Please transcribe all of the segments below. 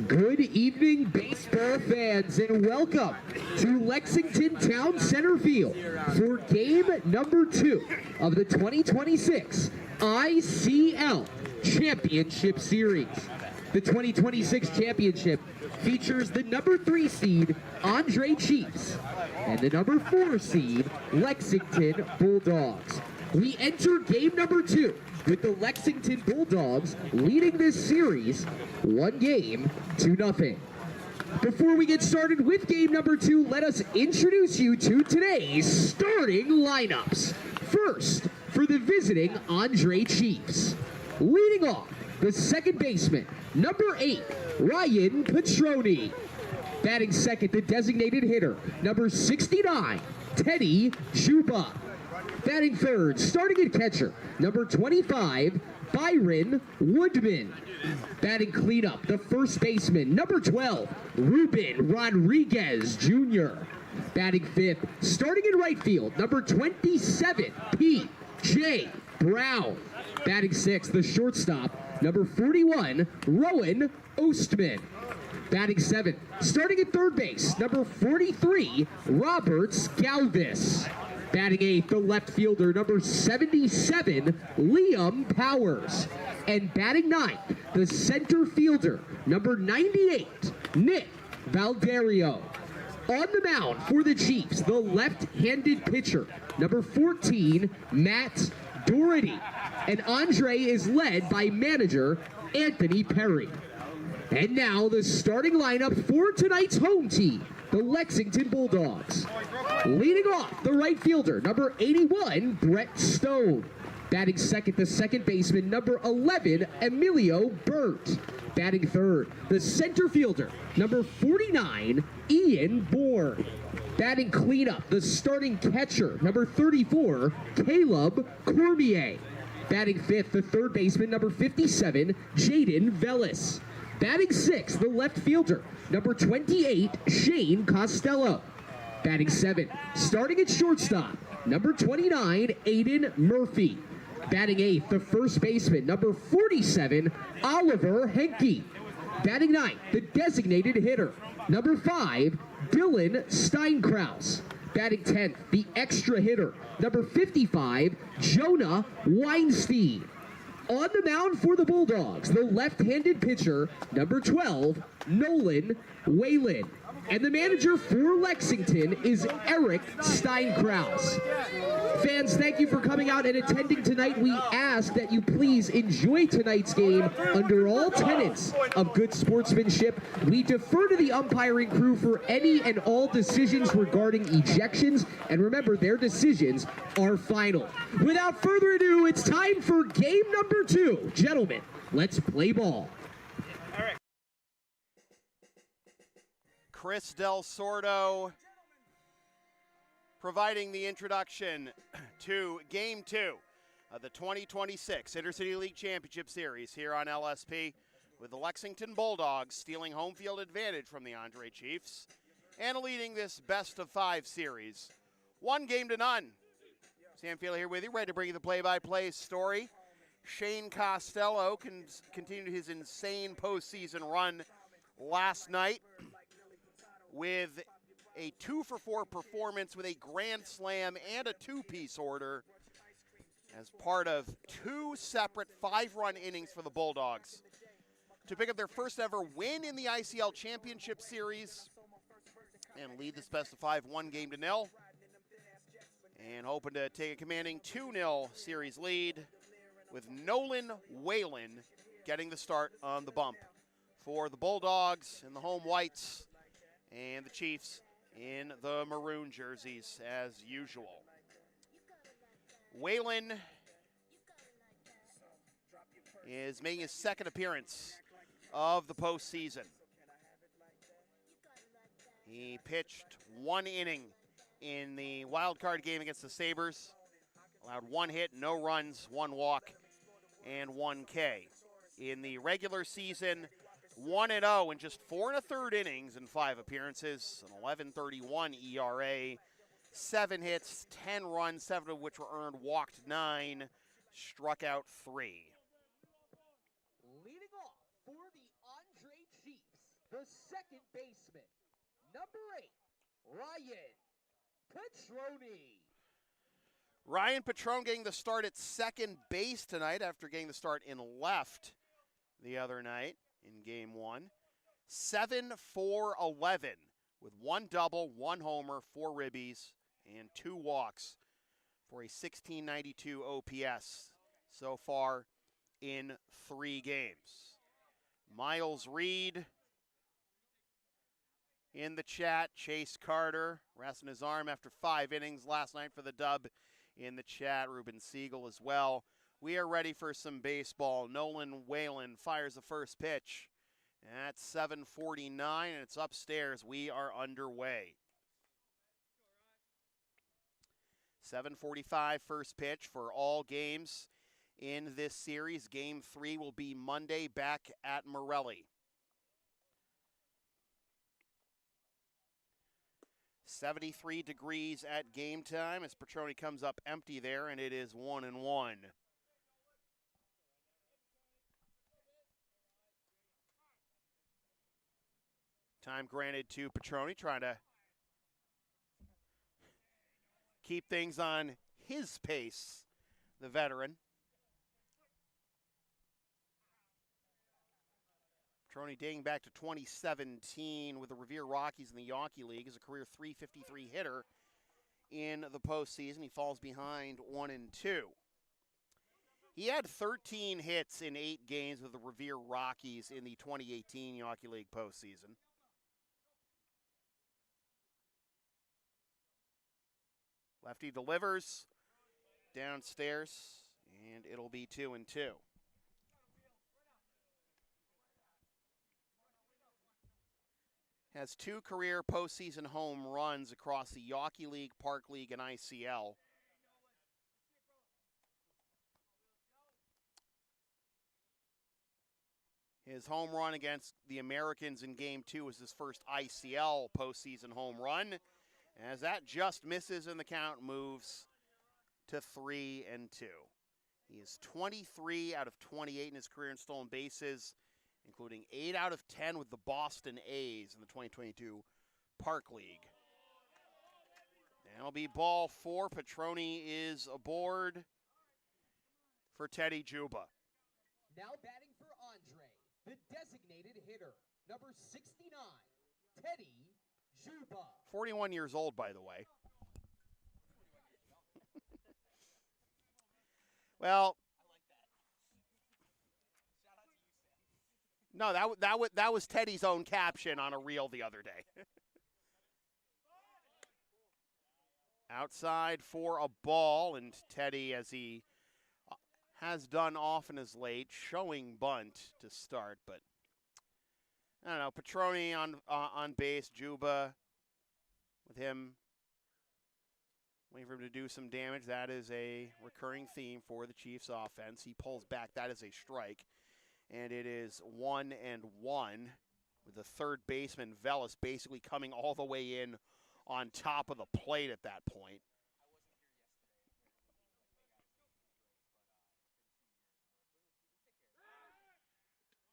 Good evening, baseball fans, and welcome to Lexington Town Center Field for game number 2 of the 2026 ICL Championship Series. The 2026 championship features the number 3 seed Andre Chiefs and the number 4 seed Lexington Bulldogs. We enter game number 2 with the Lexington Bulldogs leading this series 1-0. Before we get started with game number 2, let us introduce you to today's starting lineups. First, for the visiting Andre Chiefs. Leading off, the second baseman, number 8, Ryan Petroni. Batting second, the designated hitter, number 69, Teddy Chuba. Batting third, starting at catcher, number 25, Byron Woodman. Batting cleanup, the first baseman, number 12, Ruben Rodriguez Jr. Batting fifth, starting in right field, number 27, P.J. Brown. Batting sixth, the shortstop, number 41, Rowan Ostman. Batting seventh, starting at third base, number 43, Roberts Galvis. Batting eighth, the left fielder, number 77, Liam Powers. And batting ninth, the center fielder, number 98, Nick Valderio. On the mound for the Chiefs, the left-handed pitcher, number 14, Matt Doherty. And Andre is led by manager Anthony Perry. And now the starting lineup for tonight's home team, the Lexington Bulldogs. Leading off, the right fielder, number 81, Brett Stone. Batting second, the second baseman, number 11, Emilio Burt. Batting third, the center fielder, number 49, Ian Bourne. Batting cleanup, the starting catcher, number 34, Caleb Cormier. Batting fifth, the third baseman, number 57, Jaden Vellis. Batting sixth, the left fielder, number 28, Shane Costello. Batting seventh, starting at shortstop, number 29, Aiden Murphy. Batting eighth, the first baseman, number 47, Oliver Henke. Batting ninth, the designated hitter, number 5, Dylan Steinkraus. Batting 10th, the extra hitter, number 55, Jonah Weinstein. On the mound for the Bulldogs, the left-handed pitcher, number 12, Nolan Whalen. And the manager for Lexington is Eric Steinkraus. Fans, thank you for coming out and attending tonight. We ask that you please enjoy tonight's game under all tenets of good sportsmanship. We defer to the umpiring crew for any and all decisions regarding ejections. And remember, their decisions are final. Without further ado, it's time for game number 2. Gentlemen, let's play ball. Chris Del Sordo providing the introduction to Game 2 of the 2026 Intercity League Championship Series here on LSP, with the Lexington Bulldogs stealing home field advantage from the Andre Chiefs and leading this best-of-5 series 1-0. Sam Field here with you, ready to bring you the play-by-play story. Shane Costello continued his insane postseason run last night with a 2-for-4 performance with a grand slam and a 2-piece order as part of 2 separate 5-run innings for the Bulldogs to pick up their first ever win in the ICL Championship Series and lead this best-of-5 1-0, and hoping to take a commanding 2-0 series lead, with Nolan Whalen getting the start on the bump for the Bulldogs in the home whites and the Chiefs in the maroon jerseys as usual. Whalen is making his second appearance of the postseason. He pitched 1 inning in the wild card game against the Sabres, allowed 1 hit, no runs, 1 walk, and 1 K. In the regular season, 1-0 in just 4 1/3 innings in 5 appearances, an 11.31 ERA, 7 hits, 10 runs, 7 of which were earned, walked 9, struck out 3. Leading off for the Andre Chiefs, the second baseman, number 8, Ryan Petroni. Ryan Petrone getting the start at second base tonight after getting the start in left the other night in game 1. 7-for-11 with 1 double, 1 homer, 4 ribbies, and 2 walks for a 1692 OPS so far in 3 games. Miles Reed in the chat. Chase Carter resting his arm after 5 innings last night for the dub in the chat. Ruben Siegel as well. We are ready for some baseball. Nolan Whalen fires the first pitch at 7:49, and it's upstairs. We are underway. 7:45 first pitch for all games in this series. Game 3 will be Monday back at Morelli. 73 degrees at game time as Petroni comes up empty there, and it is 1-1. Time granted to Petroni, trying to keep things on his pace, the veteran. Petroni dating back to 2017 with the Revere Rockies in the Yawkey League as a career .353 hitter in the postseason. He falls behind 1-2. He had 13 hits in 8 games with the Revere Rockies in the 2018 Yawkey League postseason. Lefty delivers downstairs, and it'll be 2-2. Has 2 career postseason home runs across the Yawkey League, Park League, and ICL. His home run against the Americans in Game 2 was his first ICL postseason home run, as that just misses and the count moves to 3-2. He is 23 out of 28 in his career in stolen bases, including 8 out of 10 with the Boston A's in the 2022 Park League. That'll be ball 4. Petroni is aboard for Teddy Juba. Now batting for Andre, the designated hitter, number 69, Teddy Juba. 41 years old, by the way. Well, no, that was Teddy's own caption on a reel the other day. Outside for a ball, and Teddy, as he has done often as late, showing bunt to start, but I don't know. Petroni on base, Juba with him waiting for him to do some damage. That is a recurring theme for the Chiefs offense. He pulls back. That is a strike. And it is 1-1 with the third baseman, Velas, basically coming all the way in on top of the plate at that point.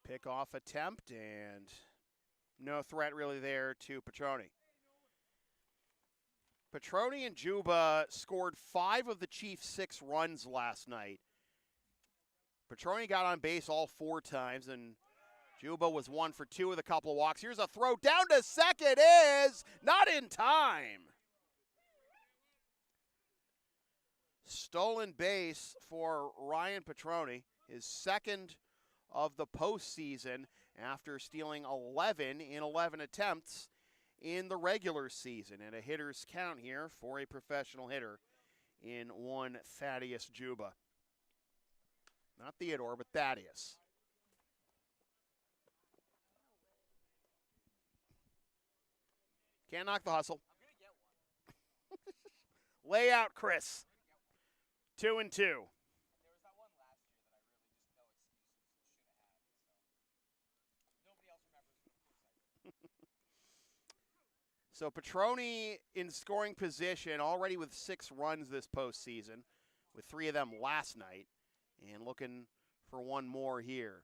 Pickoff attempt, and no threat really there to Petroni. Petroni and Juba scored 5 of the Chiefs' 6 runs last night. Petroni got on base all 4 times, and Juba was 1 for 2 with a couple of walks. Here's a throw down to second, is not in time. Stolen base for Ryan Petroni, his second of the postseason after stealing 11 in 11 attempts in the regular season. And a hitter's count here for a professional hitter in one Thaddeus Juba. Not Theodore, but Thaddeus. Can't knock the hustle. Lay out, Chris. 2-2. So Petroni in scoring position, already with 6 runs this postseason, with 3 of them last night, and looking for one more here.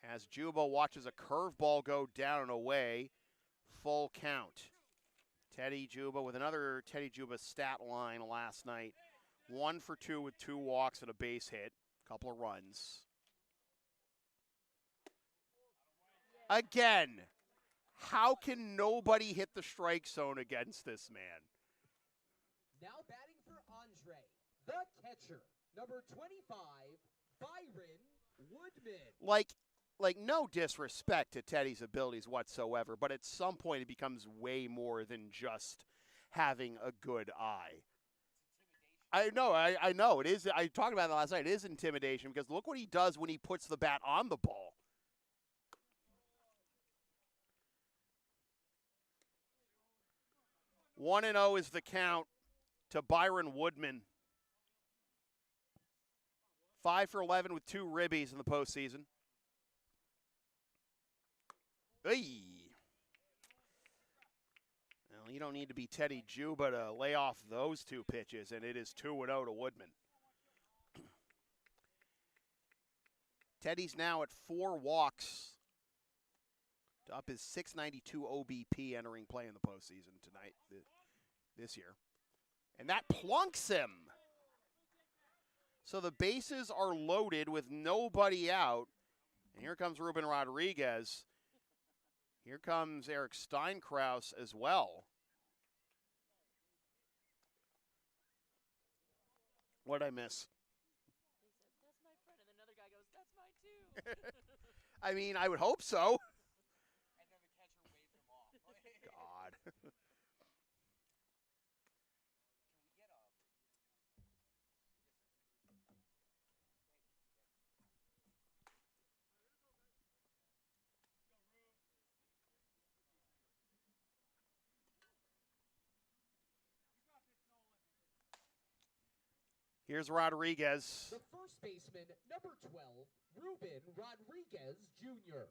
As Juba watches a curveball go down and away, full count. Teddy Juba with another Teddy Juba stat line last night. 1 for 2 with 2 walks and a base hit, a couple of runs. Again, how can nobody hit the strike zone against this man? Now batting for Andre, the catcher, number 25, Byron Woodman. Like no disrespect to Teddy's abilities whatsoever, but at some point it becomes way more than just having a good eye. I know it is. I talked about it last night. It is intimidation because look what he does when he puts the bat on the ball. One and 0 is the count to Byron Woodman. 5 for 11 with 2 ribbies in the postseason. Hey. Well, you don't need to be Teddy Juba to lay off those 2 pitches, and it is 2-0 to Woodman. Teddy's now at 4 walks to up his .692 OBP entering play in the postseason tonight, this year. And that plunks him. So the bases are loaded with nobody out. And here comes Ruben Rodriguez. Here comes Eric Steinkraus as well. What'd I miss? He said, "That's my friend," and another guy goes, "That's mine too." I mean, I would hope so. And then the catcher waved him off. God. Here's Rodriguez. The first baseman, number 12, Ruben Rodriguez Jr.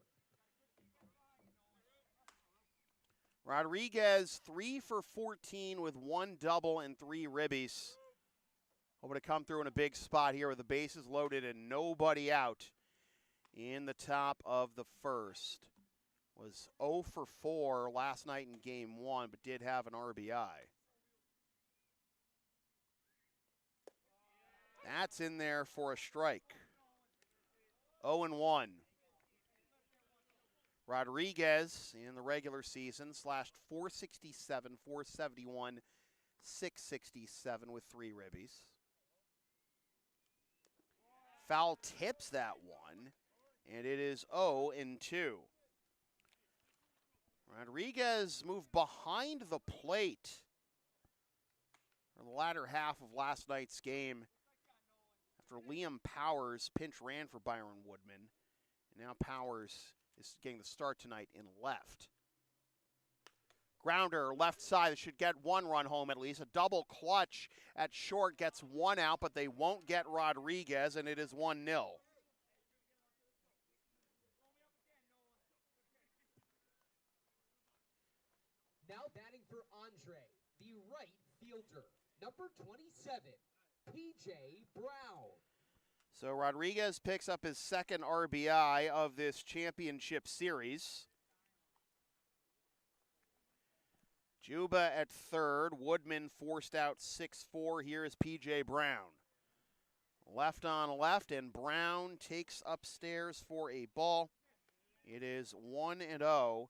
Rodriguez, 3 for 14 with 1 double and 3 ribbies. Hoping to come through in a big spot here with the bases loaded and nobody out in the top of the first. Was 0 for 4 last night in game 1, but did have an RBI. That's in there for a strike. 0-1. Rodriguez in the regular season slashed .467, .471, .667 with 3 ribbies. Foul tips that one, and it is 0-2. Rodriguez moved behind the plate for the latter half of last night's game after Liam Powers pinch ran for Byron Woodman. And now Powers is getting the start tonight in left. Grounder left side that should get 1 run home at least. A double clutch at short gets 1 out, but they won't get Rodriguez, and it is 1-0. Now batting for Andre, the right fielder, number 27, P.J. Brown. So Rodriguez picks up his 2nd RBI of this championship series. Juba at 3rd. Woodman forced out 6-4. Here is P.J. Brown. Left on left, and Brown takes upstairs for a ball. It is 1-0,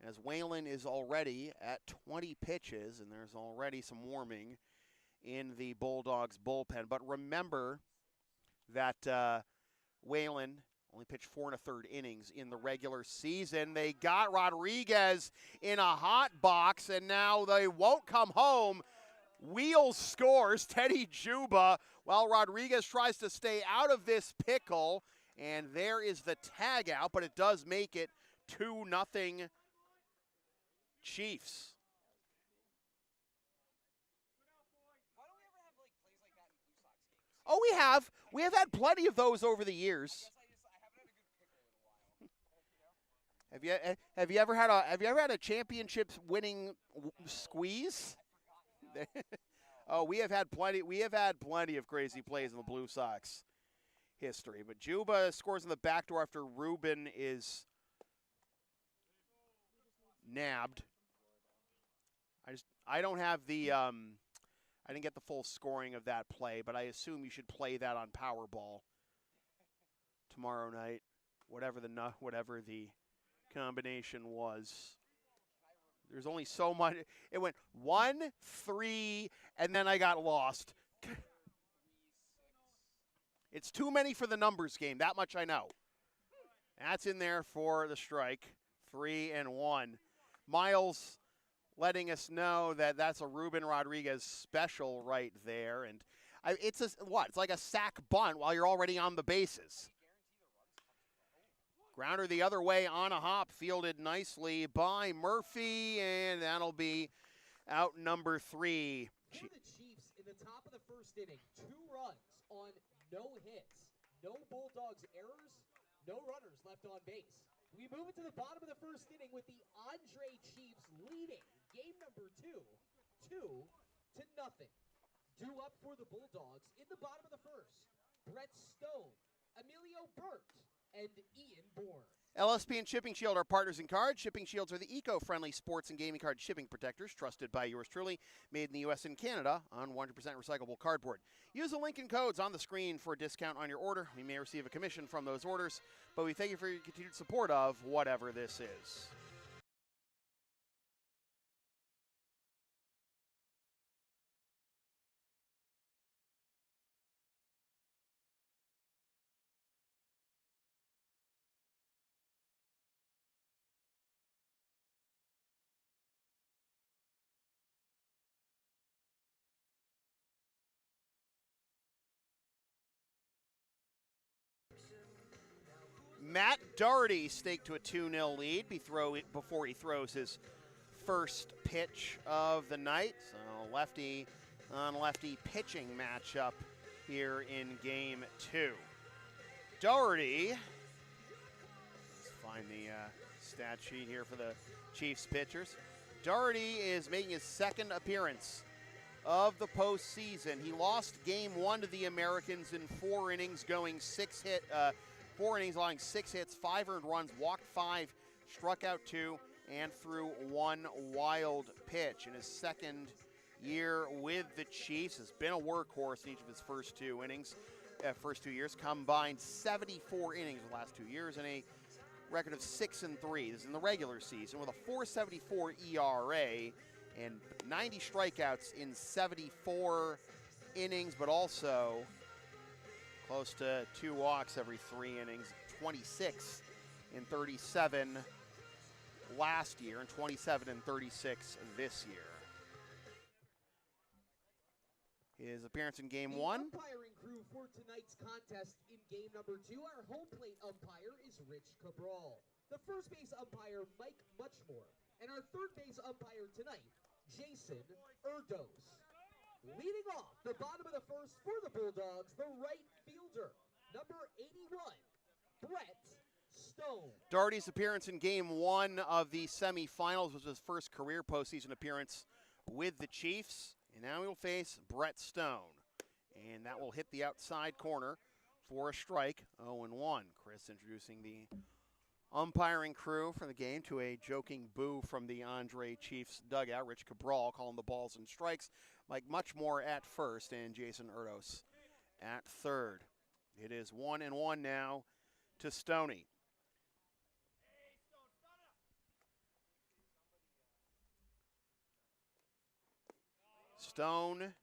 as Whalen is already at 20 pitches, and there's already some warming in the Bulldogs bullpen. But remember that Whalen only pitched 4 1/3 innings in the regular season. They got Rodriguez in a hot box, and now they won't come home. Wheels scores, Teddy Juba, while Rodriguez tries to stay out of this pickle, and there is the tag out, but it does make it 2-0 Chiefs. Oh, we have. We have had plenty of those over the years. Have you ever had a championship winning squeeze? Oh, we have had plenty of crazy plays in the Blue Sox. history. But Juba scores in the back door after Rubin is nabbed. I don't have the I didn't get the full scoring of that play, but I assume you should play that on Powerball tomorrow night, whatever the combination was. There's only so much. It went 1, 3, and then I got lost. It's too many for the numbers game. That much I know. That's in there for the strike. 3 and 1. Miles letting us know that that's a Ruben Rodriguez special right there. And it's like a sack bunt while you're already on the bases. Grounder the other way on a hop, fielded nicely by Murphy, and that'll be out number 3. For the Chiefs in the top of the first inning, 2 runs on no hits, no Bulldogs errors, no runners left on base. We move into the bottom of the first inning with the Andre Chiefs leading game number 2, 2-0. Due up for the Bulldogs in the bottom of the first, Brett Stone, Emilio Burt, and Ian Bourne. LSP and Shipping Shield are partners in cards. Shipping Shields are the eco-friendly sports and gaming card shipping protectors trusted by yours truly, made in the U.S. and Canada on 100% recyclable cardboard. Use the link and codes on the screen for a discount on your order. We may receive a commission from those orders, but we thank you for your continued support of whatever this is. Matt Doherty staked to a 2-0 lead before he throws his first pitch of the night. So lefty on lefty pitching matchup here in game 2. Doherty, let's find the stat sheet here for the Chiefs pitchers. Doherty is making his second appearance of the postseason. He lost game 1 to the Americans in 4 innings, going 4 innings, allowing 6 hits, 5 earned runs, walked 5, struck out 2, and threw 1 wild pitch. In his second year with the Chiefs, has been a workhorse in each of his first 2 years. Combined 74 innings the last 2 years and a record of 6-3. This is in the regular season with a 4.74 ERA and 90 strikeouts in 74 innings, but also close to 2 walks every 3 innings, 26 in 37 last year and 27 in 36 this year. His appearance in game 1. The umpiring crew for tonight's contest in game number 2, our home plate umpire is Rich Cabral. The first base umpire, Mike Muchmore. And our third base umpire tonight, Jason Erdos. Leading off the bottom of the first for the Bulldogs, the right fielder, number 81, Brett Stone. Doherty's appearance in game 1 of the semifinals was his first career postseason appearance with the Chiefs. And now he'll face Brett Stone. And that will hit the outside corner for a strike, 0-1. Chris introducing the umpiring crew for the game to a joking boo from the Andre Chiefs dugout. Rich Cabral calling the balls and strikes. Mike Muchmore at first and Jason Erdos at third. It is 1-1 now to Stoney. Stone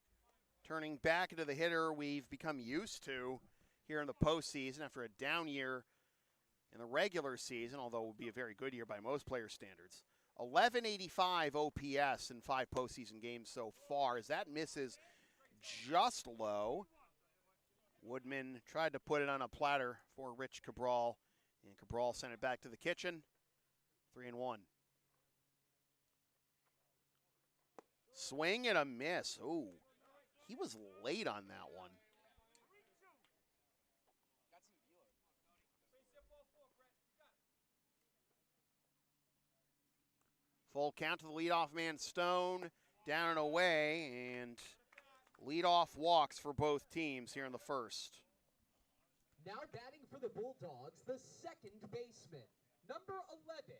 turning back into the hitter we've become used to here in the postseason after a down year in the regular season, although it will be a very good year by most player standards. 1185 OPS in 5 postseason games so far. As that misses just low, Woodman tried to put it on a platter for Rich Cabral, and Cabral sent it back to the kitchen. 3-1. Swing and a miss. Ooh, he was late on that one. Full count to the leadoff man, Stone, down and away, and leadoff walks for both teams here in the first. Now batting for the Bulldogs, the second baseman, number 11,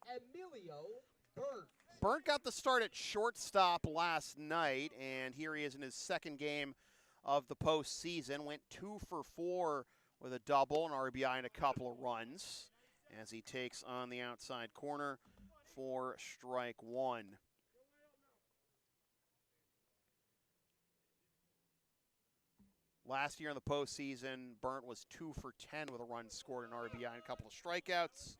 Emilio Burnt. Burnt got the start at shortstop last night, and here he is in his second game of the postseason. Went 2 for 4 with a double, an RBI, and a couple of runs as he takes on the outside corner for strike one. Last year in the postseason, Burnt was 2 for 10 with a run scored, an RBI, and a couple of strikeouts.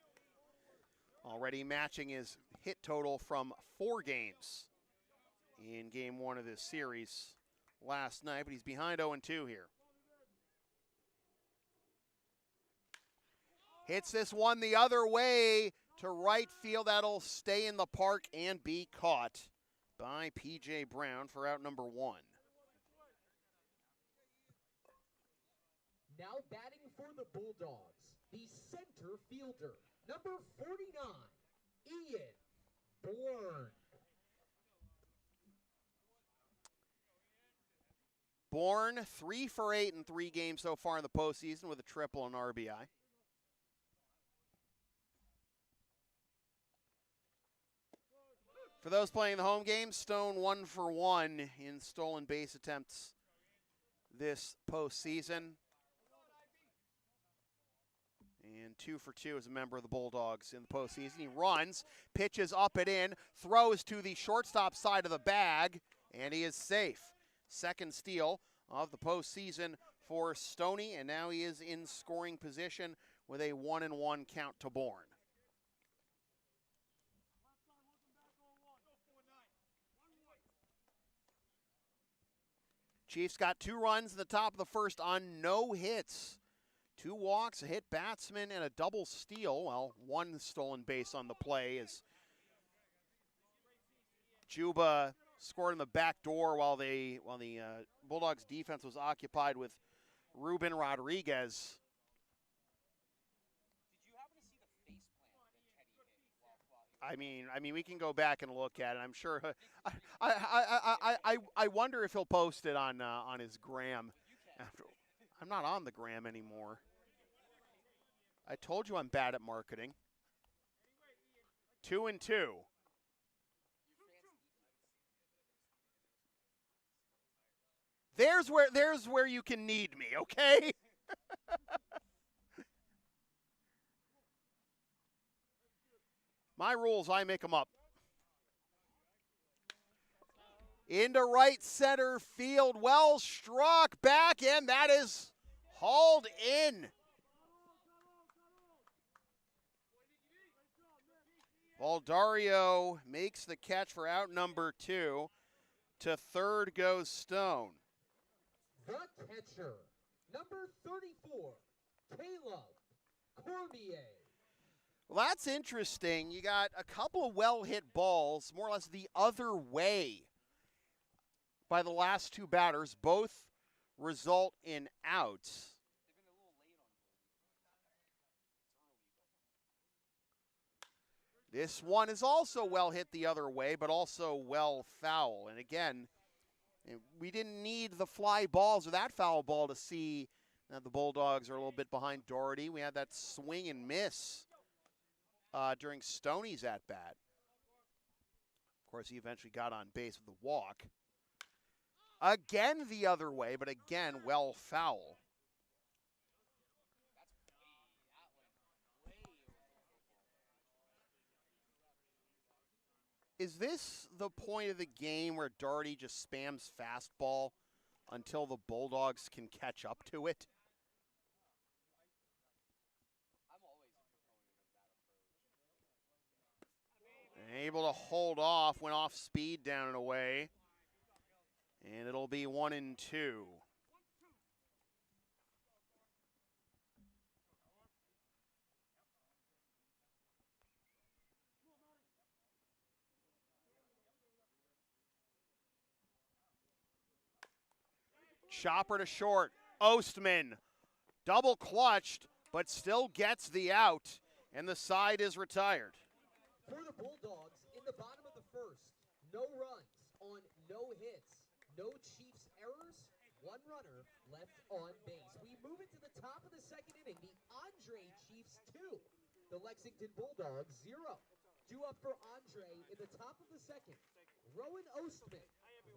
Already matching his hit total from 4 games in game 1 of this series last night, but he's behind 0-2 here. Hits this one the other way to right field. That'll stay in the park and be caught by P.J. Brown for out number 1. Now batting for the Bulldogs, the center fielder, number 49, Ian Bourne. Bourne, 3 for 8 in 3 games so far in the postseason with a triple and RBI. For those playing the home game, Stone 1 for 1 in stolen base attempts this postseason. And 2 for 2 as a member of the Bulldogs in the postseason. He runs, pitches up and in, throws to the shortstop side of the bag, and he is safe. Second steal of the postseason for Stoney, and now he is in scoring position with a 1-1 count to Bourne. Chiefs got 2 runs in the top of the first on no hits. 2 walks, a hit batsman, and a double steal. Well, 1 stolen base on the play as Juba scored in the back door while the Bulldogs defense was occupied with Ruben Rodriguez. Did you happen to see the face plant that Teddy hit while I mean, we can go back and look at it. I'm sure. I wonder if he'll post it on his gram. I'm not on the gram anymore. I told you I'm bad at marketing. 2-2. There's where you can need me, okay? My rules, I make them up. Into right center field, well struck back, and that is hauled in. Valdario makes the catch for out number 2. To third goes Stone. The catcher, number 34, Caleb Cormier. Well, that's interesting. You got a couple of well-hit balls, more or less the other way by the last 2 batters. Both result in outs. This one is also well hit the other way, but also well foul. And again, we didn't need the fly balls or that foul ball to see that the Bulldogs are a little bit behind Doherty. We had that swing and miss during Stoney's at-bat. Of course, he eventually got on base with the walk. Again the other way, but again well foul. Is this the point of the game where Doherty just spams fastball until the Bulldogs can catch up to it? Able to hold off, went off speed down and away. And it'll be 1-2. Chopper to short. Ostman double clutched, but still gets the out, and the side is retired. For the Bulldogs, in the bottom of the first, no runs on no hits, no Chiefs errors, 1 runner left on base. We move into the top of the second inning, the Andre Chiefs 2, the Lexington Bulldogs 0. Due up for Andre in the top of the second, Rowan Ostman,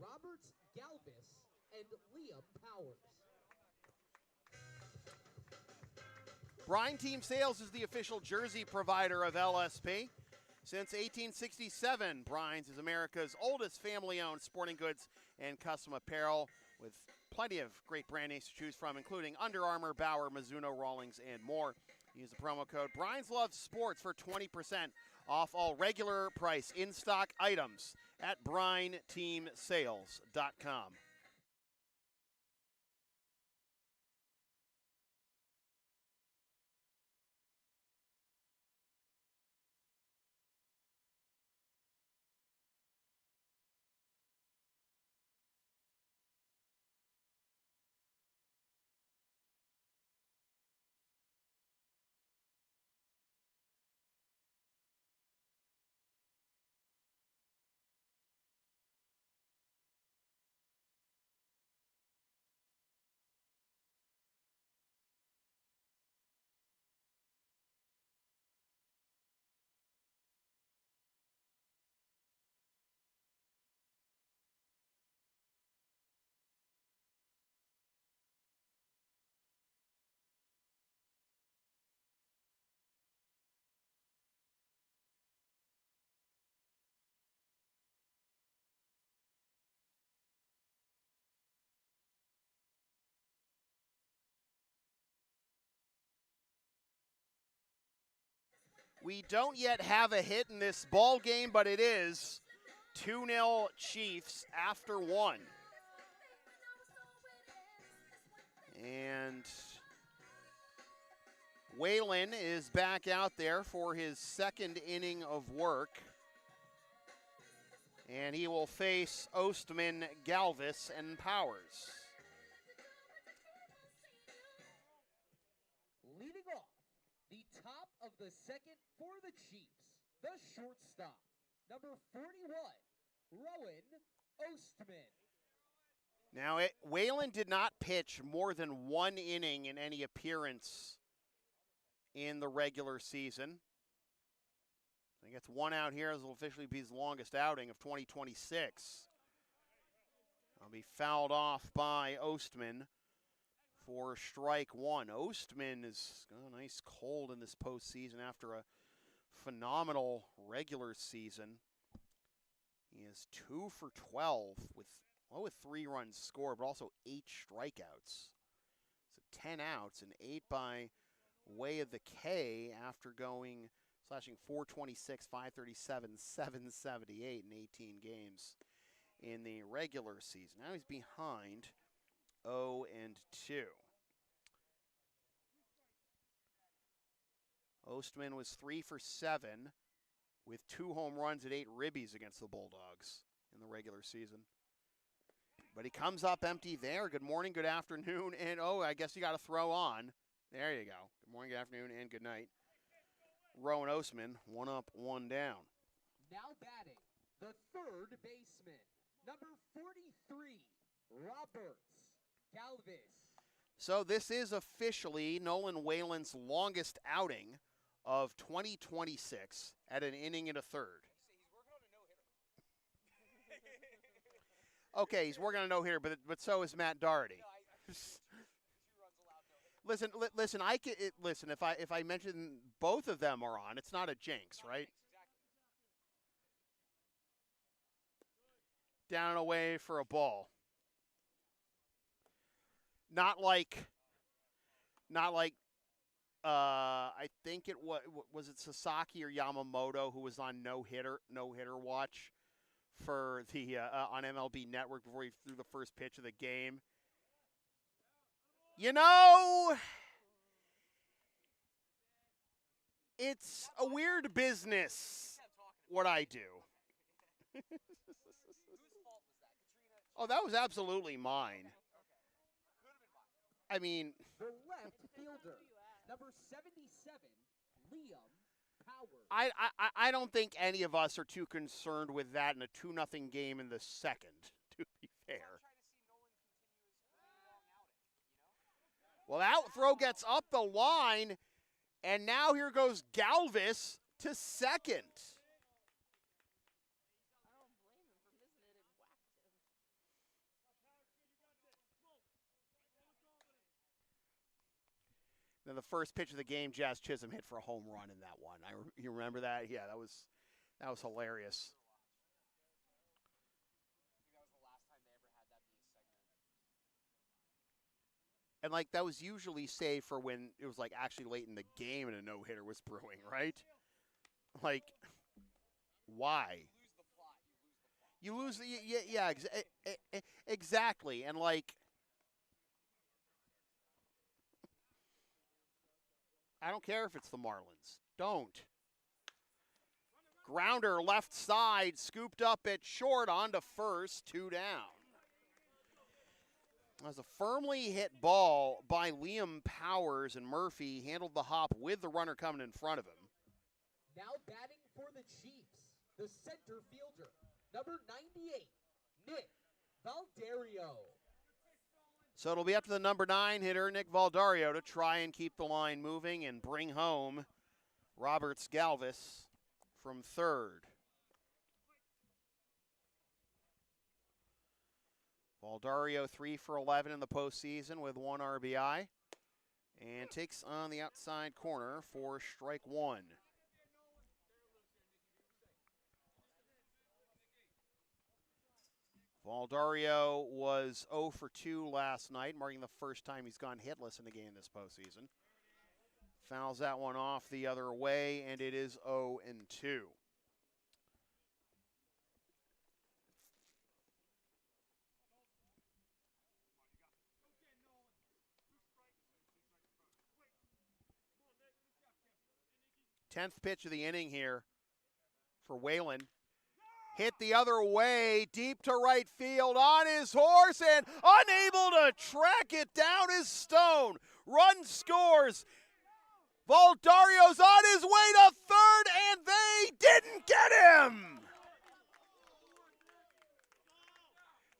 Roberts Galvis, and Liam Powers. Brine Team Sales is the official jersey provider of LSP. Since 1867, Brine's is America's oldest family-owned sporting goods and custom apparel with plenty of great brand names to choose from, including Under Armour, Bauer, Mizuno, Rawlings, and more. Use the promo code Brine's Love Sports for 20% off all regular price in-stock items at brineteamsales.com. We don't yet have a hit in this ball game, but it is 2-0 Chiefs after one. And Whalen is back out there for his second inning of work. And he will face Ostman, Galvis, and Powers. Leading off, the top of the second for the Chiefs, the shortstop, number 41, Rowan Ostman. Now, Whalen did not pitch more than one inning in any appearance in the regular season. I think it's one out here. This will officially be his longest outing of 2026. I'll be fouled off by Ostman for strike one. Ostman has got a nice cold in this postseason after a phenomenal regular season. He is 2 for 12 with 3 runs scored, but also 8 strikeouts. So 10 outs and 8 by way of the K after slashing 426, 537, 778 in 18 games in the regular season. Now he's behind 0-2. Ostman was 3 for 7 with 2 home runs and 8 ribbies against the Bulldogs in the regular season. But he comes up empty there. Good morning, good afternoon, and I guess you got to throw on. There you go. Good morning, good afternoon, and good night. Rowan Ostman, 1 up, 1 down. Now batting, the third baseman, number 43, Roberts Galvis. So this is officially Nolan Whalen's longest outing of 2026 at an inning and a third. Okay, he's working on a no-hitter, but so is Matt Doherty. Listen. If I mention both of them are on, it's not a jinx, right? Down and away for a ball. Not like. I think it was it Sasaki or Yamamoto who was on no hitter watch for the on MLB Network before he threw the first pitch of the game. You know, it's a weird business what I do. Oh, that was absolutely mine. I mean, the left fielder, number 77, Liam Powers. I don't think any of us are too concerned with that in a 2-0 game in the second, to be fair. Well, that throw gets up the line, and now here goes Galvis to second. I don't blame him for missing it. It whacked him. Then the first pitch of the game, Jazz Chisholm hit for a home run in that one. You remember that? Yeah, that was hilarious. I think that was the last time they ever had that be a segment. And like that was usually saved for when it was like actually late in the game and a no-hitter was brewing, right? Like, why? You lose the plot. You lose the exactly. And like, I don't care if it's the Marlins. Don't. Grounder left side, scooped up at short onto first, 2 down. That was a firmly hit ball by Liam Powers, and Murphy handled the hop with the runner coming in front of him. Now batting for the Chiefs, the center fielder, number 98, Nick Valdario. So it'll be up to the number 9 hitter, Nick Valdario, to try and keep the line moving and bring home Roberts Galvis from third. Valdario 3 for 11 in the postseason with 1 RBI and takes on the outside corner for strike 1. Valdario was 0 for 2 last night, marking the first time he's gone hitless in a game this postseason. Fouls that one off the other way, and it is 0 and 2. Tenth pitch of the inning here for Whalen. Hit the other way, deep to right field on his horse, and unable to track it down is Stone. Run scores. Valdario's on his way to third, and they didn't get him.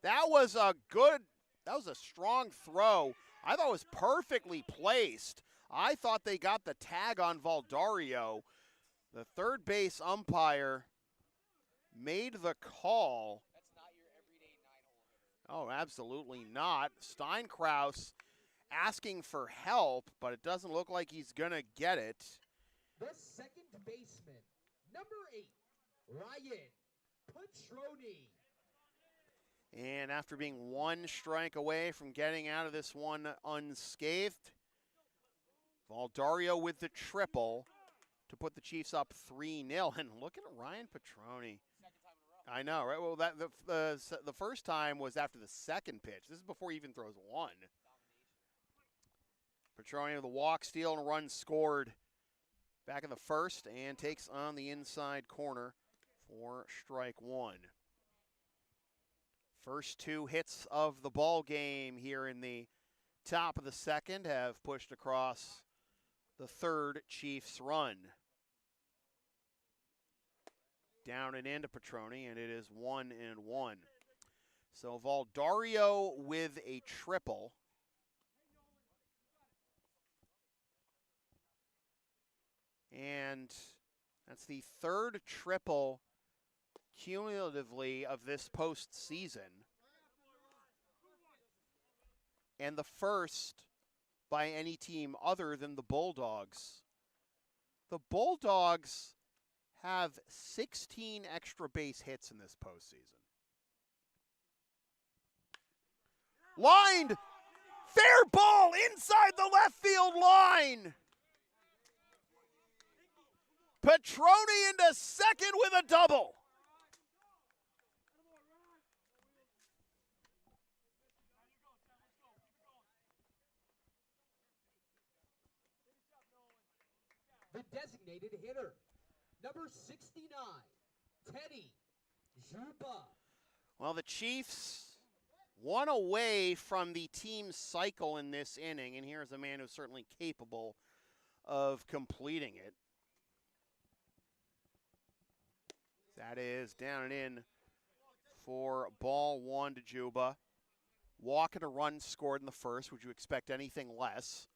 That was a strong throw. I thought it was perfectly placed. I thought they got the tag on Valdario. The third base umpire made the call. That's not your everyday 9-hole hitter. Oh, absolutely not. Steinkraus asking for help, but it doesn't look like he's going to get it. The second baseman, number 8, Ryan Petroni. And after being 1 strike away from getting out of this one unscathed, Valdario with the triple to put the Chiefs up 3-0. And look at Ryan Petroni. Second time in a row. I know, right? Well, the first time was after the second pitch. This is before he even throws 1. Petroni with a walk, steal, and run scored back in the first and takes on the inside corner for strike 1. First 2 hits of the ball game here in the top of the second have pushed across the third Chiefs run. Down and into Petroni, and it is 1-1. So Valdario with a triple. And that's the third triple cumulatively of this postseason, and the first by any team other than the Bulldogs. The Bulldogs have 16 extra base hits in this postseason. Lined! Fair ball inside the left field line! Petroni into second with a double. The designated hitter, number 69, Teddy Juba. Well, the Chiefs 1 away from the team cycle in this inning, and here's a man who's certainly capable of completing it. That is down and in for ball 1 to Juba. walk and a run scored in the first. Would you expect anything less?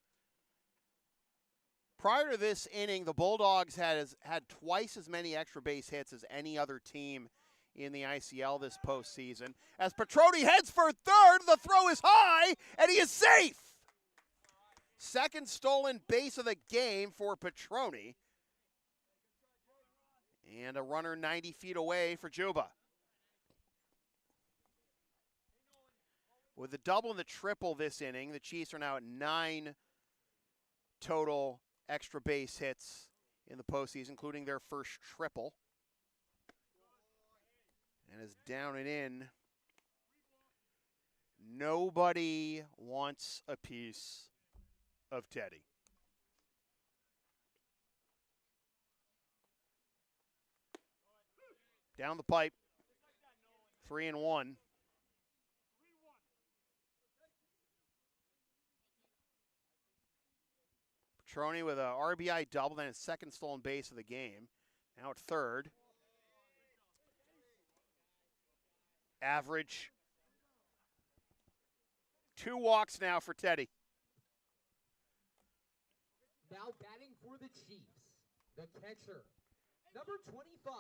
Prior to this inning, the Bulldogs had twice as many extra base hits as any other team in the ICL this postseason. As Petroni heads for third, the throw is high, and he is safe. Second stolen base of the game for Petroni. And a runner 90 feet away for Juba. With the double and the triple this inning, the Chiefs are now at 9 total extra base hits in the postseason, including their first triple. And is down and in. Nobody wants a piece of Teddy. Down the pipe, 3-1. Petroni with a RBI double, then his second stolen base of the game. Now at third. Average. 2 walks now for Teddy. Now batting for the Chiefs, the catcher, number 25,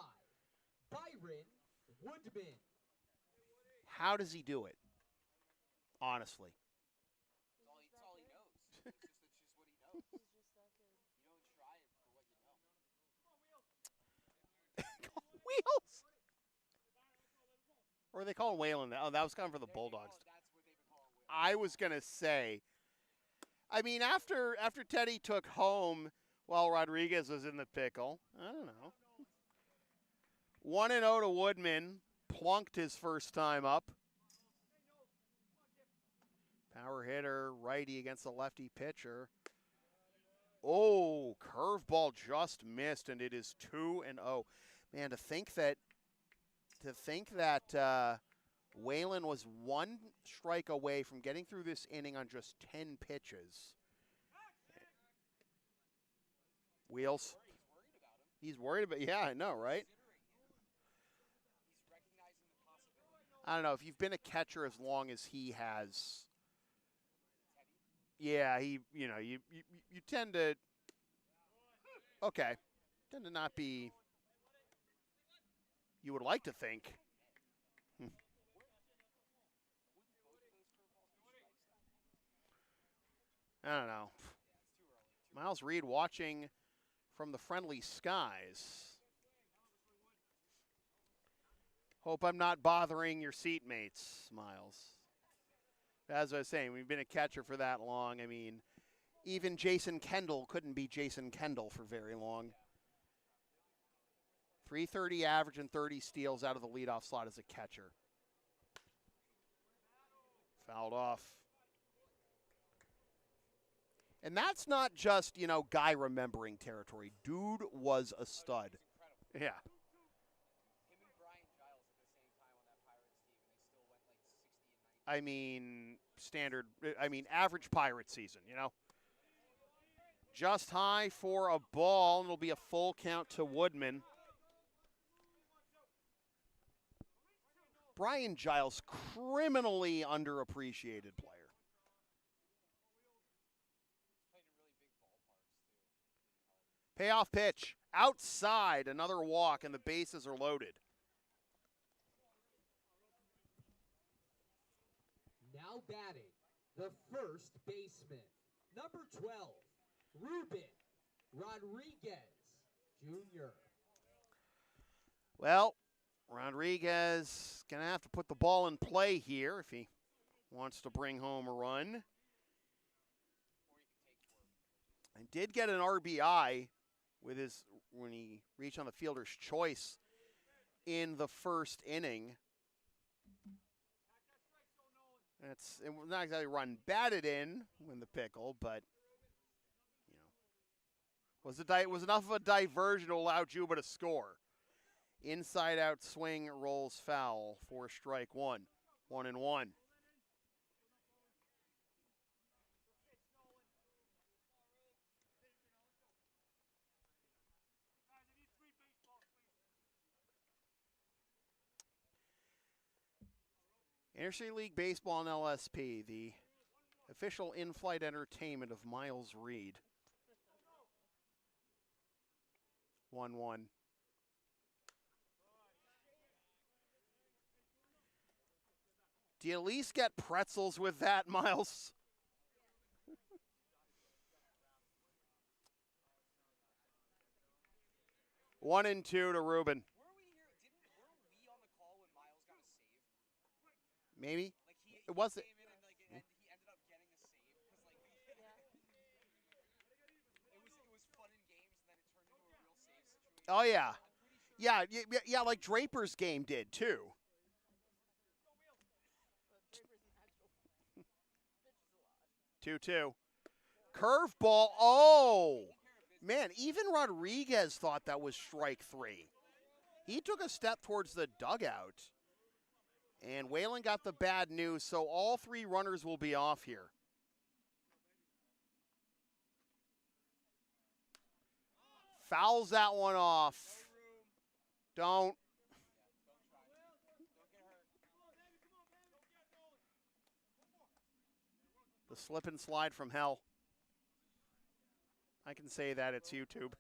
Byron Woodman. How does he do it? Honestly. It's all he knows. It's just what he knows. He's just that good. You don't try it for what you know. Wheels! Or they call him Whalen. Oh, that was coming for the Bulldogs. That's what they've been calling Will. I was going to say, I mean, after Teddy took home while Rodriguez was in the pickle, I don't know. 1-0 to Woodman. Plunked his first time up. Power hitter, righty against a lefty pitcher. Oh, curveball just missed, and it is 2-0. Man, to think that Whalen was 1 strike away from getting through this inning on just 10 pitches. Wheels. He's worried about him. Yeah, I know, right? He's recognizing the possibility. I don't know, if you've been a catcher as long as he has, yeah, you tend to not be, you would like to think. I don't know. Miles Reed watching from the friendly skies. Hope I'm not bothering your seatmates, Miles. As I was saying, we've been a catcher for that long. I mean, even Jason Kendall couldn't be Jason Kendall for very long. 330 average and 30 steals out of the leadoff slot as a catcher. Fouled off. And that's not just, guy remembering territory. Dude was a stud. Yeah. Him and Brian Giles at the same time on that Pirates team, and they still went like 60 and 90. Average Pirate season, Just high for a ball, and it'll be a full count to Woodman. Brian Giles, criminally underappreciated player. Played in really big ballparks too. Payoff pitch. Outside, another walk, and the bases are loaded. Now batting, the first baseman, number 12, Ruben Rodriguez Jr. Well, Rodriguez going to have to put the ball in play here if he wants to bring home a run. And did get an RBI when he reached on the fielder's choice in the first inning. It was not exactly run batted in when the pickle, but was enough of a diversion to allow Juba to score. Inside out swing rolls foul for strike one. 1-1. Intercity League Baseball and LSP, the official in-flight entertainment of Miles Reed. 1-1. Do you at least get pretzels with that, Miles? One and two to Ruben. Weren't we on the call when Miles got a save? Maybe. Like It wasn't. Came in and like he ended up getting a save because like it was fun in games and then it turned into a real save situation. Oh yeah, I'm pretty sure. yeah. Like Draper's game did too. But Draper's an actual bitch is a lot. 2-2. Curveball. Oh man, even Rodriguez thought that was strike three. He took a step towards the dugout. And Whalen got the bad news, so all three runners will be off here. Fouls that one off. Don't. The slip and slide from hell. I can say that, it's YouTube.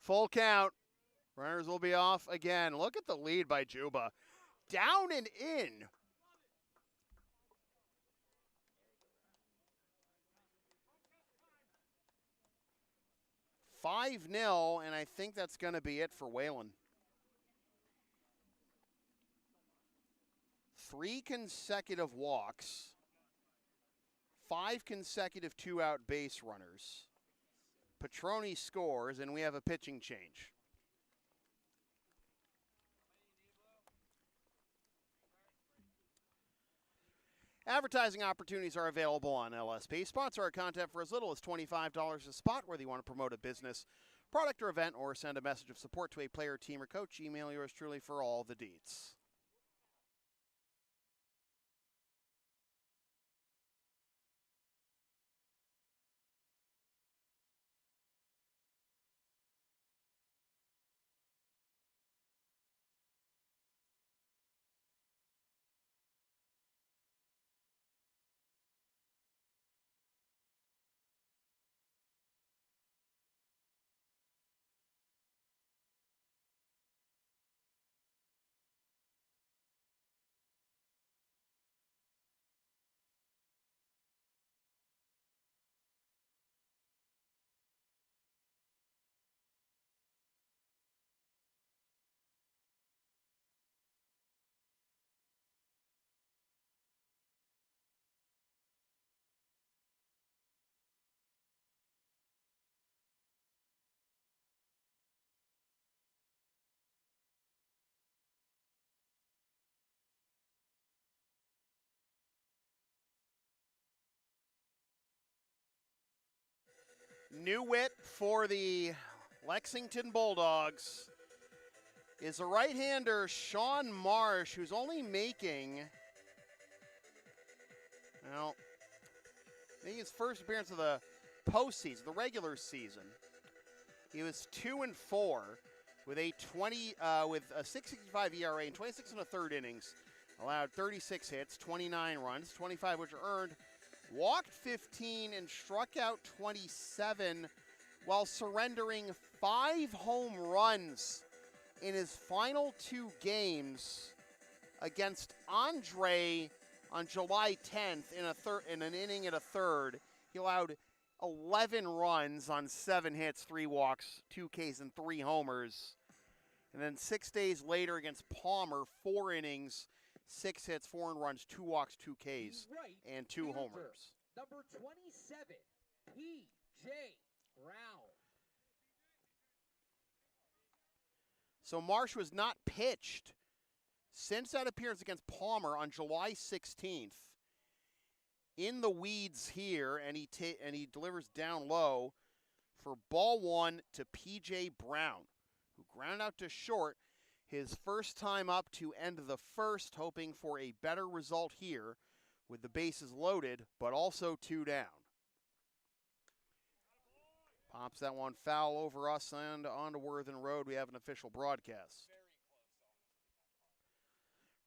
Full count. Runners will be off again. Look at the lead by Juba. Down and in. $5-0, and I think that's going to be it for Whalen. 3 consecutive walks. 5 consecutive two-out base runners. Petroni scores, and we have a pitching change. Advertising opportunities are available on LSP. Sponsor our content for as little as $25 a spot, whether you want to promote a business, product, or event, or send a message of support to a player, team, or coach. Email yours truly for all the deets. New wit for the Lexington Bulldogs is a right-hander, Sean Marsh, who's only making, well, I think his first appearance of the postseason, the regular season. He was 2-4 with a 6.65 ERA in 26 and a third innings, allowed 36 hits, 29 runs, 25 which are earned. Walked 15 and struck out 27 while surrendering 5 home runs in his final 2 games against Andre on July 10th in an inning and a third. He allowed 11 runs on 7 hits, 3 walks, 2 Ks, and 3 homers. And then 6 days later against Palmer, 4 innings, 6 hits, 4 runs, 2 walks, 2 Ks, and 2 homers. Number 27, P.J. Brown. So Marsh was not pitched since that appearance against Palmer on July 16th. In the weeds here, and he delivers down low for ball 1 to P.J. Brown, who grounded out to short. His first time up to end the first, hoping for a better result here with the bases loaded, but also 2 down. Pops that one foul over us and onto Worthen Road. We have an official broadcast.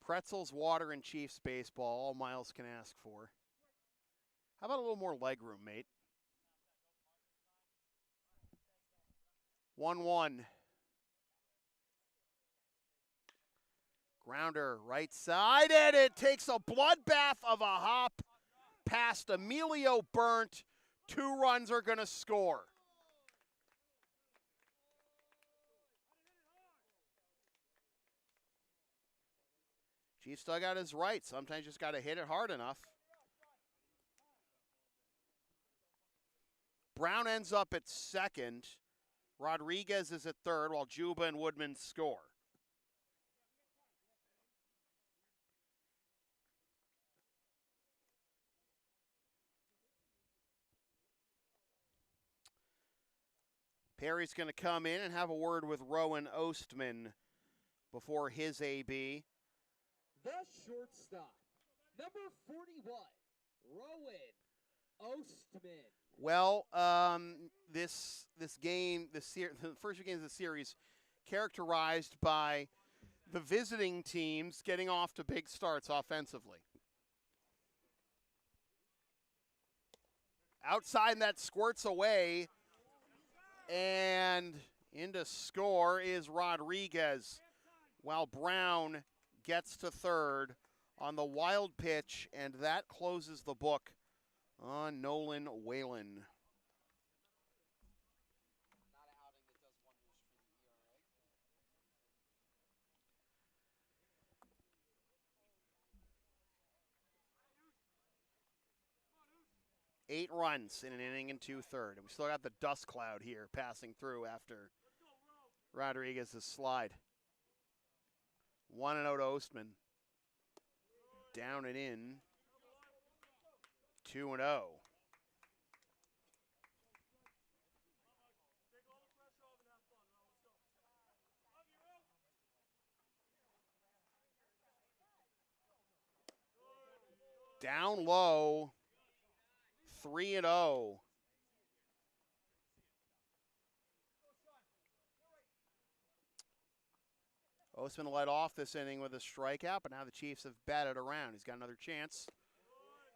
Pretzels, water, and Chiefs baseball, all Miles can ask for. How about a little more legroom, mate? 1-1. Grounder, right side, and it takes a bloodbath of a hop past Emilio Burnt. 2 runs are going to score. Chiefs dug out his right. Sometimes just got to hit it hard enough. Brown ends up at second. Rodriguez is at third, while Juba and Woodman score. Perry's going to come in and have a word with Rowan Ostman before his AB. The shortstop, number 41, Rowan Ostman. Well, this game, the first few games of the series, characterized by the visiting teams getting off to big starts offensively. Outside, that squirts away, and into score is Rodriguez, while Brown gets to third on the wild pitch, and that closes the book on Nolan Whalen. Not an outing that does wonders for the ERA. 8 runs in an inning and 2/3. And we still got the dust cloud here passing through after Rodriguez's slide. 1-0 to Ostman. Down and in. 2-0. Down low. 3-0. Ostman led off this inning with a strikeout, but now the Chiefs have batted around. He's got another chance,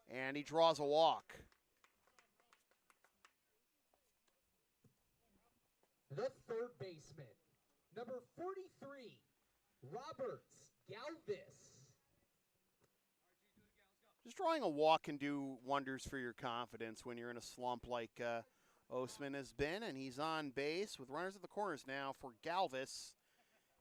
and he draws a walk. The third baseman, number 43, Roberts Galvis. Just drawing a walk can do wonders for your confidence when you're in a slump like Ostman has been, and he's on base with runners at the corners now for Galvis.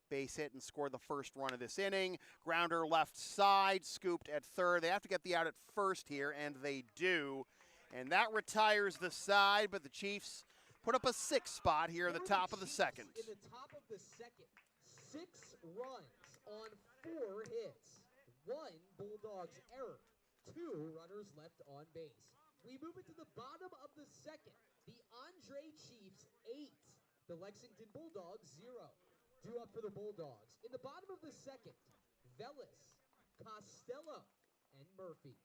Base hit and scored the first run of this inning. Grounder left side, scooped at third. They have to get the out at first here, and they do. And that retires the side, but the Chiefs put up a 6 spot here in the top of the second. In the top of the second, 6 runs on 4 hits. 1 Bulldogs error. 2 runners left on base. We move into the bottom of the second. The Andre Chiefs 8, the Lexington Bulldogs 0. Due up for the Bulldogs. In the bottom of the second, Velis, Costello, and Murphy.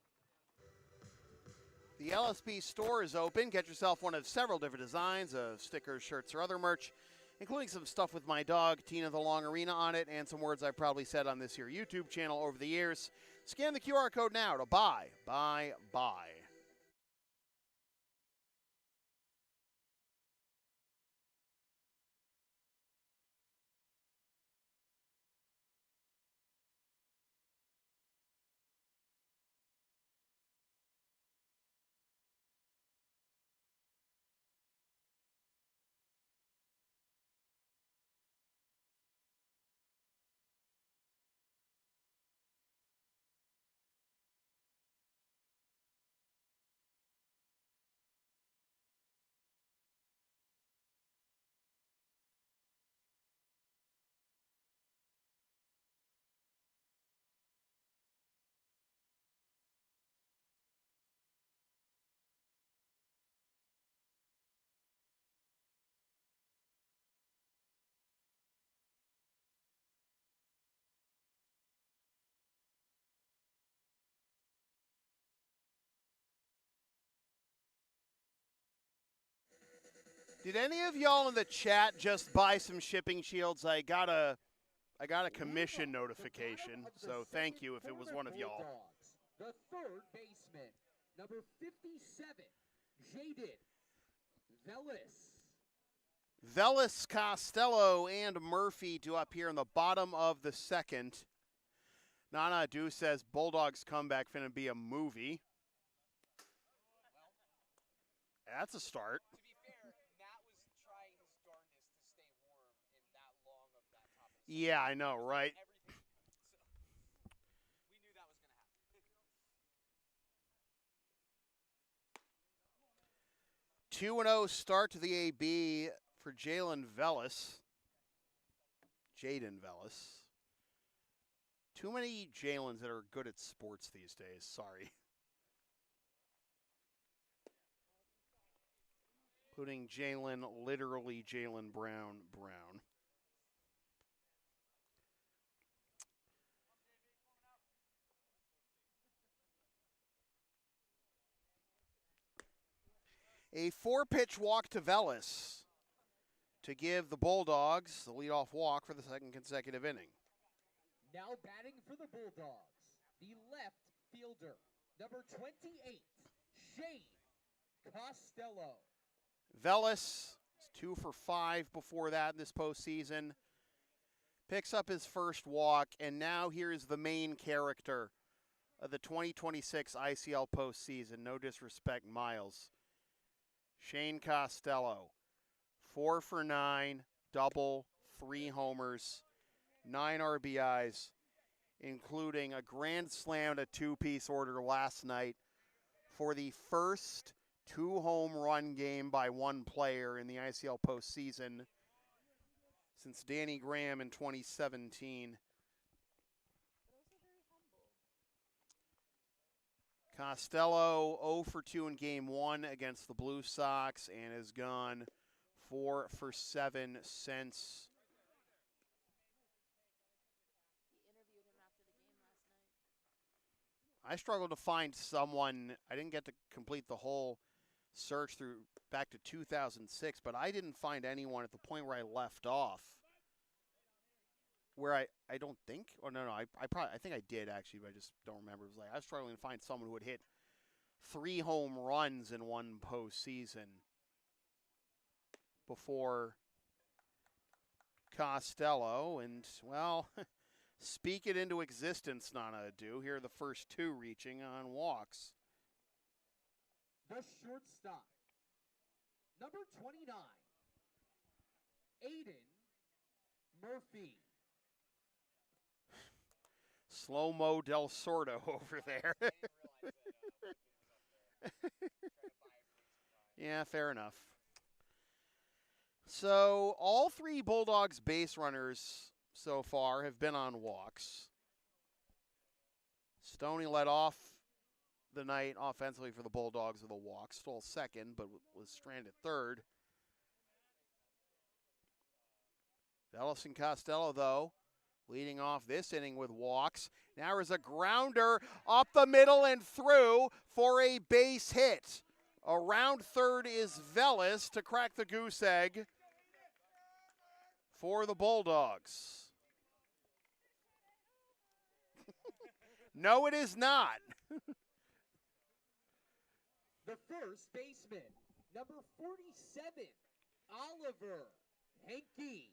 The LSP store is open. Get yourself one of several different designs of stickers, shirts, or other merch, including some stuff with my dog, Tina the Long Arena, on it, and some words I've probably said on this here YouTube channel over the years. Scan the QR code now to buy. Did any of y'all in the chat just buy some shipping shields? I got a commission notification, so thank you if it was one of y'all. The third baseman, number 57, Jaden Velis. Velis, Costello, and Murphy to up here in the bottom of the second. Nana Du says Bulldogs comeback finna be a movie. That's a start. To be fair, Matt was trying his darndest to stay warm in that long of that top of the second. Yeah, I know, right? Everything. So, we knew that was going to happen. 2-0 start to the AB for Jaden Velis. Too many Jalens that are good at sports these days. Sorry. Including Jalen, literally Jalen Brown. A 4-pitch walk to Velis to give the Bulldogs the leadoff walk for the second consecutive inning. Now batting for the Bulldogs, the left fielder, number 28, Shane Costello. Velis is 2 for 5 before that in this postseason. Picks up his first walk, and now here's the main character of the 2026 ICL postseason. No disrespect, Miles. Shane Costello, 4 for 9, double, 3 homers, 9 RBIs, including a grand slam and a 2-piece order last night for the first 2-home run game by one player in the ICL postseason since Danny Graham in 2017. Costello 0 for 2 in game 1 against the Blue Sox and has gone 4 for 7 since. I struggled to find someone. I didn't get to complete the whole search through back to 2006, but I didn't find anyone at the point where I left off. Where I don't think, or no, I think I did actually, but I just don't remember. It was like I was struggling to find someone who would hit 3 home runs in one postseason before Costello, and well, speak it into existence, Nana Adu. Here are the first 2 reaching on walks. The shortstop, number 29, Aiden Murphy. Slow-mo Del Sordo over there. Yeah, fair enough. So all 3 Bulldogs base runners so far have been on walks. Stoney led off the night offensively for the Bulldogs with a walk. Stole second, but was stranded third. Velis and Costello, though, leading off this inning with walks. Now is a grounder up the middle and through for a base hit. Around third is Velis to crack the goose egg for the Bulldogs. No, it is not. The first baseman, number 47, Oliver Hankey.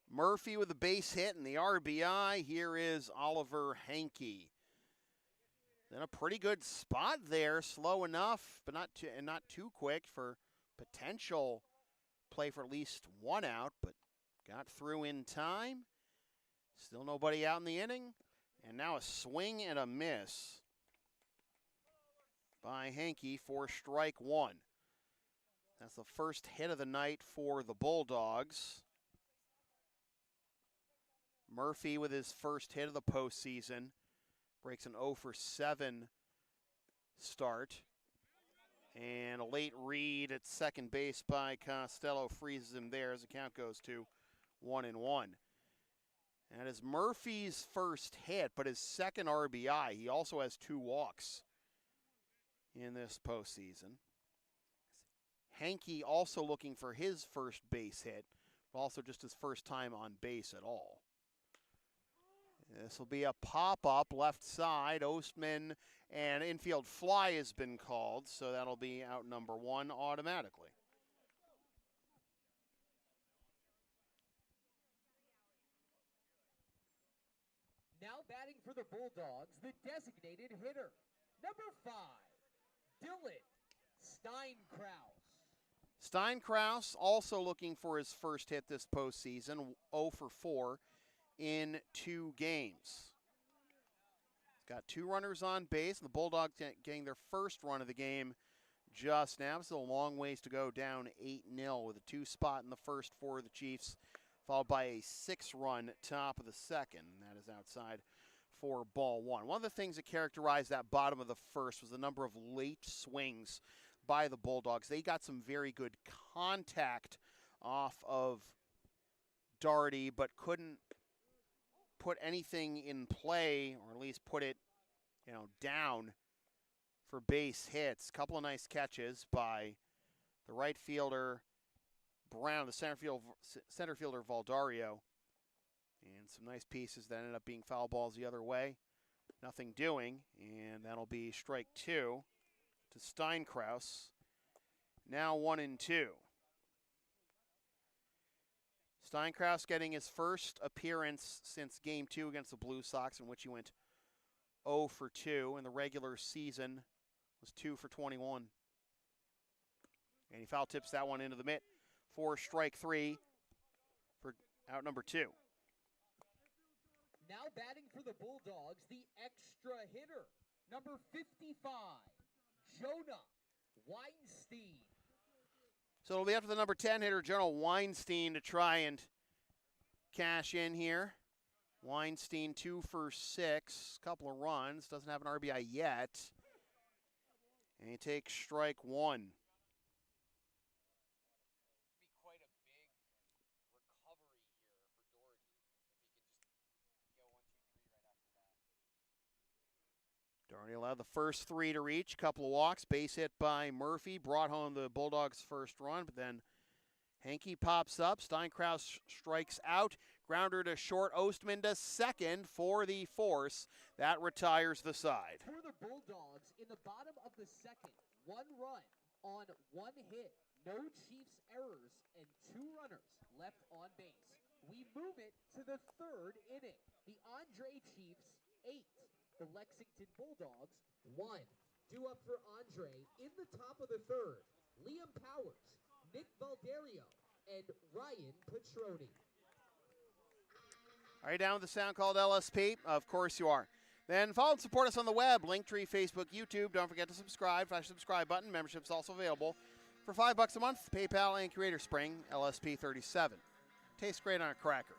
Murphy with a base hit and the RBI. Here is Oliver Hankey. In a pretty good spot there, slow enough, but not too quick for potential play for at least 1 out, but got through in time. Still nobody out in the inning, and now a swing and a miss by Hankey for strike 1. That's the first hit of the night for the Bulldogs. Murphy with his first hit of the postseason. Breaks an 0 for 7 start. And a late read at second base by Costello freezes him there as the count goes to 1-1. That is Murphy's first hit, but his second RBI. He also has 2 walks in this postseason. Hankey also looking for his first base hit, also just his first time on base at all. This will be a pop-up left side. Ostman, and infield fly has been called, so that'll be out number 1 automatically. Now batting for the Bulldogs, the designated hitter, number 5, Dylan Steinkraus. Steinkraus also looking for his first hit this postseason, 0 for 4 in 2 games. He's got 2 runners on base, and the Bulldogs getting their first run of the game just now. Still a long ways to go, down 8-0 with a 2 spot in the first for the Chiefs, followed by a 6-run top of the second. That is outside for ball 1. One of the things that characterized that bottom of the first was the number of late swings by the Bulldogs. They got some very good contact off of Daugherty, but couldn't put anything in play, or at least put it, down for base hits. A couple of nice catches by the right fielder Brown, the center fielder Valdario, and some nice pieces that ended up being foul balls the other way. Nothing doing, and that'll be strike 2 to Steinkraus. Now 1-2. Steinkraus getting his first appearance since Game 2 against the Blue Sox, in which he went 0 for 2. In the regular season was 2 for 21. And he foul tips that one into the mitt for strike 3 for out number 2. Now batting for the Bulldogs, the extra hitter, number 55, Jonah Weinstein. So it'll be up to the number 10 hitter, Jonah Weinstein, to try and cash in here. Weinstein 2 for 6, couple of runs, doesn't have an RBI yet. And he takes strike 1. Daugherty allowed the first 3 to reach, couple of walks, base hit by Murphy, brought home the Bulldogs' first run, but then Hankey pops up, Steinkraus strikes out, grounder to short, Ostman to second for the force. That retires the side. For the Bulldogs, in the bottom of the second, 1 run on 1 hit, no Chiefs errors, and 2 runners left on base. We move it to the 3rd inning. The Andre Chiefs 8. The Lexington Bulldogs 1. Due up for Andre in the top of the 3rd, Liam Powers, Nick Valdario, and Ryan Petroni. Are you down with the sound called LSP? Of course you are. Then follow and support us on the web, Linktree, Facebook, YouTube. Don't forget to subscribe. Flash the subscribe button. Membership's also available for $5 a month. PayPal and Creator Spring, LSP 37. Tastes great on a cracker.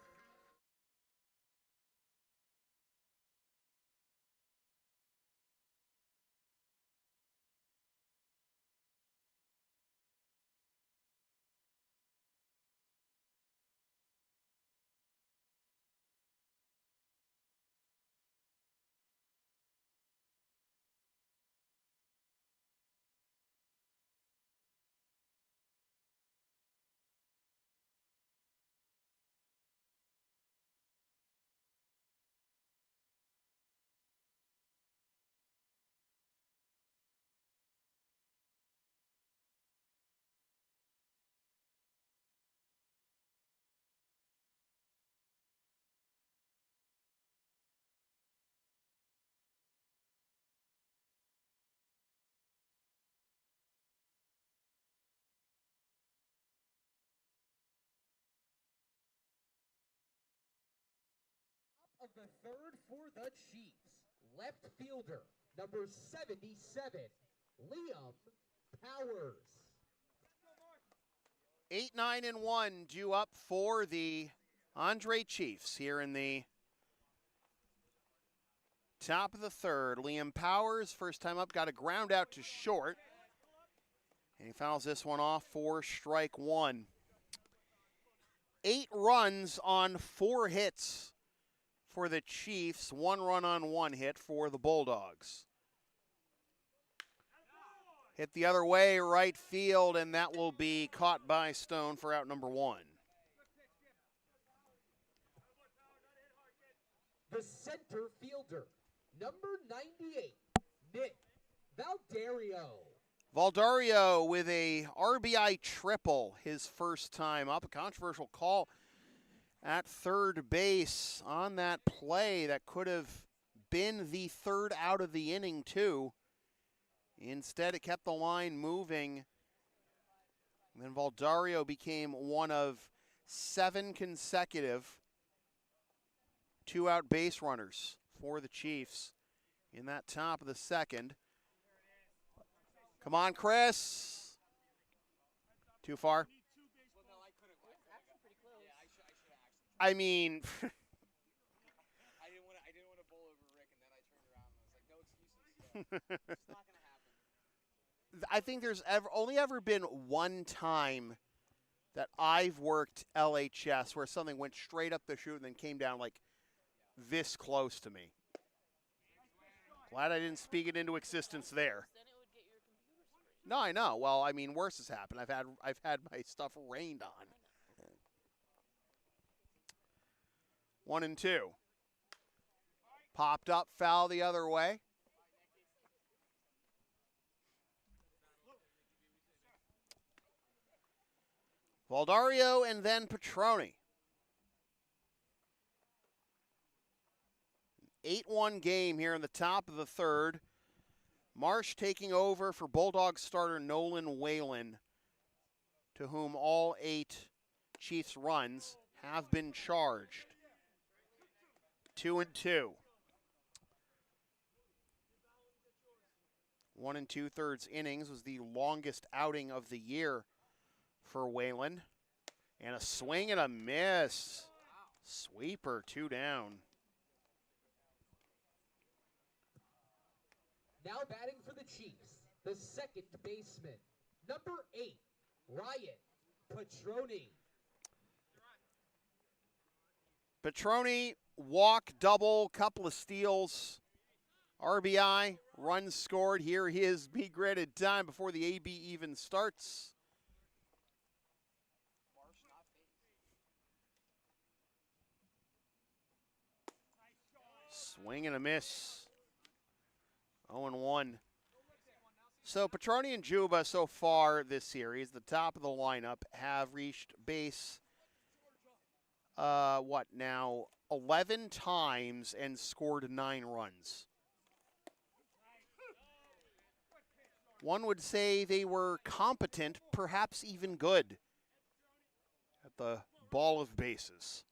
Of the 3rd for the Chiefs, left fielder, number 77, Liam Powers. 8-9-1 due up for the Andre Chiefs here in the top of the 3rd. Liam Powers, first time up, got a ground out to short. And he fouls this one off for strike 1. 8 runs on 4 hits for the Chiefs, 1 run on 1 hit for the Bulldogs. Hit the other way, right field, and that will be caught by Stone for out number 1. The center fielder, number 98, Nick Valdario. Valdario with a RBI triple his first time up. A controversial call at third base on that play that could have been the third out of the inning, too. Instead, it kept the line moving. And then Valdario became one of 7 consecutive 2-out base runners for the Chiefs in that top of the second. Come on, Chris. Too far? Well, no, I couldn't. Actually pretty close. Yeah, I should have actually. I mean, I didn't want to bowl over Rick, and then I turned around and I was like, no excuses. Yeah, it's not gonna happen. I think there's only ever been one time that I've worked LHS where something went straight up the chute and then came down like this close to me. Glad I didn't speak it into existence there. Then it would get your computer screen. No, I know. Well, I mean, worse has happened. I've had my stuff rained on. 1-2. Popped up, foul the other way. Valdario and then Petroni. 8-1 game here in the top of the third. Marsh taking over for Bulldogs starter Nolan Whalen, to whom all 8 Chiefs runs have been charged. 2-2. 1 2/3 innings was the longest outing of the year for Whalen. And a swing and a miss. Sweeper, 2 down. Now batting for the Chiefs, the second baseman, number 8, Ryan Petroni. Petroni, walk, double, couple of steals, RBI, runs scored. Here his be-graded time before the AB even starts. Marsh not phased. Swing and a miss. 0-1. So Petroni and Juba so far this series, the top of the lineup, have reached base, 11 times and scored 9 runs. One would say they were competent, perhaps even good, at the ball of bases.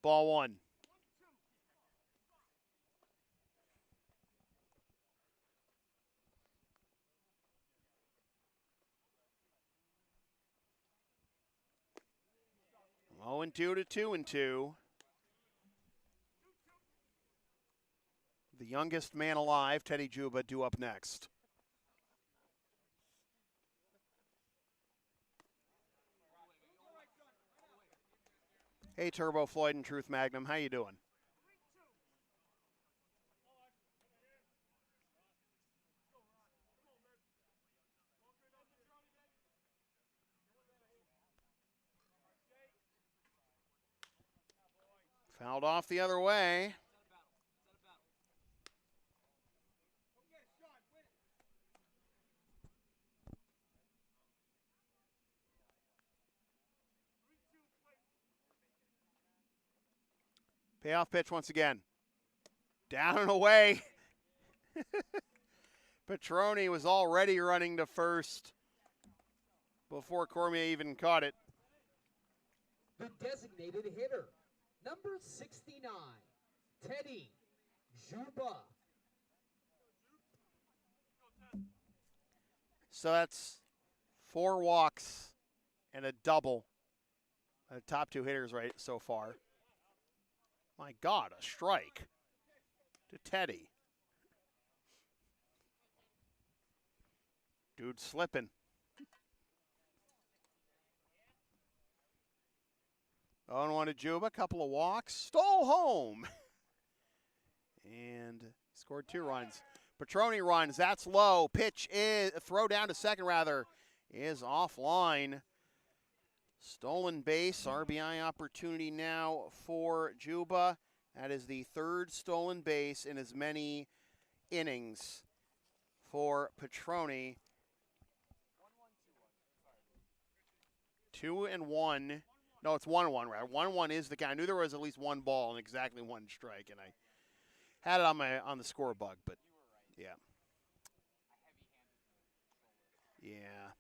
Ball 1. Oh, and 2 to 2-2. The youngest man alive, Teddy Juba, due up next. Hey, Turbo Floyd and Truth Magnum, how you doing? Fouled off the other way. Payoff pitch once again. Down and away. Petroni was already running to first before Cormier even caught it. The designated hitter, number 69, Teddy Juba. So that's 4 walks and a double. The top 2 hitters right so far. My God, a strike to Teddy. Dude slipping. 0-1 to Juba, couple of walks, stole home. And scored 2 runs. Petroni runs. That's low. Pitch is, throw down to second rather, is offline. Stolen base. RBI opportunity now for Juba. That is the 3rd stolen base in as many innings for Petroni. 2-1. No, it's 1-1, right? 1-1 is the guy. I knew there was at least 1 ball and exactly 1 strike, and I had it on the score bug, but yeah. Yeah,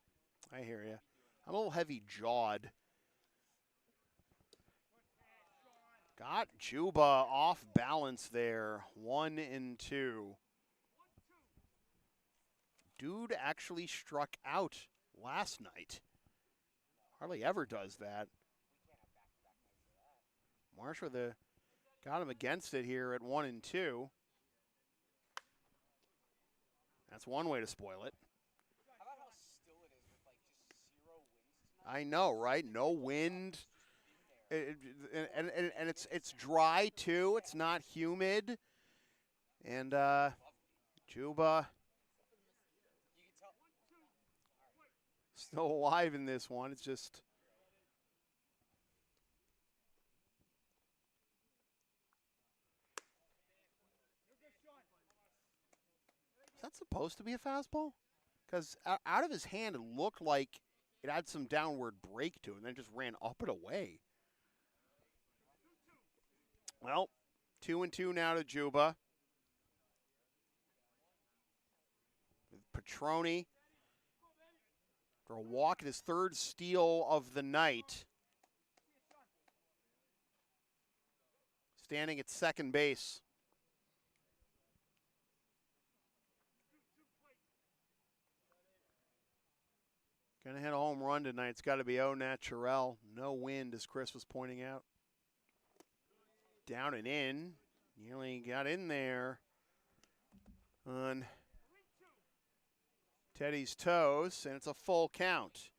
I hear you. I'm a little heavy-jawed. Got Juba off balance there. 1-2. Dude actually struck out last night. Hardly ever does that. Marsh got him against it here at 1-2. That's one way to spoil it. How about how still it is with like just 0 winds tonight? I know, right? No wind. And it's dry too. It's not humid. And Juba You can tell. still alive in this one. It's just is that supposed to be a fastball? Because out of his hand, it looked like it had some downward break to it, and then just ran up and away. Well, 2-2 now to Juba. With Petroni for a walk at his 3rd steal of the night. Standing at second base. Gonna hit a home run tonight. It's got to be au naturel. No wind, as Chris was pointing out. Down and in. Nearly got in there on Teddy's toes, and it's a full count.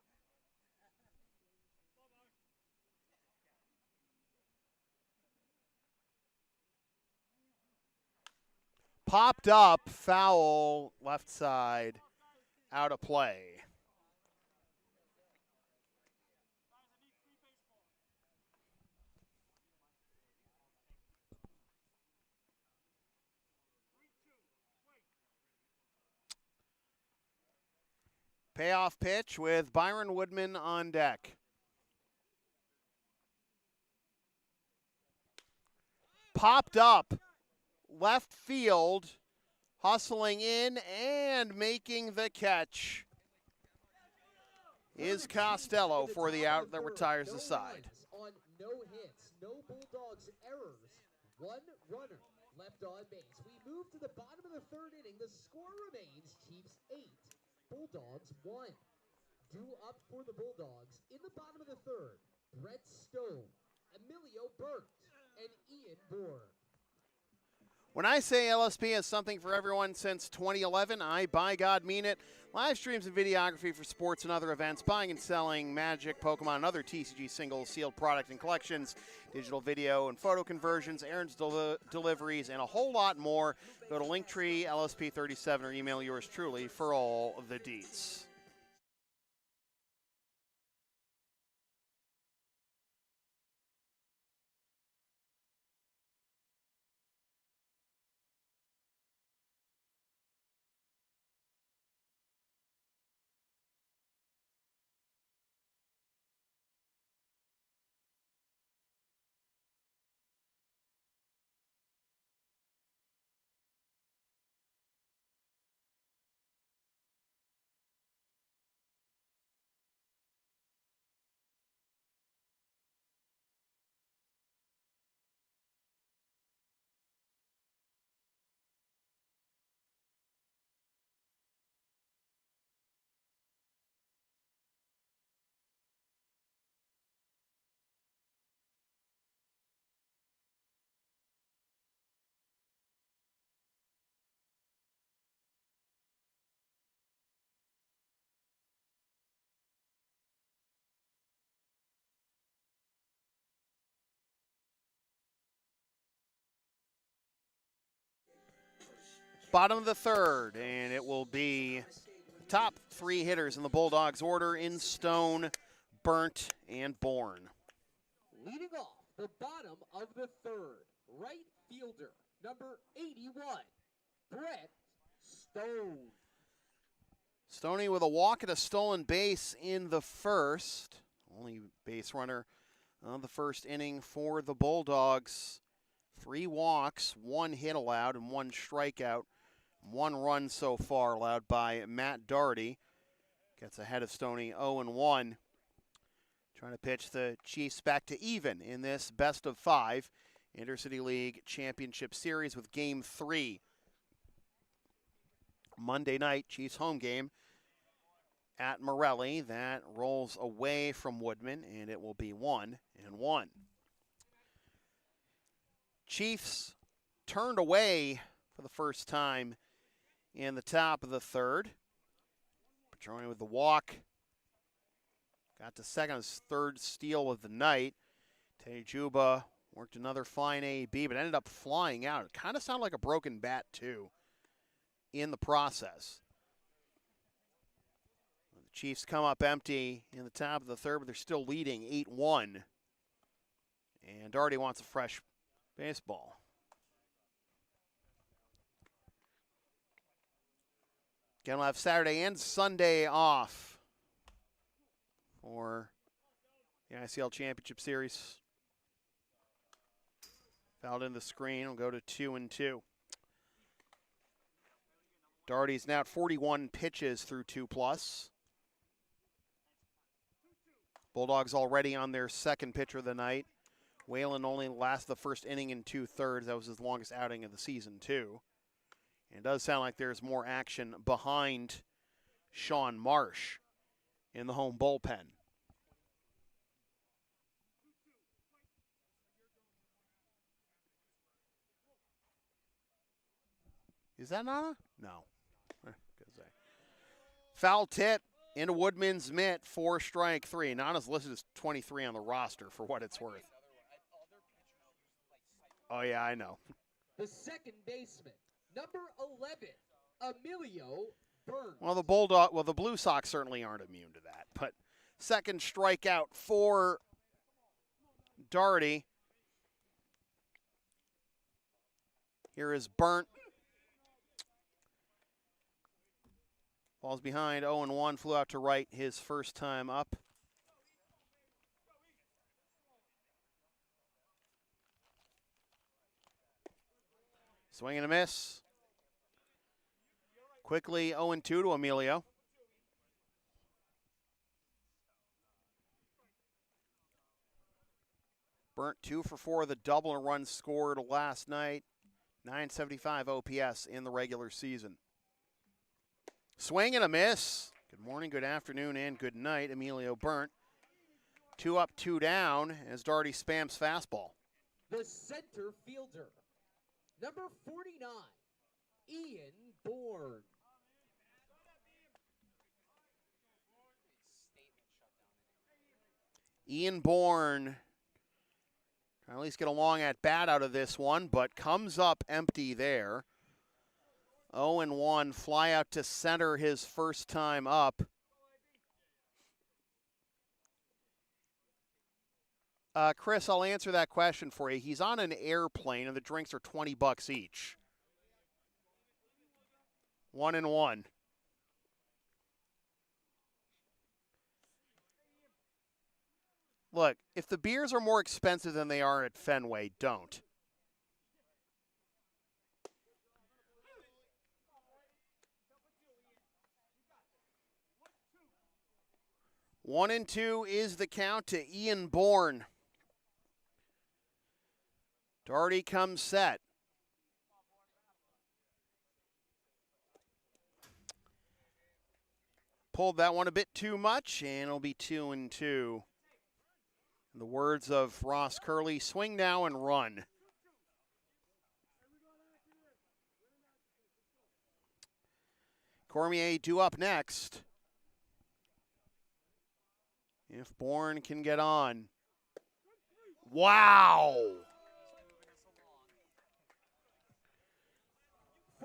Popped up, foul, left side, out of play. Payoff pitch with Byron Woodman on deck. Popped up, left field, hustling in and making the catch is Costello for the out that retires the side. On no hits, no Bulldogs errors, 1 runner left on base. We move to the bottom of the 3rd inning. The score remains Chiefs 8, Bulldogs 1. Due up for the Bulldogs in the bottom of the 3rd, Brett Stone, Emilio Burt, and Ian Bourne. When I say LSP has something for everyone since 2011, I, by God, mean it. Live streams and videography for sports and other events, buying and selling Magic, Pokemon, and other TCG singles, sealed product and collections, digital video and photo conversions, errands deliveries, and a whole lot more. Go to Linktree, LSP37, or email yours truly for all of the deets. Bottom of the third, and it will be top three hitters in the Bulldogs order in Stone, Burnt, and Bourne. Leading off the bottom of the third, right fielder, number 81, Brett Stone. Stoney with a walk and a stolen base in the first. Only base runner of the first inning for the Bulldogs. 3 walks, 1 hit allowed, and 1 strikeout. 1 run so far allowed by Matt Doherty. Gets ahead of Stoney 0-1. Trying to pitch the Chiefs back to even in this best of 5 Intercity League Championship Series with Game 3. Monday night, Chiefs home game at Morelli. That rolls away from Woodman, and it will be 1-1. Chiefs turned away for the first time in the top of the third. Petroni with the walk. Got to second, his third steal of the night. Teddy Juba worked another fine AB, but ended up flying out. It kind of sounded like a broken bat, too, in the process. The Chiefs come up empty in the top of the third, but they're still leading 8-1. And Doherty wants a fresh baseball. Again, we'll have Saturday and Sunday off for the ICL Championship Series. Fouled in the screen. We'll go to 2-2. Doherty's now at 41 pitches through 2+. Bulldogs already on their second pitcher of the night. Whalen only lasted the first inning in 2/3. That was his longest outing of the season, too. And it does sound like there's more action behind Sean Marsh in the home bullpen. Is that Nana? No. Foul tip into Woodman's mitt for strike 3. Nana's listed as 23 on the roster for what it's worth. Oh, yeah, I know. The second baseman, number 11, Emilio Burns. Well, the Blue Sox certainly aren't immune to that. But second strikeout for Doherty. Here is Burnt. Falls behind 0-1, flew out to right his first time up. Swing and a miss. Quickly 0-2 to Emilio. Burnt 2 for 4, the double and run scored last night. 975 OPS in the regular season. Swing and a miss. Good morning, good afternoon, and good night, Emilio Burnt. 2 up, 2 down as Doherty spams fastball. The center fielder, number 49, Ian Bourne. Ian Bourne trying to at least get a long at bat out of this one, but comes up empty there. 0-1, fly out to center his first time up. Chris, I'll answer that question for you. He's on an airplane, and the drinks are $20 each. 1-1. Look, if the beers are more expensive than they are at Fenway, don't. One and 2 is the count to Ian Bourne. Doherty comes set. Pulled that one a bit too much, and it'll be 2-2. In the words of Ross Curley, swing now and run. Cormier due up next. If Bourne can get on. Wow!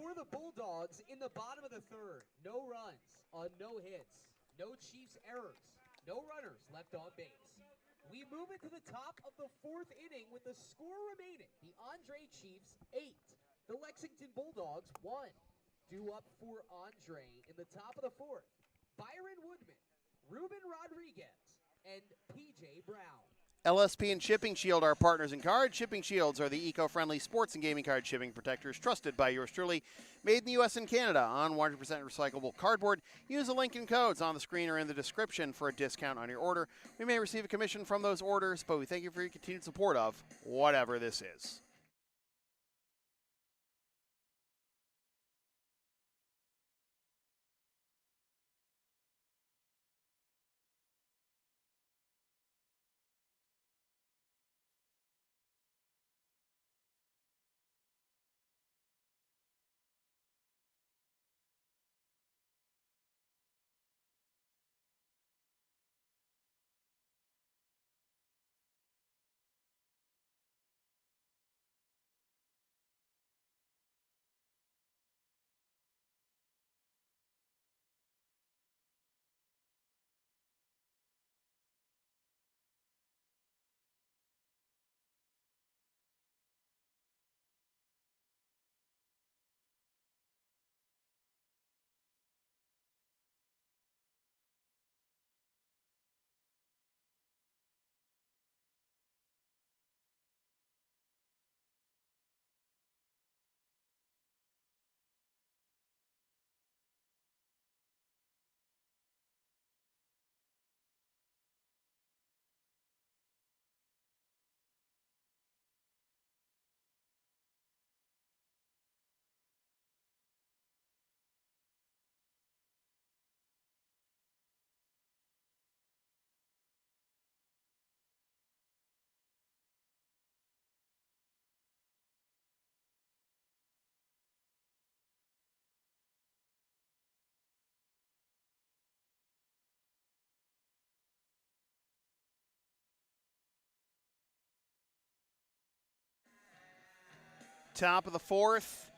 For the Bulldogs, in the bottom of the third, no runs on no hits, no Chiefs errors, no runners left on base. We move into the top of the fourth inning with the score remaining. The Andre Chiefs 8, the Lexington Bulldogs 1. Due up for Andre in the top of the fourth, Byron Woodman, Ruben Rodriguez, and PJ Brown. LSP and Shipping Shield are partners in card. Shipping Shields are the eco-friendly sports and gaming card shipping protectors trusted by yours truly. Made in the U.S. and Canada on 100% recyclable cardboard. Use the link and codes on the screen or in the description for a discount on your order. We may receive a commission from those orders, but we thank you for your continued support of whatever this is. Top of the fourth,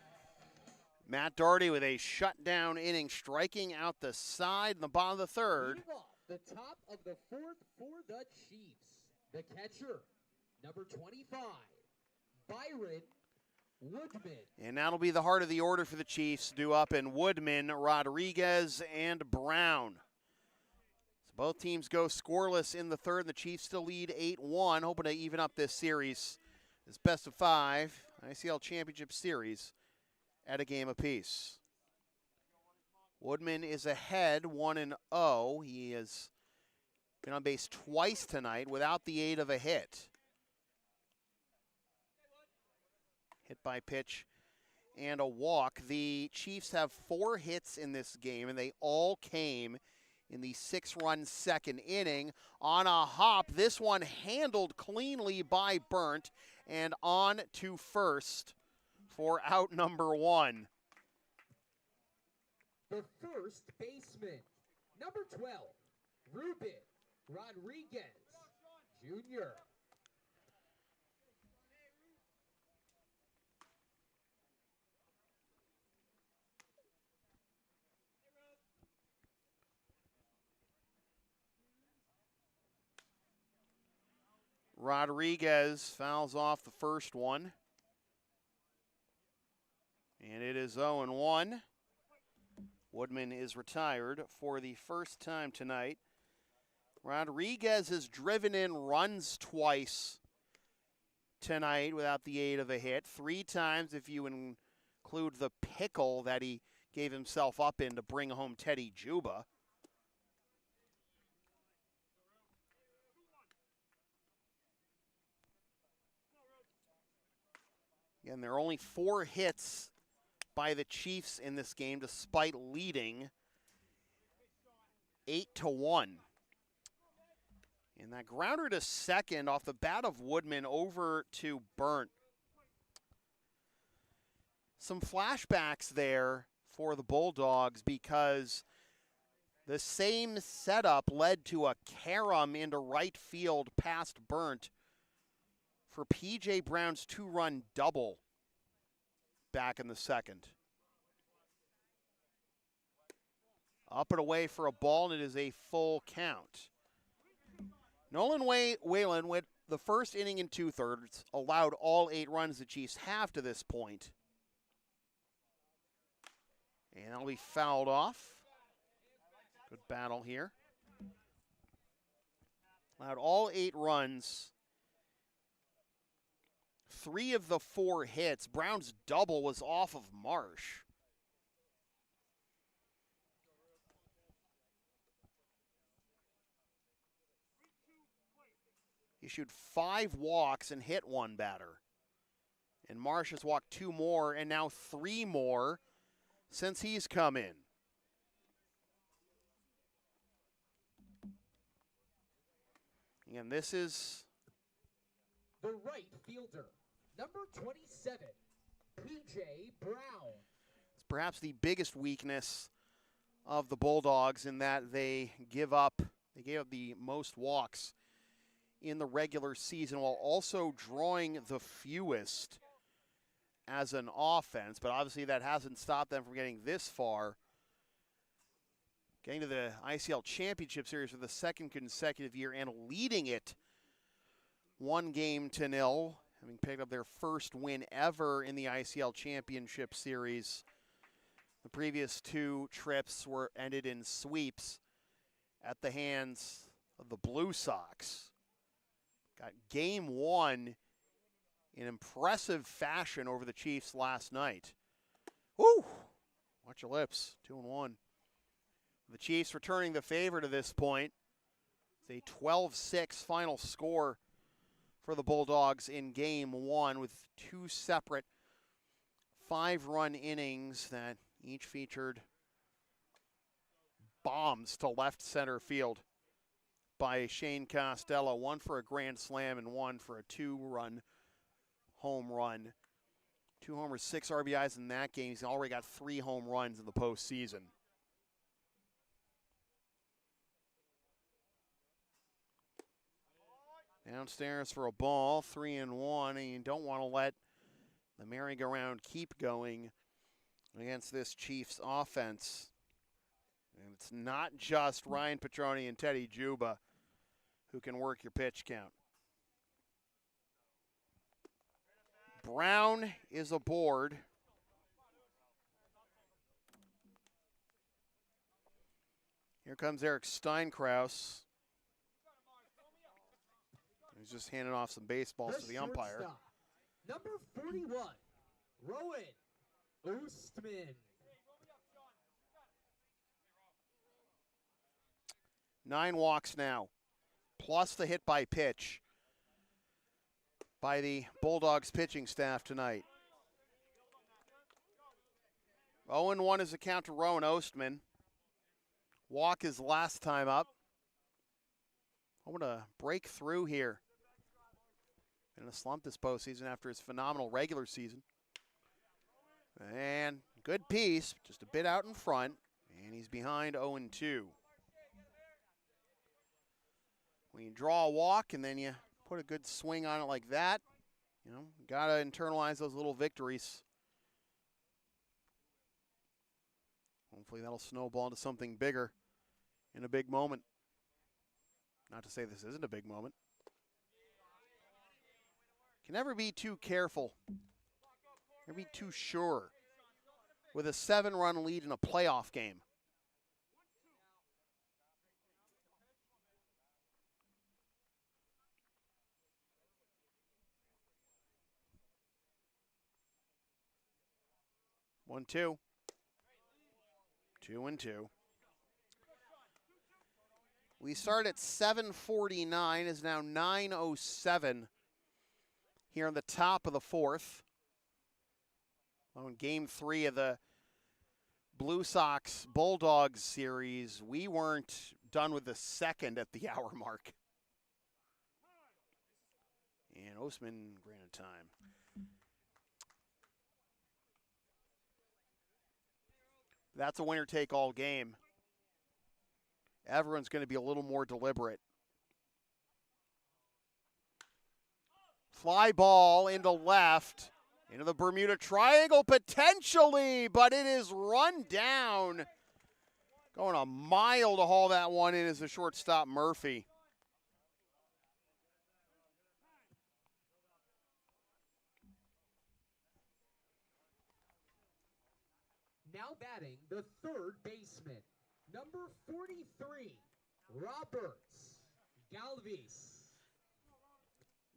Matt Doherty with a shutdown inning, striking out the side in the bottom of the third. Leading off the top of the fourth for the Chiefs, the catcher, number 25, Byron Woodman. And that'll be the heart of the order for the Chiefs, due up in Woodman, Rodriguez, and Brown. So both teams go scoreless in the third, and the Chiefs still lead 8-1, hoping to even up this series. This best of 5 ICL Championship Series at a game apiece. Woodman is ahead 1-0. He has been on base twice tonight without the aid of a hit. Hit by pitch and a walk. The Chiefs have 4 hits in this game, and they all came in the 6-run second inning. On a hop, this one handled cleanly by Burnt, and on to first for out number 1. The first baseman, number 12, Ruben Rodriguez Jr. Rodriguez fouls off the first one. And it is 0-1. Woodman is retired for the first time tonight. Rodriguez has driven in runs twice tonight without the aid of a hit. 3 times if you include the pickle that he gave himself up in to bring home Teddy Juba. Again, there are only 4 hits by the Chiefs in this game, despite leading 8-1. And that grounder to second off the bat of Woodman over to Burnt. Some flashbacks there for the Bulldogs because the same setup led to a carom into right field past Burnt for P.J. Brown's 2-run double back in the second. Up and away for a ball, and it is a full count. Nolan Whalen went the first inning in 2/3, allowed all 8 runs the Chiefs have to this point. And that'll be fouled off. Good battle here. Allowed all 8 runs. 3 of the 4 hits. Brown's double was off of Marsh. He issued 5 walks and hit 1 batter. And Marsh has walked 2 more and now 3 more since he's come in. And this is the right fielder, number 27, P.J. Brown. It's perhaps the biggest weakness of the Bulldogs in that they gave up the most walks in the regular season while also drawing the fewest as an offense. But obviously that hasn't stopped them from getting this far. Getting to the ICL Championship Series for the 2nd consecutive year and leading it 1-0, having picked up their first win ever in the ICL Championship Series. The previous 2 trips were ended in sweeps at the hands of the Blue Sox. Got game 1 in impressive fashion over the Chiefs last night. Woo! Watch your lips. 2-1. The Chiefs returning the favor to this point. It's a 12-6 final score for the Bulldogs in game 1 with 2 separate 5-run innings that each featured bombs to left center field by Shane Costello. 1 for a grand slam and 1 for a 2-run home run. 2 homers, 6 RBIs in that game. He's already got 3 home runs in the postseason. Downstairs for a ball, 3-1, and you don't want to let the merry-go-round keep going against this Chiefs offense. And it's not just Ryan Petroni and Teddy Juba who can work your pitch count. Brown is aboard. Here comes Eric Steinkraus. He's just handing off some baseballs to the umpire. Shortstop, number 41, Rowan Oostman. 9 walks now, plus the hit by pitch by the Bulldogs pitching staff tonight. 0-1 is the count to Rowan Oostman. Walk his last time up. I want to break through here. In a slump this postseason after his phenomenal regular season. And good piece, just a bit out in front, and he's behind 0-2. When you draw a walk and then you put a good swing on it like that, you know, got to internalize those little victories. Hopefully that'll snowball into something bigger in a big moment. Not to say this isn't a big moment. Can never be too careful. Never be too sure with a 7-run lead in a playoff game. One, 2. 2-2. We start at 7:49. Is now 9:07 here on the top of the 4th. On game 3 of the Blue Sox Bulldogs series, we weren't done with the 2nd at the hour mark. And Oostman granted time. That's a winner-take-all game. Everyone's going to be a little more deliberate. Fly ball into left, into the Bermuda Triangle potentially, but it is run down Going a mile to haul that one in is the shortstop Murphy. Now batting the third baseman, number 43, Roberts Galvis.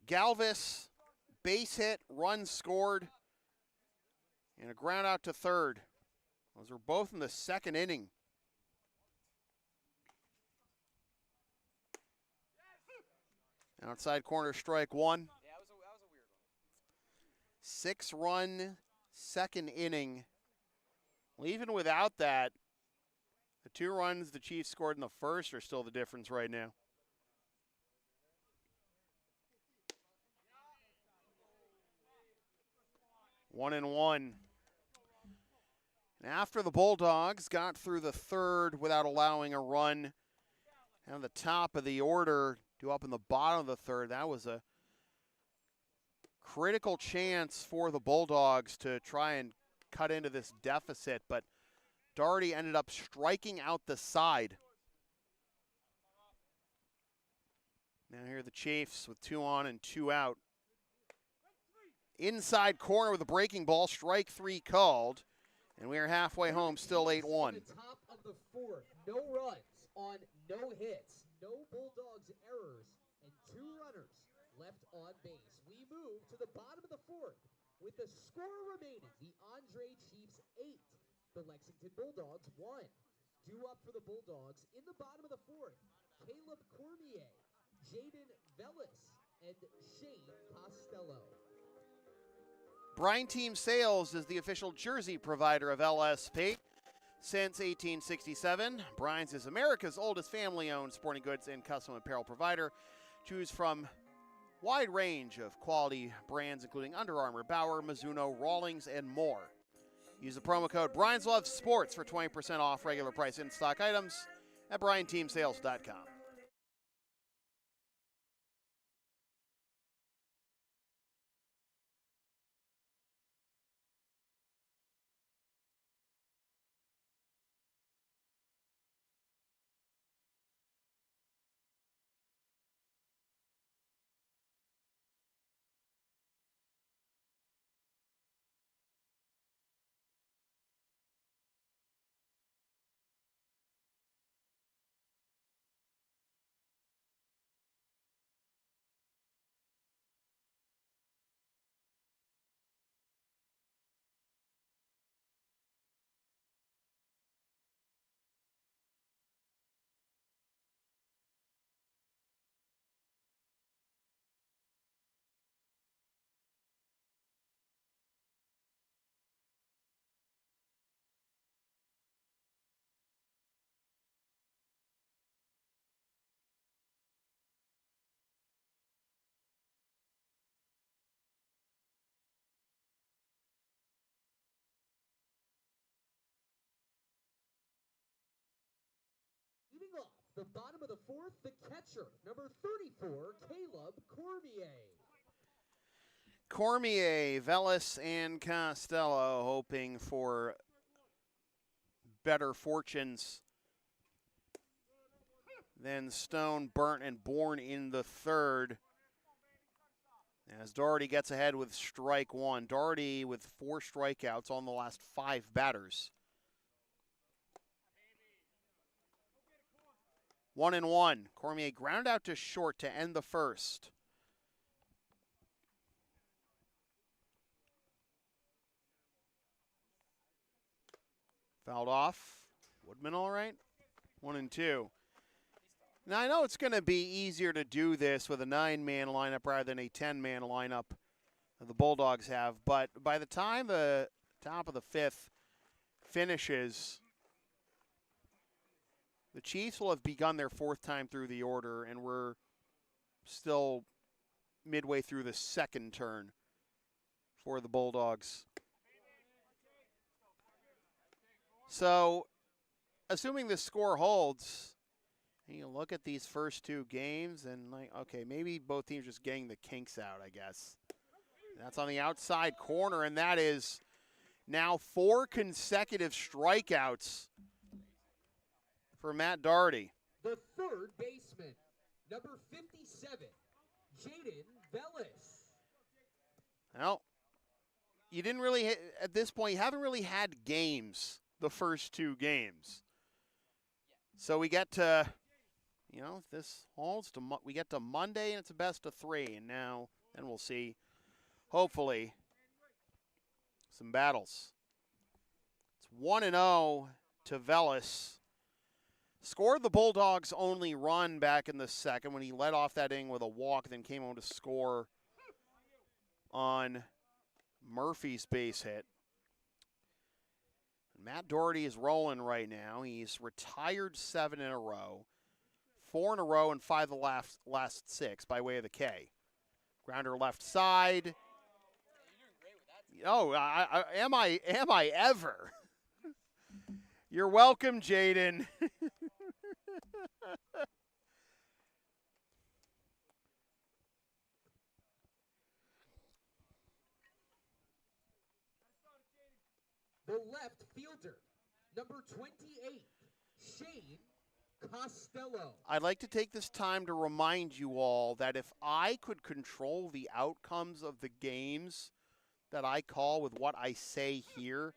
Galvis, base hit, run scored, and a ground out to third. Those are both in the second inning. Outside corner, strike one. Yeah, that was a weird one. 6-run second inning. Well, even without that, the 2 runs the Chiefs scored in the first are still the difference right now. One and one. And after the Bulldogs got through the third without allowing a run, and the top of the order to up in the bottom of the third, that was a critical chance for the Bulldogs to try and cut into this deficit, but Doherty ended up striking out the side. Now here are the Chiefs with 2 on and 2 out. Inside corner with a breaking ball, strike 3 called, and we are halfway home, still 8-1. The top of the fourth, no runs on no hits, no Bulldogs errors, and 2 runners left on base. We move to the bottom of the fourth with the score remaining. The Andre Chiefs 8, the Lexington Bulldogs 1. Due up for the Bulldogs in the bottom of the fourth, Caleb Cormier, Jaden Vellis, and Shane Costello. Brine Team Sales is the official jersey provider of LSP. Since 1867, Brine's is America's oldest family-owned sporting goods and custom apparel provider. Choose from wide range of quality brands, including Under Armour, Bauer, Mizuno, Rawlings, and more. Use the promo code Brian'sLoveSports for 20% off regular price in-stock items at BrianTeamSales.com. Leading off the bottom of the fourth, the catcher, number 34, Caleb Cormier. Cormier, Vellis, and Costello hoping for better fortunes than Stone, Burnt, and Bourne in the third. As Doherty gets ahead with strike 1. Doherty with 4 strikeouts on the last 5 batters. 1-1. Cormier ground out to short to end the first. Fouled off. Woodman all right? 1-2. Now, I know it's going to be easier to do this with a 9-man lineup rather than a 10-man lineup that the Bulldogs have, but by the time the top of the 5th finishes, the Chiefs will have begun their 4th time through the order, and we're still midway through the 2nd turn for the Bulldogs. So, assuming the score holds, you look at these first 2 games and like, okay, maybe both teams just getting the kinks out, I guess. That's on the outside corner, and that is now 4 consecutive strikeouts for Matt Doherty. The third baseman, number 57, Jaden Bellis. Well, you didn't really, at this point, you haven't really had games the first 2 games. So we get to, you know, if this holds, we get to Monday and it's a best of 3. And now, then we'll see, hopefully, some battles. It's 1-0 to Vellis. Scored the Bulldogs' only run back in the second when he led off that inning with a walk, then came home to score on Murphy's base hit. Matt Doherty is rolling right now. He's retired 7 in a row, 4 in a row, and 5 of the last 6 by way of the K. Grounder left side. Oh, am I ever? You're welcome, Jaden. The left fielder, number 28, Shane Costello. I'd like to take this time to remind you all that if I could control the outcomes of the games that I call with what I say here,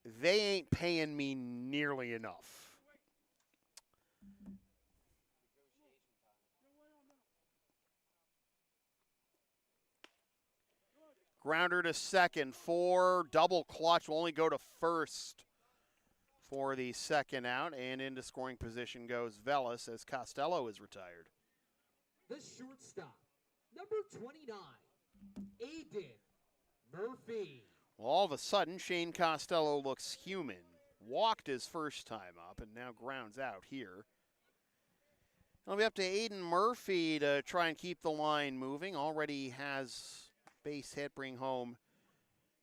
they ain't paying me nearly enough. Grounder to second for double clutch. Will only go to first for the second out. And into scoring position goes Vellis as Costello is retired. The shortstop, number 29, Aiden Murphy. Well, all of a sudden, Shane Costello looks human. Walked his first time up and now grounds out here. It'll be up to Aiden Murphy to try and keep the line moving. Already has base hit, bring home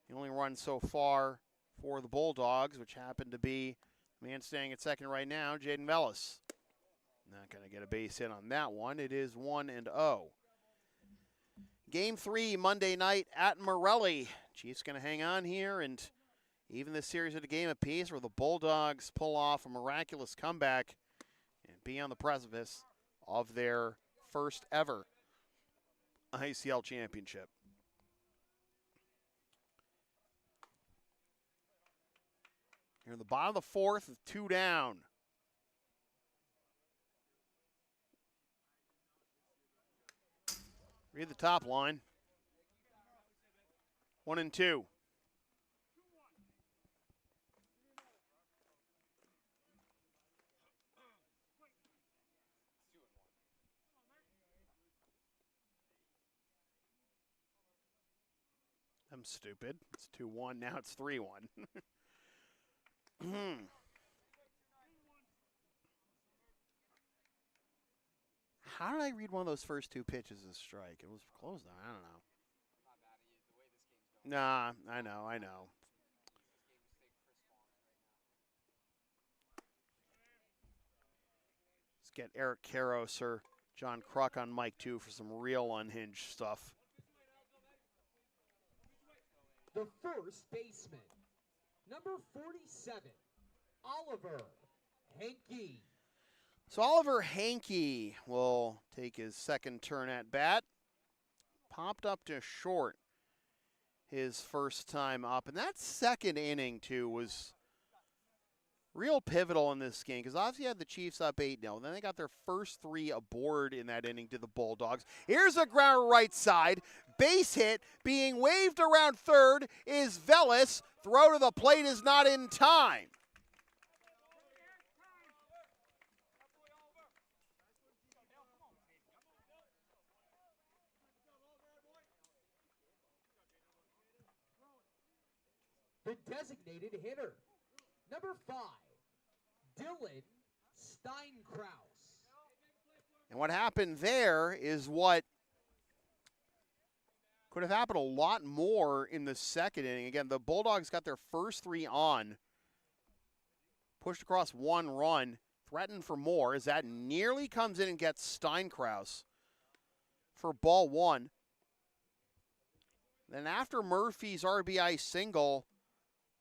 the only run so far for the Bulldogs, which happened to be the man standing at second right now, Jaden Vellis. Not going to get a base hit on that one. It is 1-0. Game 3 Monday night at Morelli. Chiefs going to hang on here and even this series at a game apiece where the Bulldogs pull off a miraculous comeback and be on the precipice of their first ever ICL championship. Here in the bottom of the fourth with 2 down. Read the top line. 1-2. I'm stupid. It's 2-1. Now it's 3-1. How did I read one of those first 2 pitches as a strike? It was close though. I don't know. Nah, I know. Let's get Eric Karros or John Kruk on mic too for some real unhinged stuff. The first baseman, number 47, Oliver Hankey. So Oliver Hankey will take his second turn at bat. Popped up to short his first time up. And that second inning, too, was real pivotal in this game because obviously you had the Chiefs up 8-0. Then they got their first 3 aboard in that inning to the Bulldogs. Here's a grounder right side. Base hit being waved around third is Vellis. Throw to the plate is not in time. The designated hitter, number 5, Dylan Steinkraus. And what happened there is what could have happened a lot more in the second inning. Again, the Bulldogs got their first 3 on, pushed across 1 run, threatened for more as that nearly comes in and gets Steinkraus for ball 1. Then after Murphy's RBI single,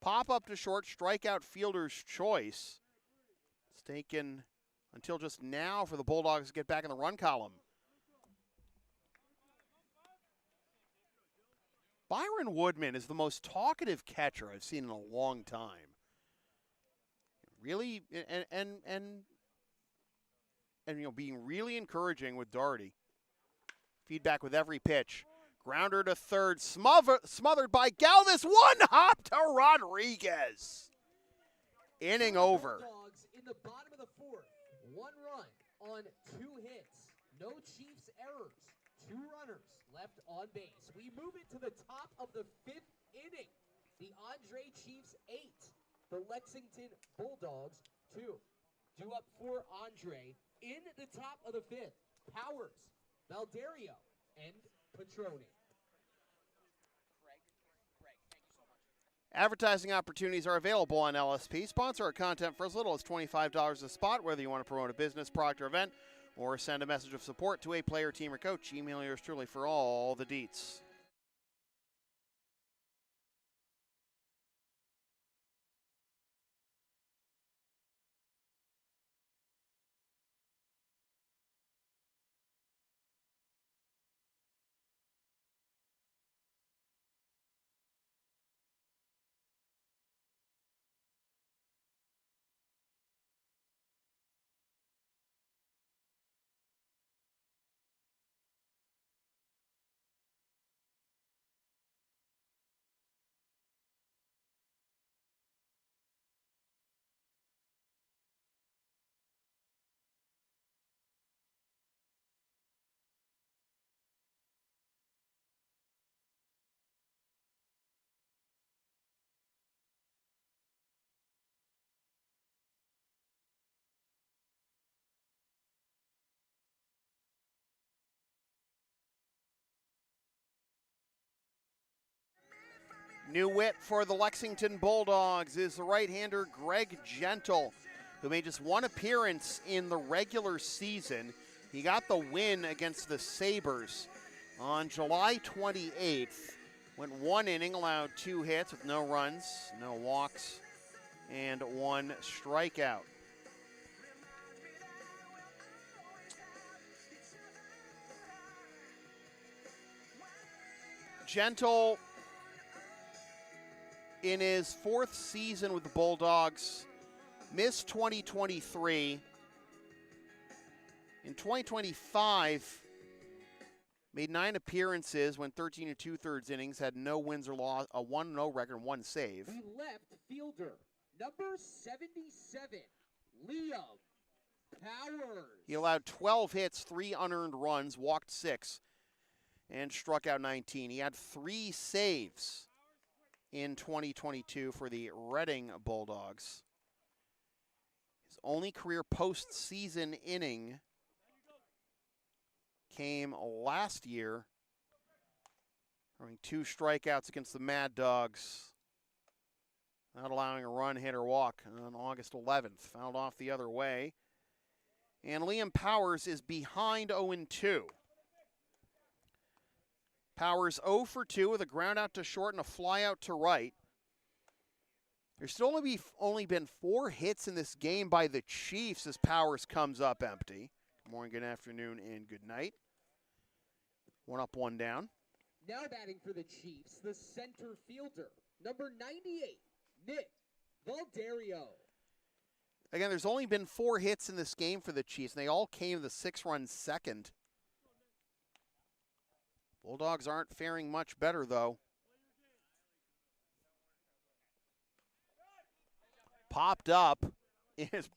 pop up to short, strikeout fielder's choice. taken until just now for the Bulldogs to get back in the run column. Byron Woodman is the most talkative catcher I've seen in a long time. Really, and being really encouraging with Doherty. Feedback with every pitch. Grounder to third, smothered by Galvis. One hop to Rodriguez. Inning over. Bulldogs in the bottom of the fourth. 1 run on 2 hits. No Chiefs errors. 2 runners left on base. We move it to the top of the 5th inning. The Andre Chiefs 8. The Lexington Bulldogs 2. Due up for Andre in the top of the 5th. Powers, Valderio, and Petroni. Advertising opportunities are available on LSP. Sponsor our content for as little as $25 a spot, whether you want to promote a business, product, or event, or send a message of support to a player, team, or coach. Email yours truly for all the deets. New wit for the Lexington Bulldogs is the right-hander Greg Gentle, who made just 1 appearance in the regular season. He got the win against the Sabres on July 28th. Went 1 inning, allowed 2 hits with no runs, no walks, and 1 strikeout. Gentle, in his 4th season with the Bulldogs, missed 2023. In 2025, made 9 appearances, went 13 2/3 innings, had no wins or loss, a 1-0 record, 1 save. The left fielder, number 77, Liam Powers. He allowed 12 hits, 3 unearned runs, walked 6, and struck out 19. He had 3 saves in 2022 for the Reading Bulldogs. His only career postseason inning came last year, having 2 strikeouts against the Mad Dogs, not allowing a run, hit, or walk on August 11th. Fouled off the other way. And Liam Powers is behind 0-2. Powers 0 for 2 with a ground out to short and a fly out to right. There's still only been 4 hits in this game by the Chiefs as Powers comes up empty. Good morning, good afternoon, and good night. 1 up, 1 down. Now batting for the Chiefs, the center fielder, number 98, Nick Valderio. Again, there's only been 4 hits in this game for the Chiefs, and they all came the 6-run second. Bulldogs aren't faring much better, though. Popped up, is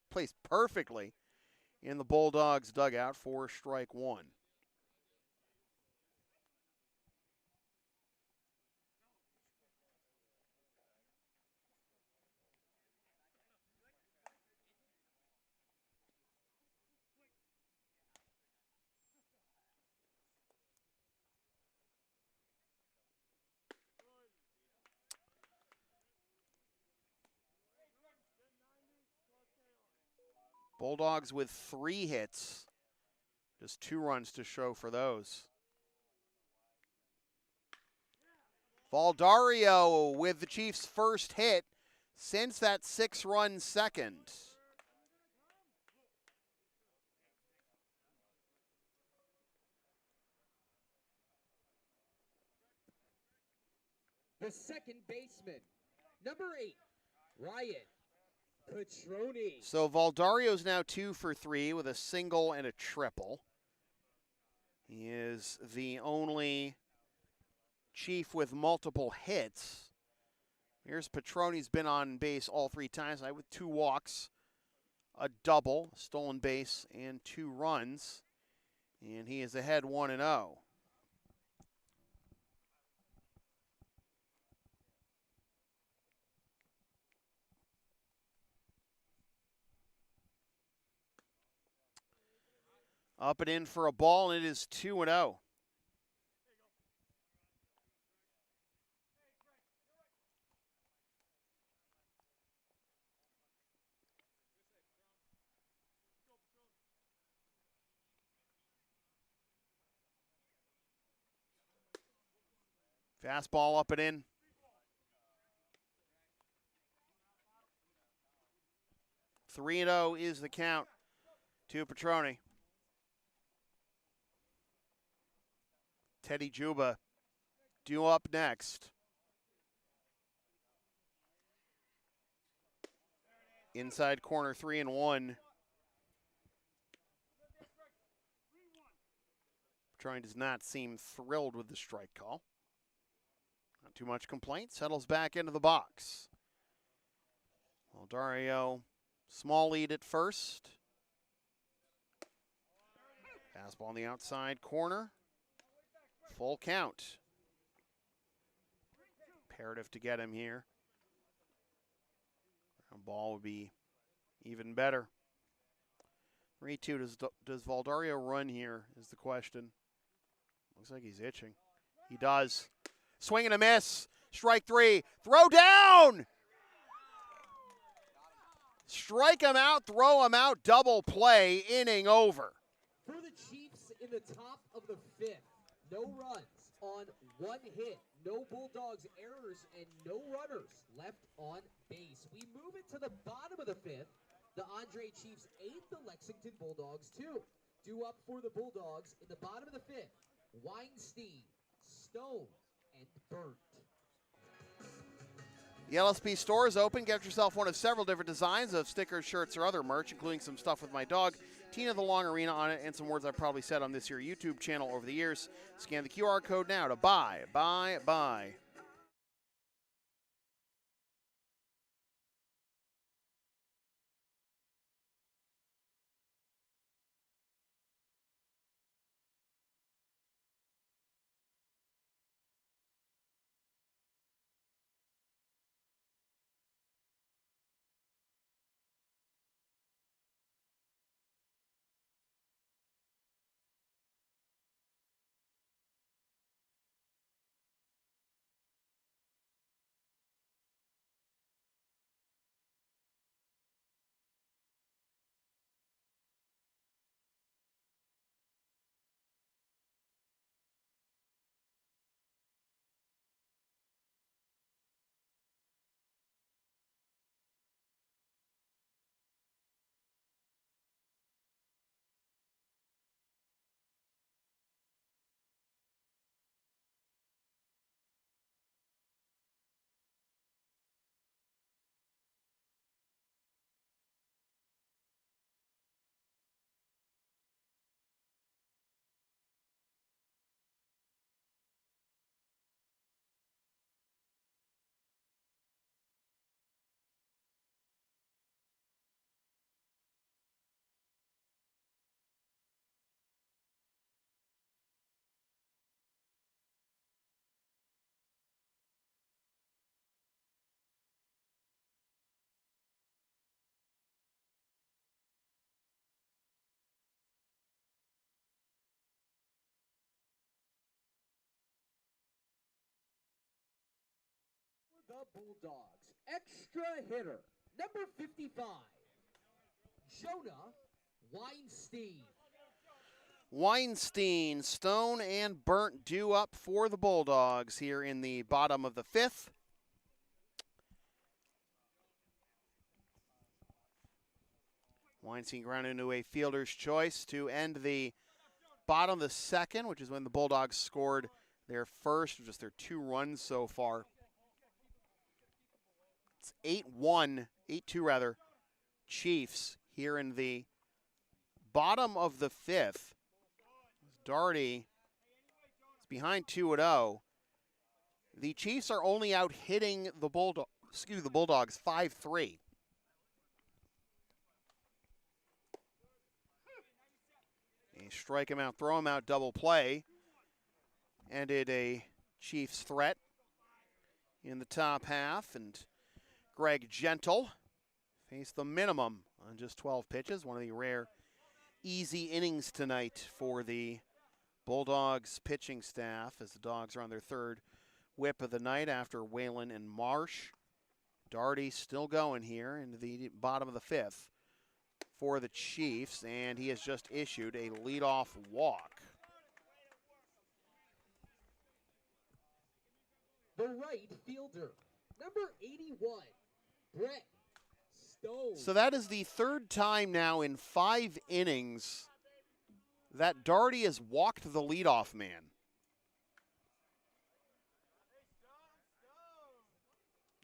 placed perfectly in the Bulldogs dugout for strike 1. Bulldogs with 3 hits. Just 2 runs to show for those. Valderio with the Chiefs' first hit since that 6-run second. The second baseman, number 8, Ryan Petroni. So Valdario's now 2 for 3 with a single and a triple. He is the only Chief with multiple hits. Here's Petroni's been on base all 3 times with 2 walks, a double, stolen base, and 2 runs. And he is ahead 1-0. Up and in for a ball, and it is 2-0. Fastball up and in. 3-0 is the count to Petroni. Teddy Juba due up next. Inside corner 3-1. Petroni does not seem thrilled with the strike call. Not too much complaint. Settles back into the box. Valdario, small lead at first. Fastball on the outside corner. Full count. Imperative to get him here. Ground ball would be even better. 3-2. Does Valdario run here is the question. Looks like he's itching. He does. Swing and a miss. Strike 3. Throw down! Strike him out, throw him out, double play, inning over. For the Chiefs in the top of the 5th, no runs on 1 hit, no Bulldogs errors, and no runners left on base. We move it to the bottom of the 5th. The Andre Chiefs 8, the Lexington Bulldogs 2. Due up for the Bulldogs in the bottom of the 5th, Weinstein, Stone, and Burnt. The LSP store is open. Get yourself one of several different designs of stickers, shirts, or other merch, including some stuff with my dog, Tina the Long Arena, on it, and some words I've probably said on this here YouTube channel over the years. Scan the QR code now to buy. The Bulldogs, extra hitter, number 55, Jonah Weinstein. Weinstein, Stone, and Burnt due up for the Bulldogs here in the bottom of the 5th. Weinstein grounded into a fielder's choice to end the bottom of the 2nd, which is when the Bulldogs scored their first, just their 2 runs so far It's 8-1, 8-2 rather, Chiefs here in the bottom of the fifth. Daugherty is behind 2-0. The Chiefs are only out hitting the Bulldogs 5-3. A strike him out, throw him out, double play. Ended a Chiefs threat in the top half, and Greg Gentle faced the minimum on just 12 pitches. One of the rare easy innings tonight for the Bulldogs pitching staff as the Dogs are on their third whip of the night after Whalen and Marsh. Daugherty still going here into the bottom of the fifth for the Chiefs, and he has just issued a leadoff walk. The right fielder, number 81, Brett Stone. So that is the third time now in 5 innings that Daugherty has walked the leadoff man.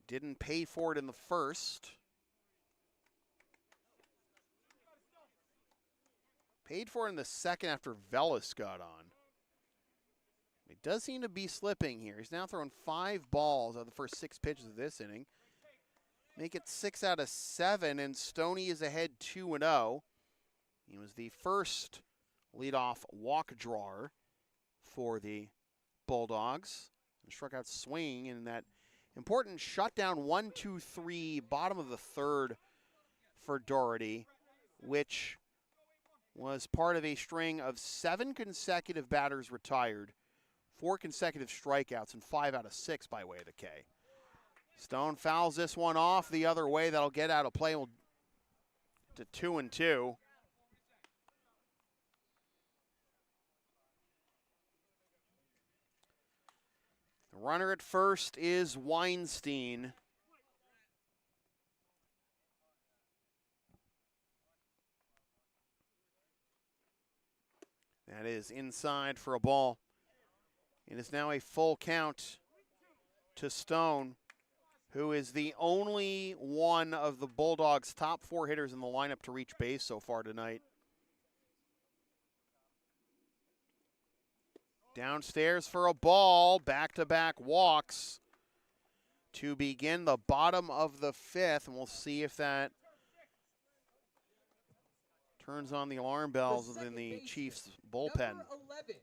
Didn't pay for it in the first. Paid for it in the second after Velas got on. It does seem to be slipping here. He's now thrown 5 balls out of the first 6 pitches of this inning. Make it 6 out of 7, and Stoney is ahead 2-0. He was the first leadoff walk drawer for the Bulldogs. And struck out swinging in that important shutdown 1-2-3 bottom of the third for Daugherty, which was part of a string of 7 consecutive batters retired, 4 consecutive strikeouts, and 5 out of 6 by way of the K. Stone fouls this one off the other way. That'll get out of play to 2-2. The runner at first is Weinstein. That is inside for a ball. It is now a full count to Stone, who is the only one of the Bulldogs' top 4 hitters in the lineup to reach base so far tonight. Downstairs for a ball, back-to-back walks to begin the bottom of the fifth, and we'll see if that turns on the alarm bells within the Chiefs bullpen. Number 11,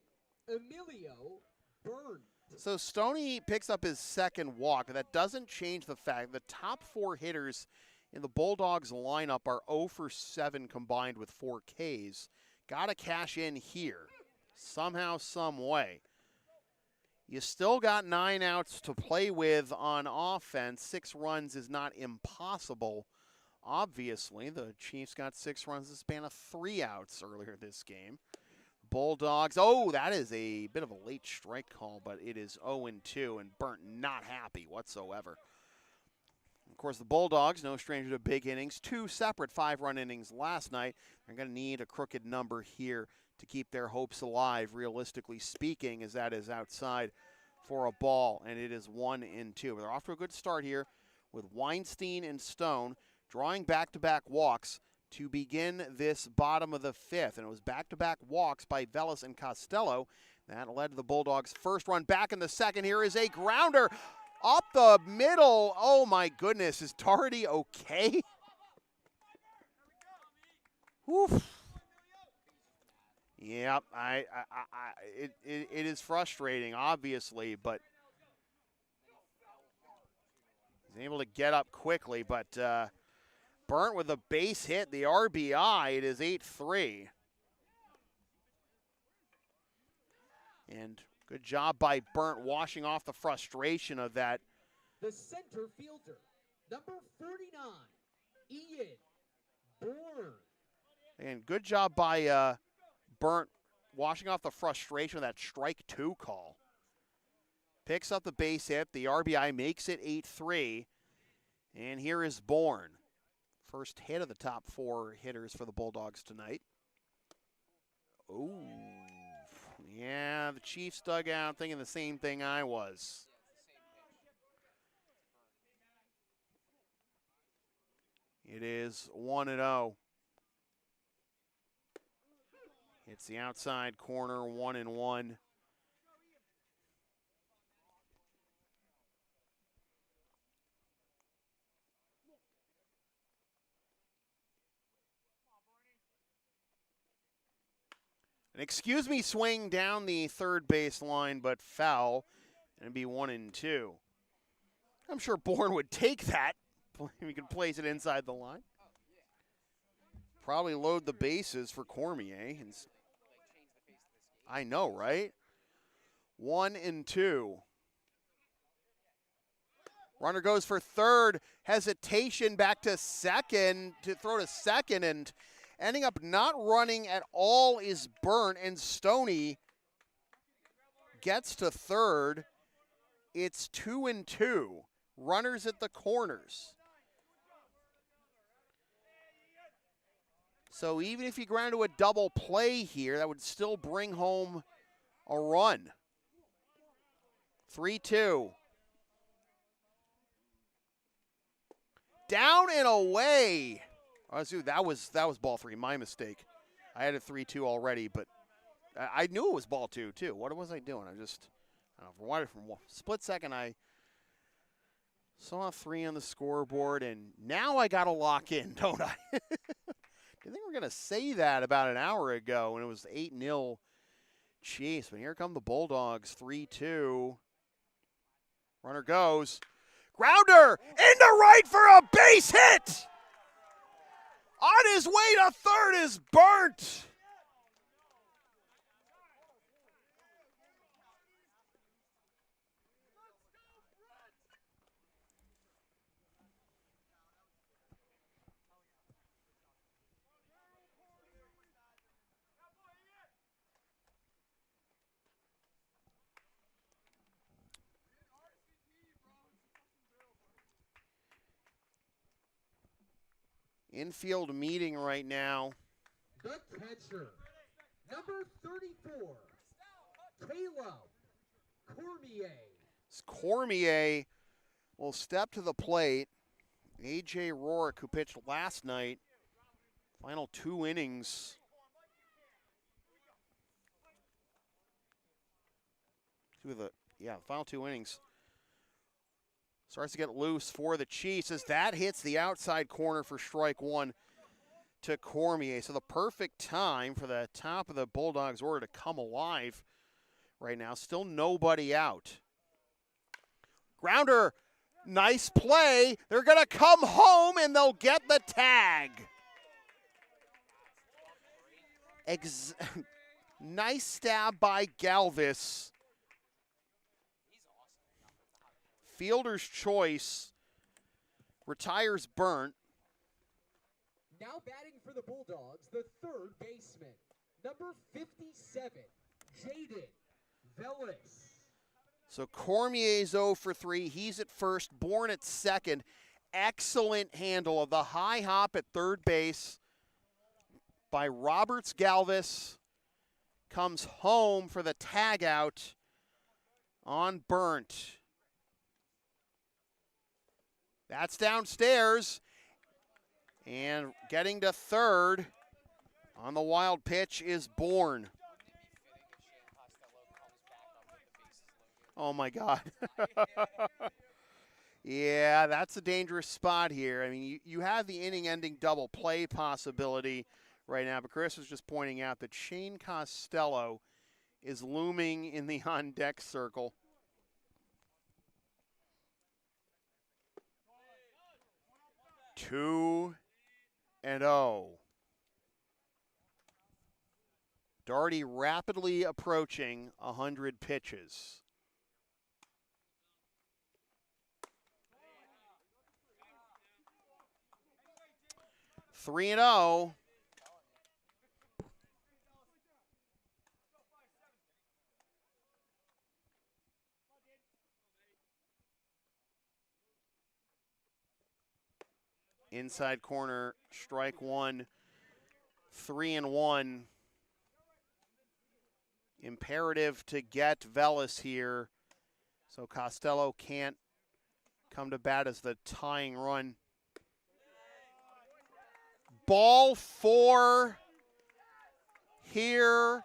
Emilio Byrne. So Stoney picks up his second walk, but that doesn't change the fact the top 4 hitters in the Bulldogs lineup are 0 for 7 combined with 4 Ks. Got to cash in here somehow, some way. You still got 9 outs to play with on offense. 6 runs is not impossible. Obviously, the Chiefs got 6 runs in the span of 3 outs earlier this game. Bulldogs, oh, that is a bit of a late strike call, but it is 0-2, and Burnt not happy whatsoever. Of course, the Bulldogs, no stranger to big innings, 2 separate 5-run innings last night. They're going to need a crooked number here to keep their hopes alive, realistically speaking, as that is outside for a ball, and it is 1-2. They're off to a good start here with Weinstein and Stone drawing back-to-back walks to begin this bottom of the fifth. And it was back-to-back walks by Velas and Costello. That led to the Bulldogs' first run back in the second. Here is a grounder up the middle. Oh, my goodness. Is Daugherty okay? Oof. Yep, it is frustrating, obviously, but he's able to get up quickly, but Burnt with a base hit, the RBI, it is 8-3. And good job by Burnt washing off the frustration of that. The center fielder, number 49, Ian Bourne. And good job by Burnt washing off the frustration of that strike 2 call. Picks up the base hit, the RBI makes it 8-3. And here is Bourne. First hit of the top 4 hitters for the Bulldogs tonight. Ooh. Yeah, the Chiefs dugout thinking the same thing I was. It is 1-0. It's the outside corner, 1-1. An excuse me swing down the third base line, but foul, and it'd be 1-2. I'm sure Bourne would take that. He could place it inside the line. Probably load the bases for Cormier. I know, right? 1-2. Runner goes for third. Hesitation back to second, to throw to second, and ending up not running at all is Burnt, and Stoney gets to third. It's 2-2. Runners at the corners. So even if you ground to a double play here, that would still bring home a run. 3-2. Down and away. Oh, that was ball three. My mistake. I had a 3-2 already, but I knew it was ball two too. What was I doing? I don't know. For one split second, I saw a 3 on the scoreboard, and now I got to lock in, don't I? I think we're going to say that about an hour ago when it was 8-0 Chiefs. But here come the Bulldogs, 3-2. Runner goes. Grounder into right for a base hit. On his way to third is Burnt. Infield meeting right now. The catcher, number 34, Caleb Cormier. Cormier will step to the plate. A.J. Rourke, who pitched last night, final 2 innings. Final 2 innings. Starts to get loose for the Chiefs as that hits the outside corner for strike one to Cormier. So the perfect time for the top of the Bulldogs order to come alive right now. Still nobody out. Grounder, nice play. They're going to come home and they'll get the tag. Nice stab by Galvis. Fielder's choice, retires Burnt. Now batting for the Bulldogs, the third baseman, number 57, Jaden Vellis. So Cormier's 0 for 3. He's at first, Bourne at second. Excellent handle of the high hop at third base by Roberts Galvis. Comes home for the tag out on Burnt. That's downstairs. And getting to third on the wild pitch is Bourne. Oh, my God. Yeah, that's a dangerous spot here. I mean, you have the inning-ending double play possibility right now, but Chris was just pointing out that Shane Costello is looming in the on-deck circle. 2-0. Daugherty rapidly approaching 100 pitches. Three and 0. Inside corner, strike one, 3-1. Imperative to get Vellis here, so Costello can't come to bat as the tying run. ball 4. Here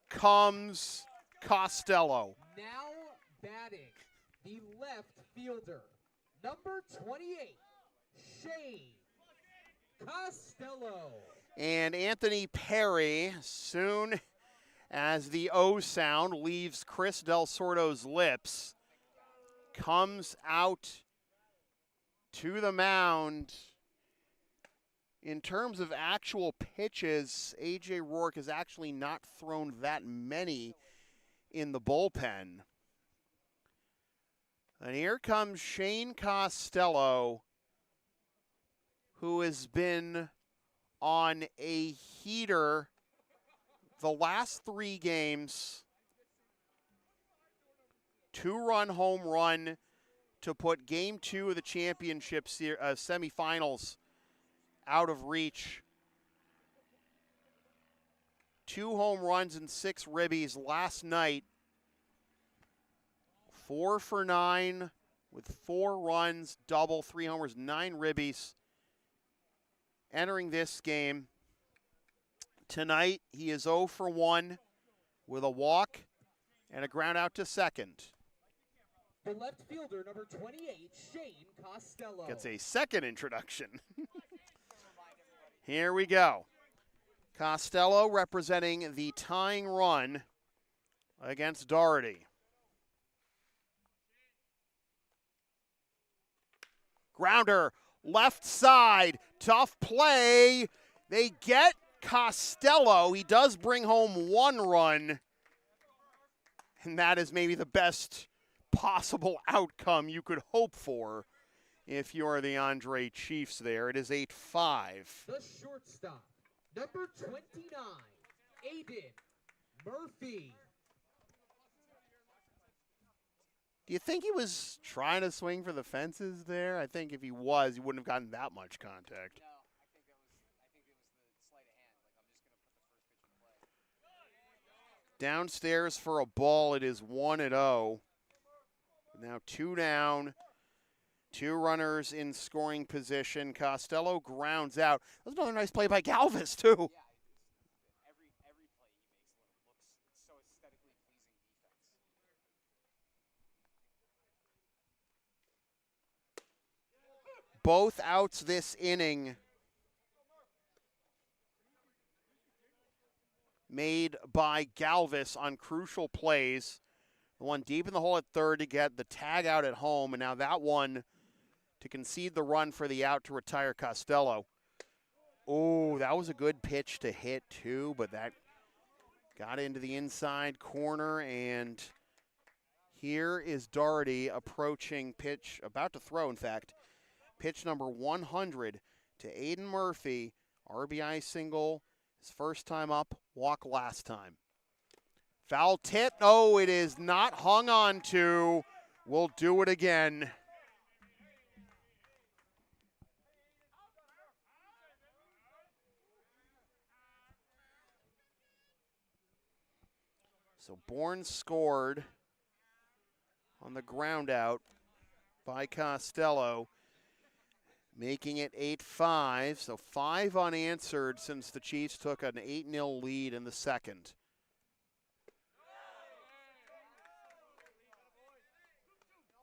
comes Costello. Now batting, the left fielder, number 28, Shane Costello. And Anthony Perry, soon as the O sound leaves Chris Del Sordo's lips, comes out to the mound. In terms of actual pitches, A.J. Rourke has actually not thrown that many in the bullpen. And here comes Shane Costello, who has been on a heater the last 3 games. 2-run home run to put Game 2 of the championship semifinals out of reach. 2 home runs and 6 ribbies last night. 4 for 9 with 4 runs, double, 3 homers, 9 ribbies. Entering this game tonight, he is 0 for 1 with a walk and a ground out to second. The left fielder, number 28, Shane Costello. Gets a second introduction. Here we go. Costello representing the tying run against Doherty. Grounder, left side, tough play. They get Costello. He does bring home 1 run, and that is maybe the best possible outcome you could hope for if you are the Andre Chiefs there. It is 8-5. The shortstop, number 29, Aiden Murphy. Do you think he was trying to swing for the fences there? I think if he was, he wouldn't have gotten that much contact. No, I think it was the sleight of hand. Like, I'm just going to put the first pitch in play. Downstairs for a ball, it is 1-0. Now 2 down, 2 runners in scoring position. Costello grounds out. That was another nice play by Galvis, too. Yeah, every play he makes looks so aesthetically pleasing defense. Both outs this inning made by Galvis on crucial plays. The one deep in the hole at third to get the tag out at home, and now that one to concede the run for the out to retire Costello. Oh, that was a good pitch to hit too, but that got into the inside corner, and here is Doherty approaching pitch, about to throw in fact, pitch number 100 to Aiden Murphy. RBI single, his first time up, walk last time. Foul tip. Oh, it is not hung on to. We'll do it again. So Bourne scored on the ground out by Costello, making it 8-5. So 5 unanswered since the Chiefs took an 8-0 lead in the second.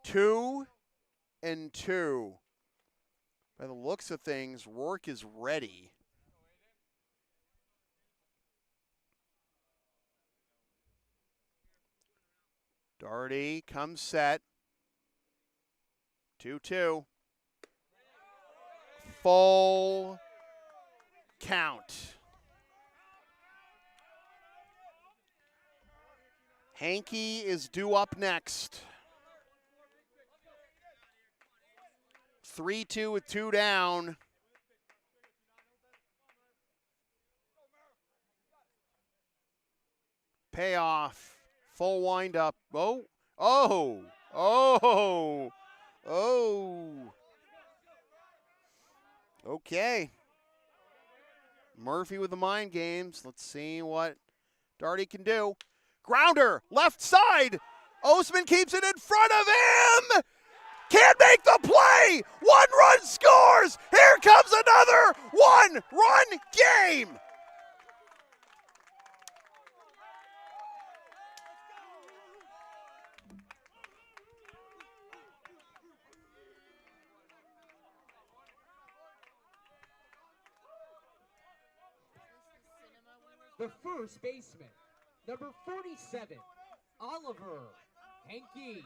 Two and 2. By the looks of things, Rourke is ready. Doherty comes set. 2-2. Full count. Hankey is due up next. 3-2 with 2 down. Payoff. Full windup. Oh, oh, oh, oh. Okay. Murphy with the mind games. Let's see what Doherty can do. Grounder, left side. Osman keeps it in front of him. can't make the play. 1 run scores. Here comes another 1-run game. The first baseman, number 47, Oliver Henke.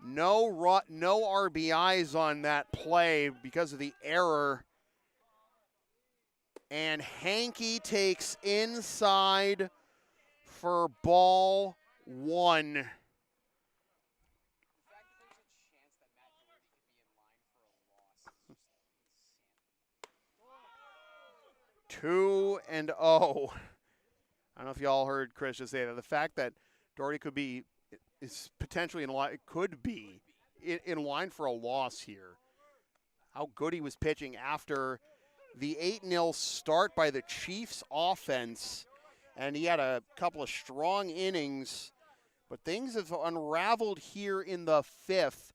No RBIs on that play because of the error. And Henke takes inside for ball 1. The fact that there's a chance that Matt Doherty could be in line for a loss is just insane. 2-0. I don't know if y'all heard Chris just say that. The fact that Doherty is potentially in line, could be in line for a loss here. How good he was pitching after the 8-0 start by the Chiefs offense. And he had a couple of strong innings, but things have unraveled here in the 5th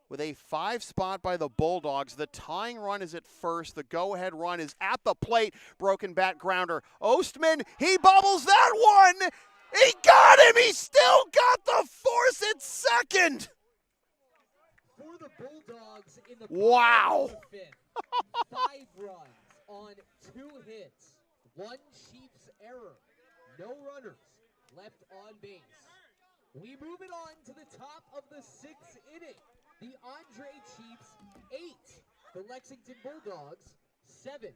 with a 5 spot by the Bulldogs. The tying run is at first. The go-ahead run is at the plate. Broken bat grounder. Ostman, he bobbles that one. He got him. He still got the force at second. For the Bulldogs in the Wow. bottom of the 5th, 5 runs on 2 hits, 1 Chiefs error, no runners left on base. We move it on to the top of the 6th inning. The Andre Chiefs 8, the Lexington Bulldogs 7.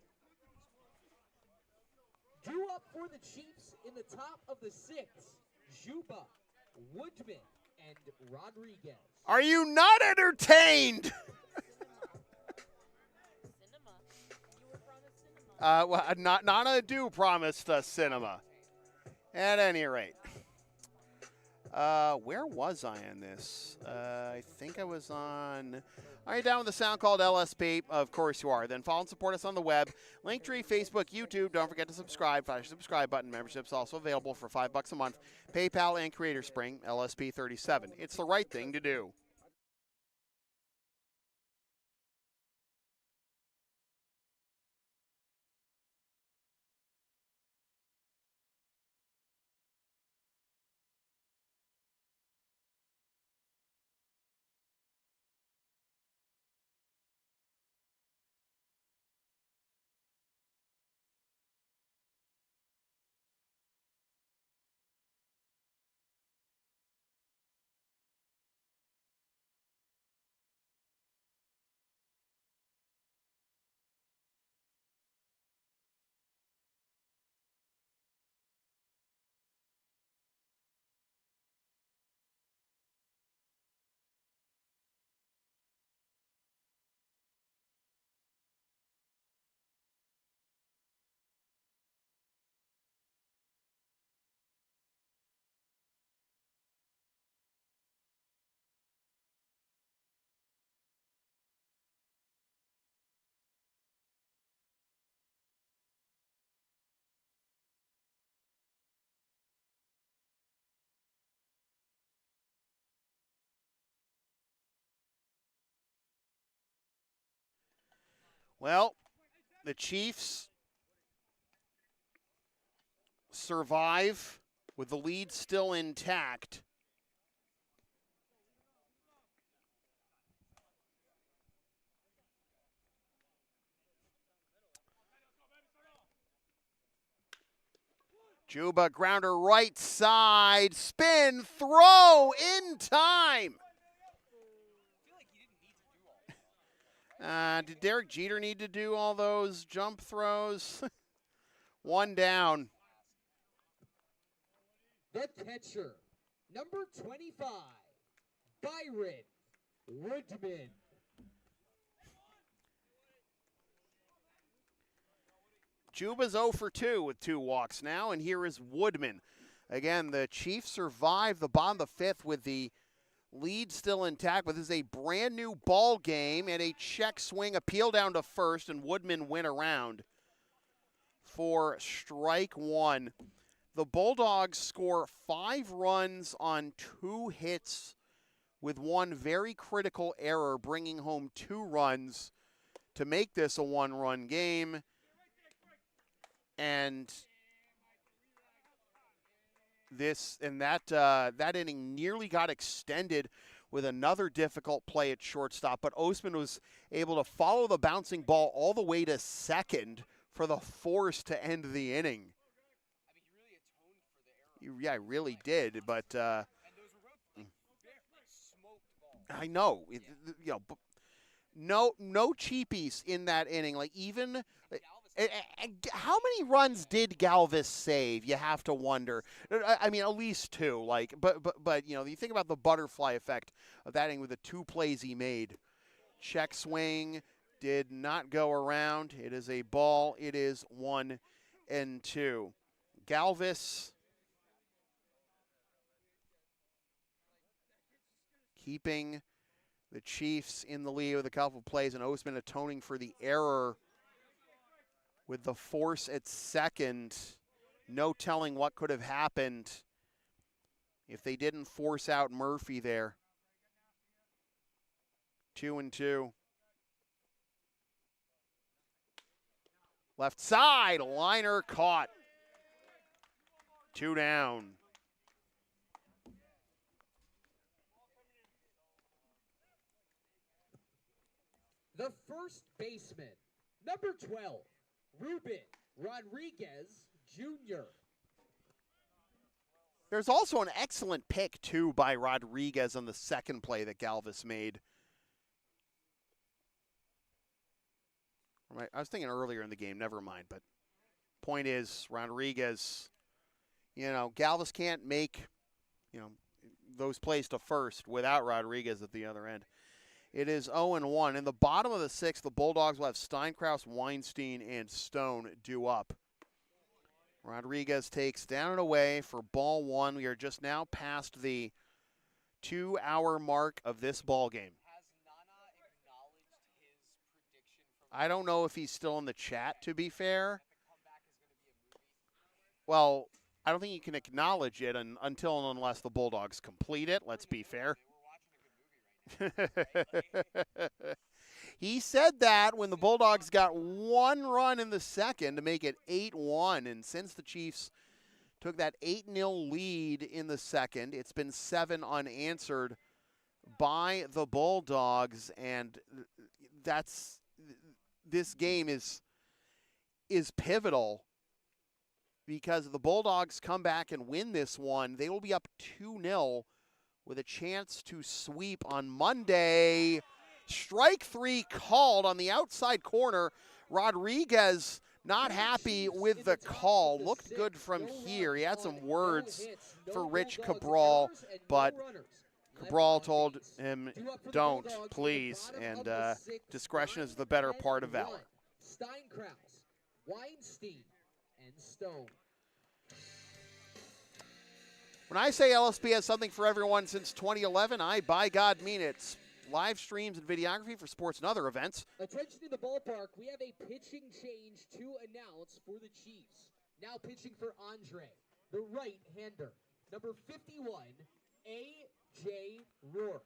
Due up for the Chiefs in the top of the 6th, Juba, Woodman, and Rodriguez. Are you not entertained? Well, not a do promised us cinema. At any rate. Where was I in this? I think I was on... Are you down with the sound called LSP? Of course you are. Then follow and support us on the web. Linktree, Facebook, YouTube. Don't forget to subscribe. Flash the subscribe button. Membership's also available for $5 a month. PayPal and Creator Spring, LSP 37. It's the right thing to do. Well, the Chiefs survive with the lead still intact. Juba grounder right side, spin, throw in time. Did Derek Jeter need to do all those jump throws? 1 down. The catcher, number 25, Byron Woodman. Juba's 0 for 2 with 2 walks now, and here is Woodman. Again, the Chiefs survive the bottom of the 5th with the lead still intact, but this is a brand new ball game and a check swing appeal down to first, and Woodman went around for strike 1. The Bulldogs score 5 runs on 2 hits with one very critical error, bringing home 2 runs to make this a 1-run game. And that inning nearly got extended with another difficult play at shortstop, but Osman was able to follow the bouncing ball all the way to second for the force to end the inning. I mean, he really atoned for the error. Yeah, really did, but And those were both smoked balls. I know, you know, no cheapies in that inning. Like even, how many runs did Galvis save? You have to wonder. I mean, at least 2. Like, but you know, you think about the butterfly effect of that inning with the 2 plays he made. Check swing did not go around. It is a ball. It is 1-2. Galvis keeping the Chiefs in the lead with a couple of plays, and Osman atoning for the error with the force at second. No telling what could have happened if they didn't force out Murphy there. 2-2. Left side, liner caught. 2 down. The first baseman, number 12, Ruben Rodriguez Jr. There's also an excellent pick, too, by Rodriguez on the second play that Galvis made. Right, I was thinking earlier in the game, never mind. But point is, Rodriguez, you know, Galvis can't make, you know, those plays to first without Rodriguez at the other end. It is 0-1. In the bottom of the 6th, the Bulldogs will have Steinkraus, Weinstein, and Stone due up. Rodriguez takes down and away for ball 1. We are just now past the 2-hour mark of this ball game. Has Nana acknowledged his prediction from I don't know if he's still in the chat, to be fair. the comeback is going to be a movie? Well, I don't think you can acknowledge it until and unless the Bulldogs complete it, let's be fair. We're watching a good movie right now. He said that when the Bulldogs got 1 run in the second to make it 8-1. And since the Chiefs took that 8-0 lead in the second, it's been 7 unanswered by the Bulldogs. And this game is pivotal, because if the Bulldogs come back and win this one, they will be up 2-0 with a chance to sweep on Monday. Strike 3 called on the outside corner. Rodriguez not happy with the call. Looked good from here. He had some words for Rich Cabral, but Cabral told him, don't, please. And discretion is the better part of valor. Steinkraus, Weinstein, and Stone. When I say LSP has something for everyone since 2011, I, by God, mean it. Live streams and videography for sports and other events. Attention to the ballpark. We have a pitching change to announce for the Chiefs. Now pitching for Andre, the right-hander. Number 51, A.J. Rourke.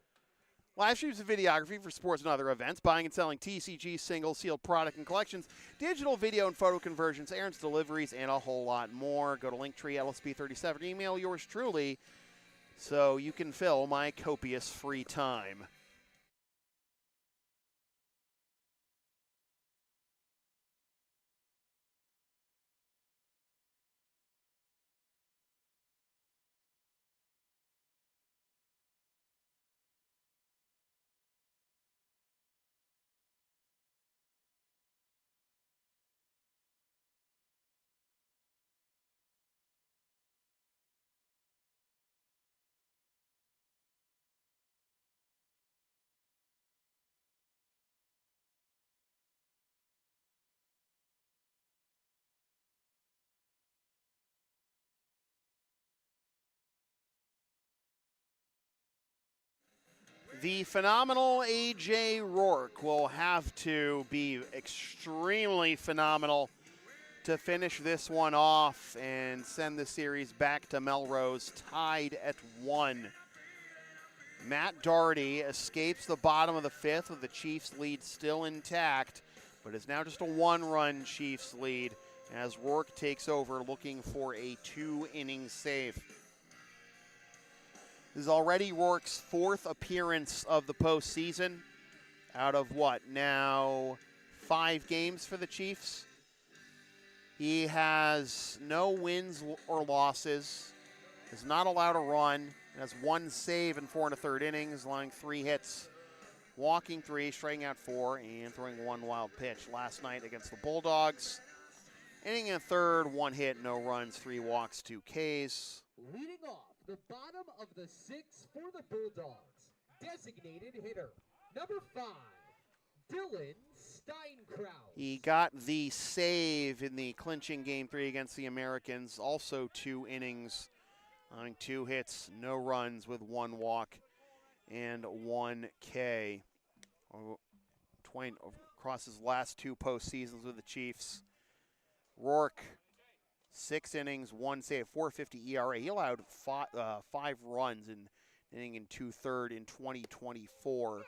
Live streams and videography for sports and other events. Buying and selling TCG, singles, sealed product and collections. Digital video and photo conversions, errands, deliveries, and a whole lot more. Go to Linktree LSP37. Email yours truly so you can fill my copious free time. The phenomenal A.J. Rourke will have to be extremely phenomenal to finish this one off and send the series back to Melrose tied at 1. Matt Doherty escapes the bottom of the fifth with the Chiefs' lead still intact, but is now just a one-run Chiefs lead as Rourke takes over looking for a 2-inning save. This is already Rourke's 4th appearance of the postseason out of what, now 5 games for the Chiefs? He has no wins or losses, is not allowed a run, has 1 save in 4 1/3 innings, allowing 3 hits, walking 3, striking out 4, and throwing 1 wild pitch. Last night against the Bulldogs, inning in a third, 1 hit, no runs, 3 walks, 2 Ks. Leading off the bottom of the 6th for the Bulldogs, designated hitter, number 5, Dylan Steinkraus. He got the save in the clinching Game 3 against the Americans, also 2 innings, allowing 2 hits, no runs with 1 walk and 1 K. Twain across his last 2 postseasons with the Chiefs. Rourke, 6 innings, 1 save, 4.50 ERA. He allowed 5 runs in inning in 2/3 in 2024.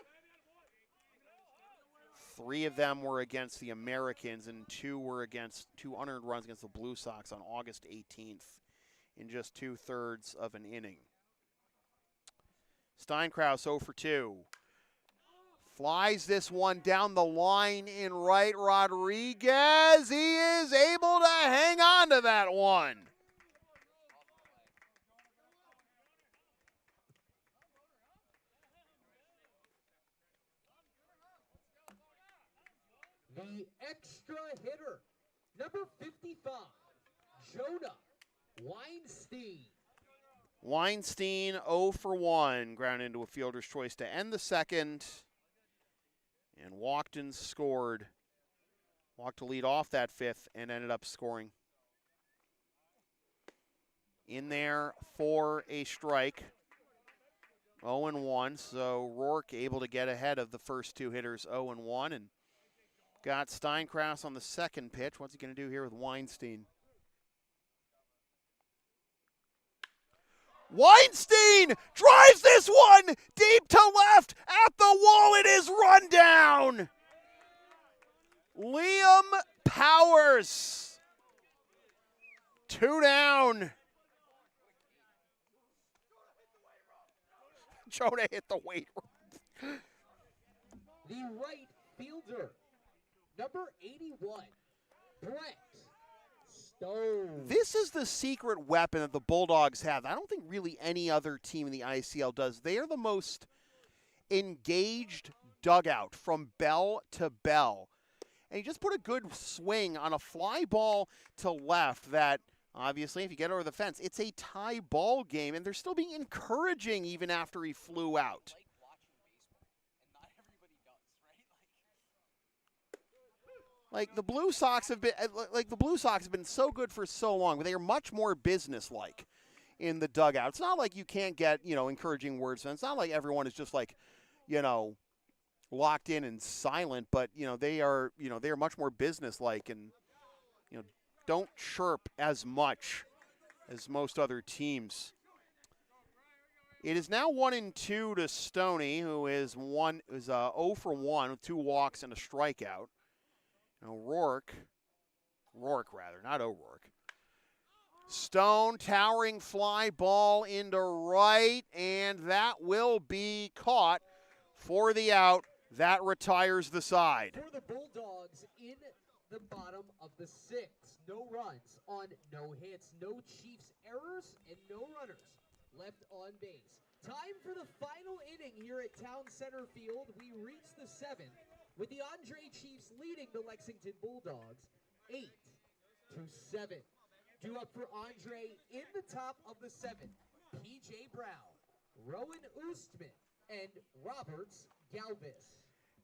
3 of them were against the Americans, and 2 were against 2 unearned runs against the Blue Sox on August 18th in just 2/3 of an inning. Steinkraus 0 for 2. Flies this one down the line in right. Rodriguez, he is able to hang on to that one. The extra hitter, number 55, Jonah Weinstein. Weinstein 0 for 1, ground into a fielder's choice to end the second. And Walkden scored. Walked to lead off that 5th and ended up scoring. In there for a strike. 0-1, so Rourke able to get ahead of the first 2 hitters 0-1 and got Steinkraus on the second pitch. What's he going to do here with Weinstein? Weinstein drives this one deep to left at the wall. It is run down. Liam Powers. 2 down. Jonah hit the weight room. The right fielder, number 81, Brett Stone. This is the secret weapon that the Bulldogs have. I don't think really any other team in the ICL does. They are the most engaged dugout from bell to bell. And he just put a good swing on a fly ball to left that, obviously, if you get over the fence, it's a tie ball game, and they're still being encouraging even after he flew out. Like the Blue Sox have been so good for so long, but they are much more businesslike in the dugout. It's not like you can't get, encouraging words. And it's not like everyone is just like, locked in and silent, but they are much more businesslike and don't chirp as much as most other teams. It is now 1-2 to Stoney, who is 0 for 1 with 2 walks and a strikeout. Now Rourke, not O'Rourke. Stone, towering fly ball into right, and that will be caught for the out. That retires the side. For the Bulldogs in the bottom of the 6th, no runs on no hits, no Chiefs errors, and no runners left on base. Time for the final inning here at Town Center Field. We reach the 7th. With the Andre Chiefs leading the Lexington Bulldogs 8-7. Due up for Andre in the top of the 7th, P.J. Brown, Rowan Oostman, and Roberts Galvis.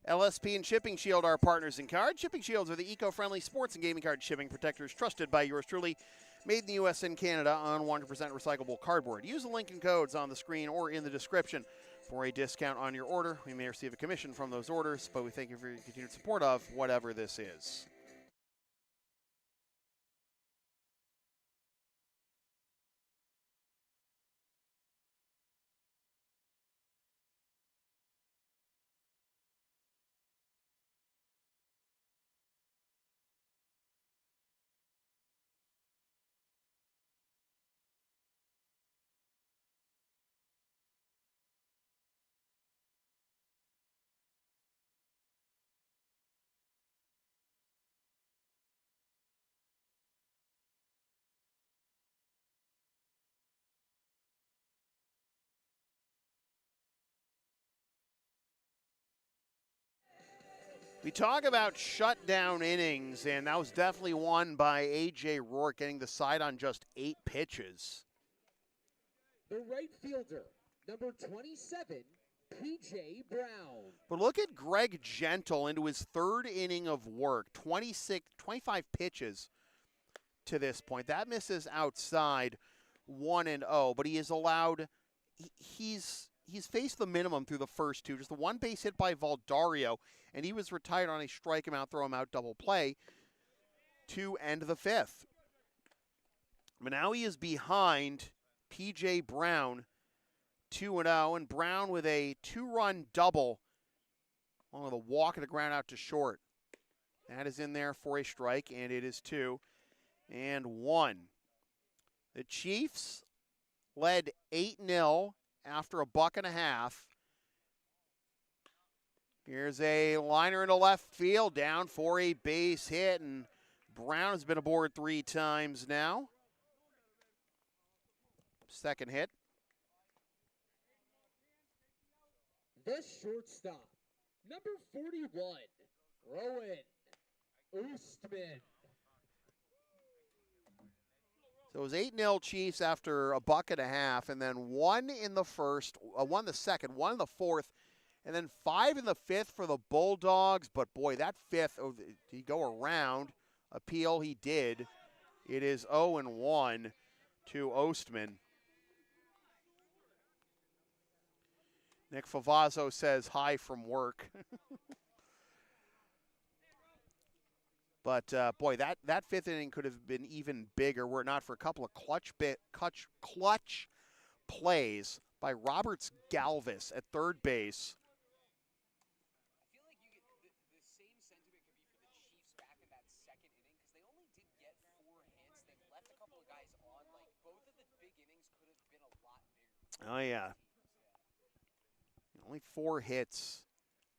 LSP and Shipping Shield are partners in card. Shipping Shields are the eco-friendly sports and gaming card shipping protectors trusted by yours truly. Made in the U.S. and Canada on 100% recyclable cardboard. Use the link and codes on the screen or in the description for a discount on your order. We may receive a commission from those orders, but we thank you for your continued support of whatever this is. We talk about shutdown innings, and that was definitely won by A.J. Rourke, getting the side on just 8 pitches. The right fielder, number 27, P.J. Brown. But look at Greg Gentle into his 3rd inning of work, 25 pitches to this point. That misses outside 1-0, but he is allowed, he's faced the minimum through the first 2. Just the 1 base hit by Valdario, and he was retired on a strike him out, throw him out double play to end the 5th. But now he is behind P.J. Brown 2-0, and Brown with a 2-run double on the walk to the ground out to short. That is in there for a strike, and it is 2-1. The Chiefs led 8-0 after a buck and a half. Here's a liner into left field, down for a base hit, and Brown has been aboard 3 times now. Second hit. The shortstop, number 41, Rowan Oostman. So it was 8-0 Chiefs after a buck and a half, and then 1 in the first, 1 in the second, 1 in the fourth, and then 5 in the 5th for the Bulldogs. But boy, that 5th, did he go around? Appeal, he did. It is 0-1 to Oostman. Nick Favazzo says hi from work. But, boy, that 5th inning could have been even bigger were it not for a couple of clutch plays by Roberts Galvis at 3rd base. I feel like the same sentiment could be for the Chiefs back in that 2nd inning because they only did get 4 hits. They left a couple of guys on. Like, both of the big innings could have been a lot bigger. Oh, yeah. Only 4 hits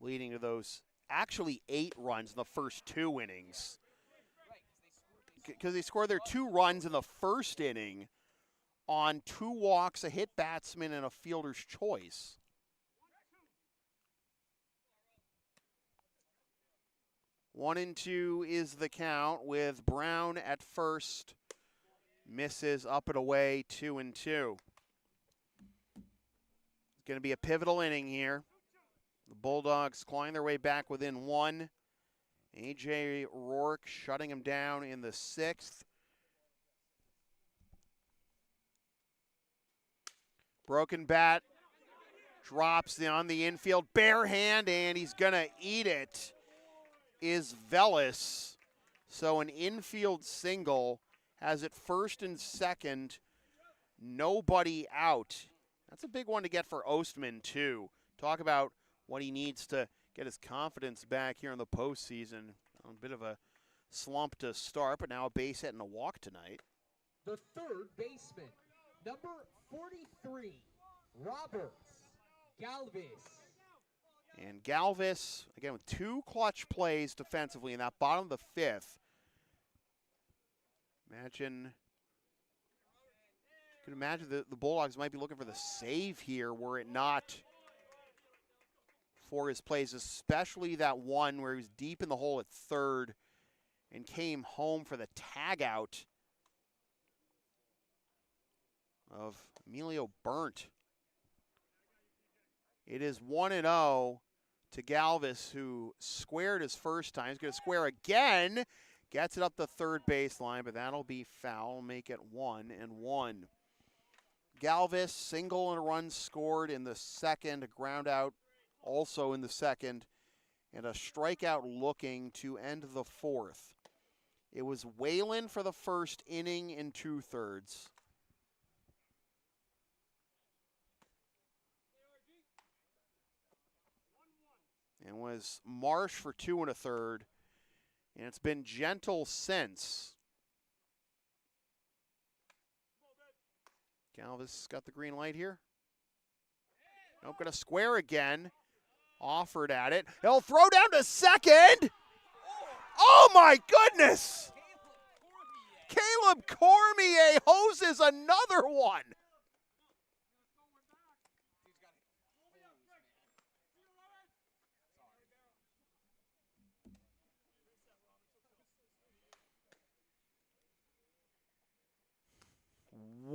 leading to those, actually 8 runs in the first 2 innings. Because they scored their 2 runs in the first inning on 2 walks, a hit batsman, and a fielder's choice. One and 2 is the count with Brown at first. Misses up and away, 2-2. It's going to be a pivotal inning here. The Bulldogs clawing their way back within 1. A.J. Rourke shutting him down in the 6th. Broken bat. Drops on the infield. Bare hand, and he's going to eat it. Is Velis. So an infield single has it 1st and 2nd. Nobody out. That's a big one to get for Oostman, too. Talk about what he needs to get his confidence back here in the postseason. A bit of a slump to start, but now a base hit and a walk tonight. The 3rd baseman, number 43, Roberts Galvis. And Galvis, again, with 2 clutch plays defensively in that bottom of the 5th. You can imagine the Bulldogs might be looking for the save here were it not for his plays, especially that one where he was deep in the hole at 3rd and came home for the tag out of Emilio Burnt. It is 1-0 to Galvis, who squared his first time. He's going to square again. Gets it up the 3rd baseline, but that'll be foul. Make it 1-1. Galvis, single and a run scored in the 2nd, a ground out also in the 2nd, and a strikeout looking to end the 4th. It was Whalen for the 1st inning and 2/3. And was Marsh for 2 1/3, and it's been Gentle since. Galvis got the green light here. Nope, going to square again. Offered at it. He'll throw down to 2nd. Oh my goodness! Caleb Cormier hoses another one.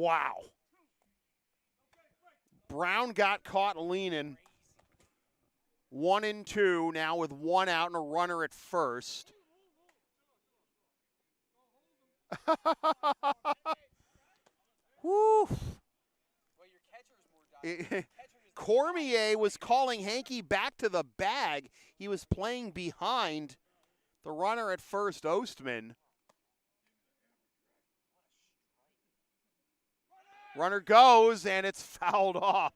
Wow. Brown got caught leaning. 1-2 now with one out and a runner at first. Woo. Well, your catcher's more dominant. Cormier was calling Hanky back to the bag. He was playing behind the runner at first, Ostman. Runner goes, and it's fouled off.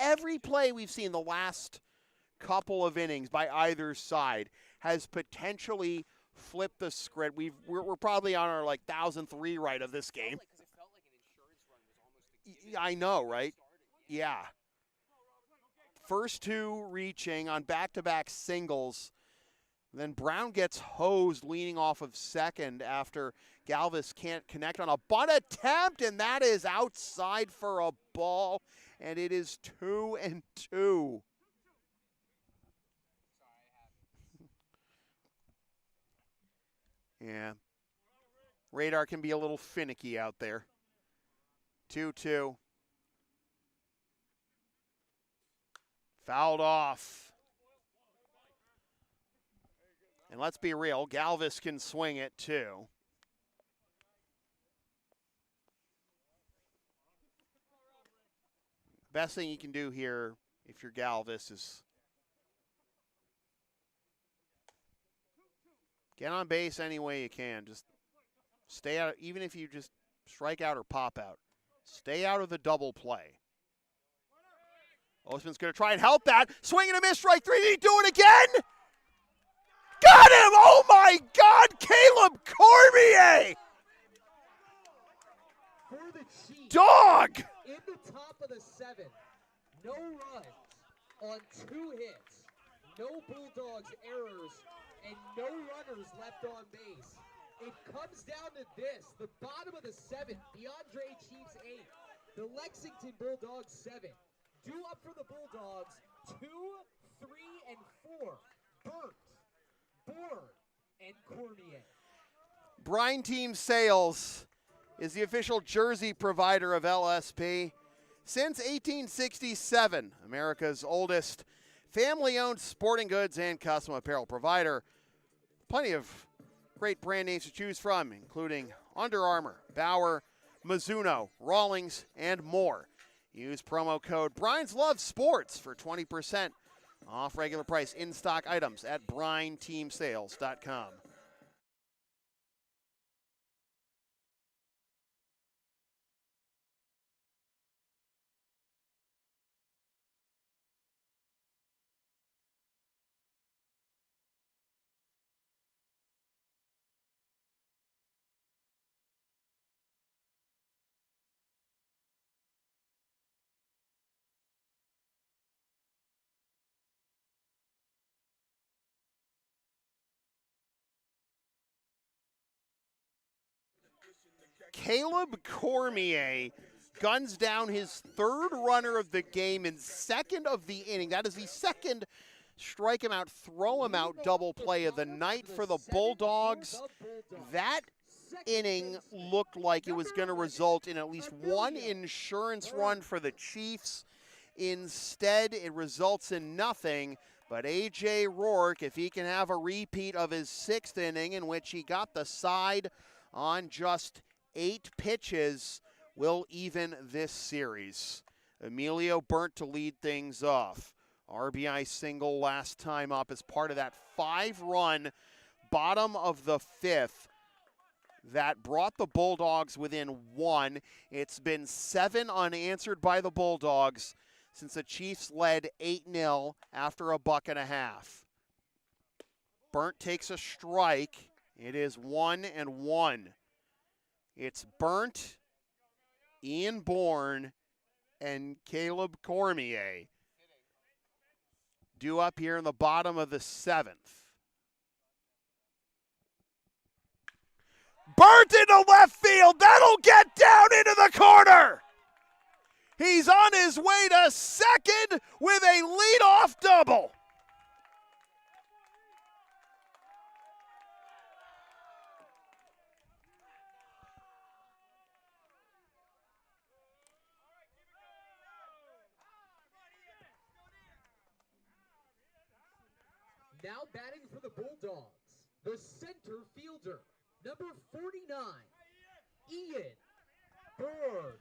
Every play we've seen the last couple of innings by either side has potentially flipped the script. We're probably on our 1,000th rewrite of this game. It felt like an insurance run was almost a given. I know, right? Yeah. First two reaching on back-to-back singles. Then Brown gets hosed leaning off of second after Galvis can't connect on a bunt attempt, and that is outside for a ball, and it is 2-2. Yeah. Radar can be a little finicky out there. 2-2. Fouled off. And let's be real, Galvis can swing it too. Best thing you can do here if you're Galvis is get on base any way you can. Just stay out, even if you just strike out or pop out. Stay out of the double play. Ostman's going to try and help that. Swing and a miss, strike three. Did he do it again? Got him! Oh my God, Caleb Cormier! For the Chiefs, Dog! in the top of the seventh, no runs on 2 hits, no Bulldogs errors, and no runners left on base. It comes down to this, the bottom of the seventh, the Andre Chiefs 8, the Lexington Bulldogs 7. Due up for the Bulldogs, 2, 3, and 4. Burt, Bourne, and Cormier. Brine Team Sales is the official jersey provider of LSP. Since 1867, America's oldest family-owned sporting goods and custom apparel provider. Plenty of great brand names to choose from, including Under Armour, Bauer, Mizuno, Rawlings, and more. Use promo code Brian's Love Sports for 20% off regular price in-stock items at brineteamsales.com. Caleb Cormier guns down his 3rd runner of the game in 2nd of the inning. That is the 2nd strike him out, throw him out double play of the night for the Bulldogs. That inning looked like it was going to result in at least one insurance run for the Chiefs. Instead, it results in nothing. But A.J. Rourke, if he can have a repeat of his 6th inning in which he got the side on just 8 pitches, will even this series. Emilio Burt to lead things off. RBI single last time up as part of that 5-run bottom of the 5th that brought the Bulldogs within 1. It's been 7 unanswered by the Bulldogs since the Chiefs led 8-0 after a $1.50. Burt takes a strike. It is 1-1. It's Burnt, Ian Bourne, and Caleb Cormier. Due up here in the bottom of the 7th. Burnt into left field. That'll get down into the corner. He's on his way to second with a leadoff double. Now batting for the Bulldogs, the center fielder, number 49, Ian Bourne.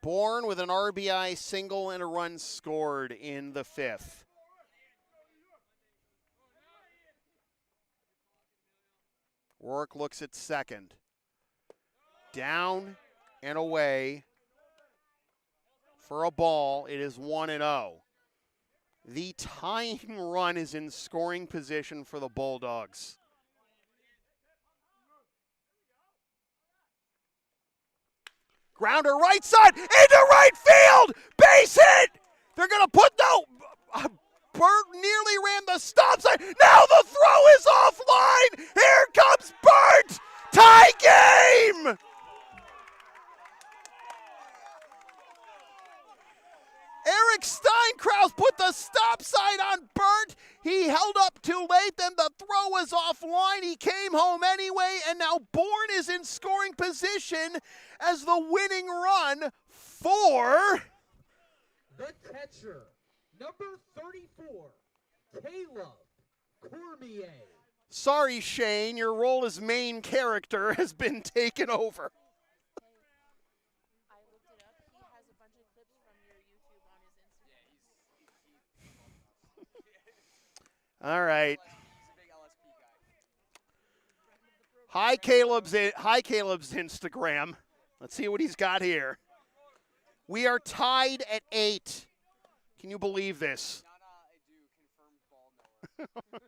Bourne with an RBI single and a run scored in the 5th. Rourke looks at second. Down and away for a ball. It is 1-0. The tying run is in scoring position for the Bulldogs. Grounder right side, into right field, base hit! They're gonna put, no, Burt nearly ran the stop sign, now the throw is offline! Here comes Burt! Tie game! Eric Steinkraus put the stop sign on Burt. He held up too late, then the throw was offline. He came home anyway, and now Bourne is in scoring position as the winning run for the catcher, number 34, Caleb Cormier. Sorry, Shane, your role as main character has been taken over. I looked it up. He has a bunch of clips from your YouTube on his Instagram. All right. He's a big LSP guy. Hi, Caleb's Instagram. Let's see what he's got here. We are tied at 8. Can you believe this? Nana Edu, confirmed ball knower.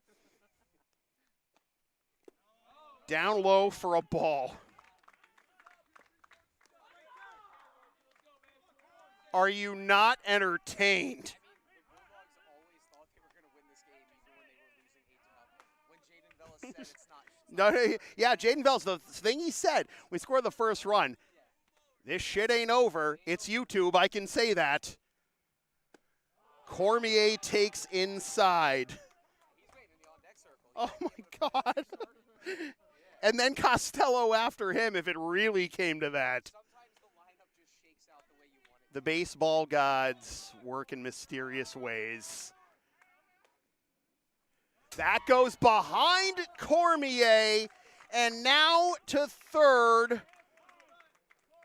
Down low for a ball. Are you not entertained? The Bulldogs always thought they were going to win this game even when they were losing 8-0. When Jaden Vellis said it's not. No, yeah, Jaden Bell's the thing he said. We scored the first run. This shit ain't over. It's YouTube. I can say that. Cormier takes inside. He's waiting in the on-deck circle. Oh, my God. And then Costello after him if it really came to that. Sometimes the lineup just shakes out the way you want it. The baseball gods work in mysterious ways. That goes behind Cormier, and now to third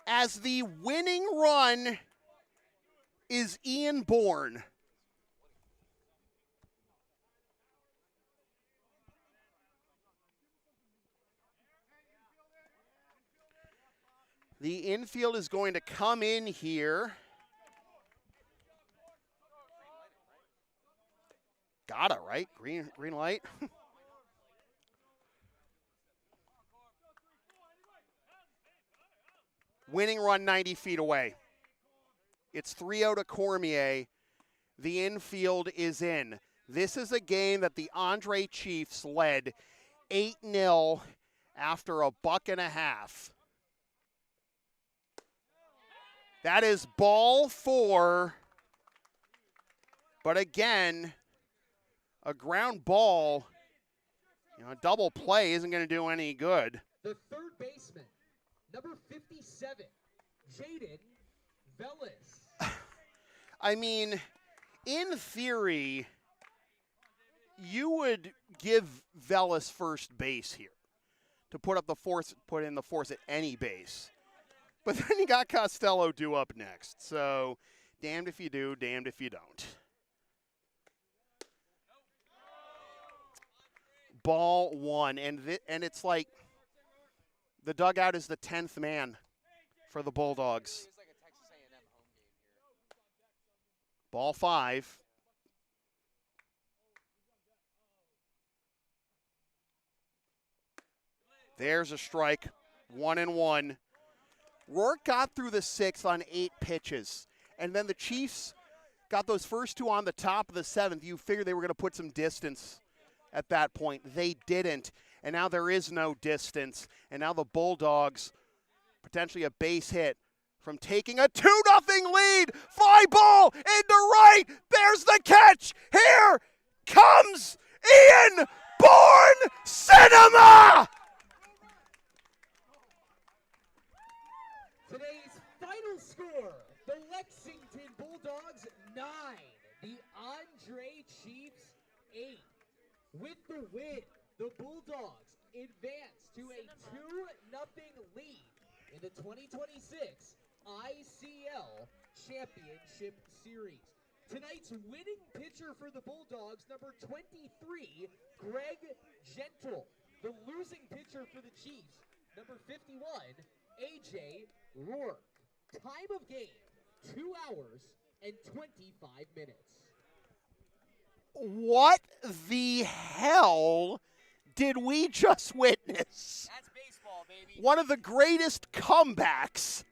as the winning run is Ian Bourne. The infield is going to come in here. Got it, right? Green light. Winning run 90 feet away. It's 3-0 to Cormier. The infield is in. This is a game that the Andre Chiefs led 8-0 after a buck and a half. That is ball 4. But again, a ground ball, a double play isn't going to do any good. The third baseman, number 57, Jaden Vellis. I mean, in theory, you would give Vellis first base here to put in the force at any base. But then you got Costello due up next. So damned if you do, damned if you don't. Ball 1, and it's like the dugout is the 10th man for the Bulldogs. It was like a Texas A&M home game here. Ball 5. There's a strike, 1-1. Rourke got through the 6th on 8 pitches, and then the Chiefs got those first 2 on the top of the 7th. You figured they were going to put some distance at that point. They didn't, and now there is no distance, and now the Bulldogs, potentially a base hit from taking a 2-0 lead. Fly ball into right. There's the catch. Here comes Ian Bourne Cinema. Today's final score, the Lexington Bulldogs 9, the Andre Chiefs 8. the win. The Bulldogs advance to a 2-0 lead in the 2026 ICL Championship Series. Tonight's winning pitcher for the Bulldogs, number 23, Greg Gentle. The losing pitcher for the Chiefs, number 51, AJ Rourke. Time of game, 2 hours and 25 minutes. What the hell did we just witness? That's baseball, baby. One of the greatest comebacks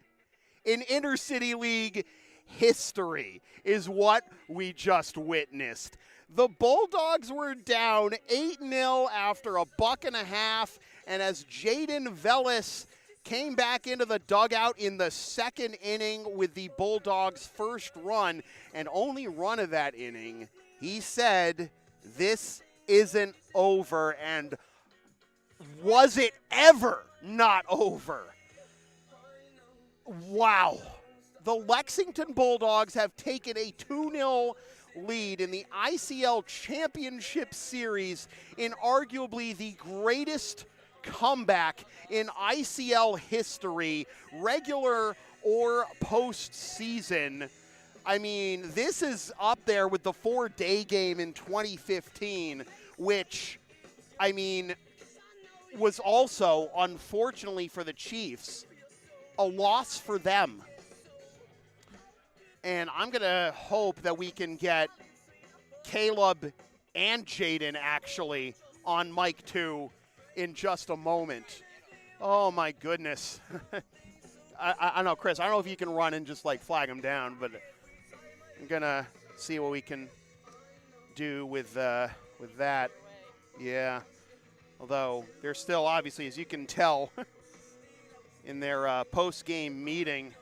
in Intercity League history is what we just witnessed. The Bulldogs were down 8-0 after a buck and a half, and as Jaden Vellis came back into the dugout in the second inning with the Bulldogs' first run and only run of that inning, he said, "This isn't over," and was it ever not over? Wow. The Lexington Bulldogs have taken a 2-0 lead in the ICL Championship Series in arguably the greatest comeback in ICL history, regular or postseason. I mean, this is up there with the 4-day game in 2015, which, I mean, was also, unfortunately for the Chiefs, a loss for them. And I'm going to hope that we can get Caleb and Jaden actually on mic 2 in just a moment. Oh, my goodness. I don't know, Chris, I don't know if you can run and just, like, flag them down, but I'm going to see what we can do with that. Yeah. Although they're still, obviously, as you can tell, in their post-game meeting.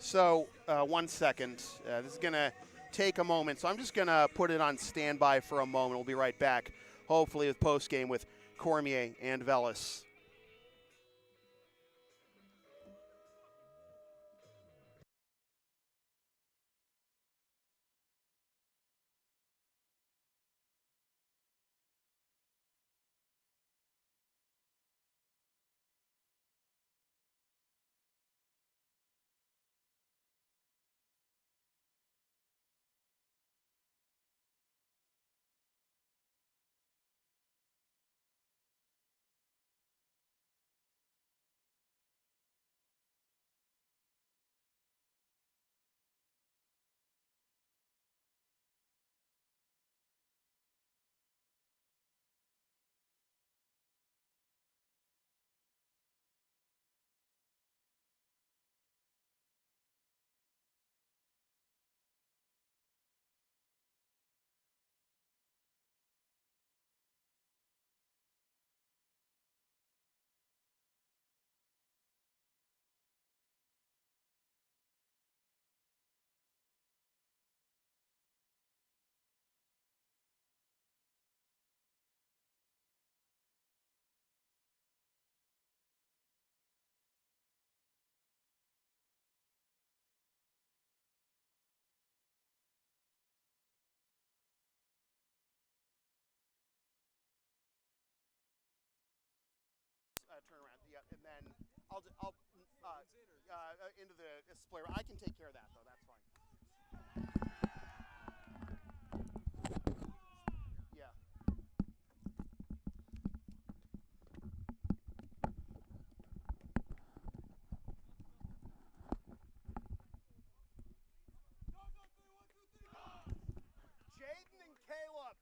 So 1 second. This is going to take a moment. So I'm just going to put it on standby for a moment. We'll be right back, hopefully, with post-game with Cormier and Vellis. Turn around, yeah, and then I'll into the display. I can take care of that, though. That's fine. Yeah. Jaden and Caleb.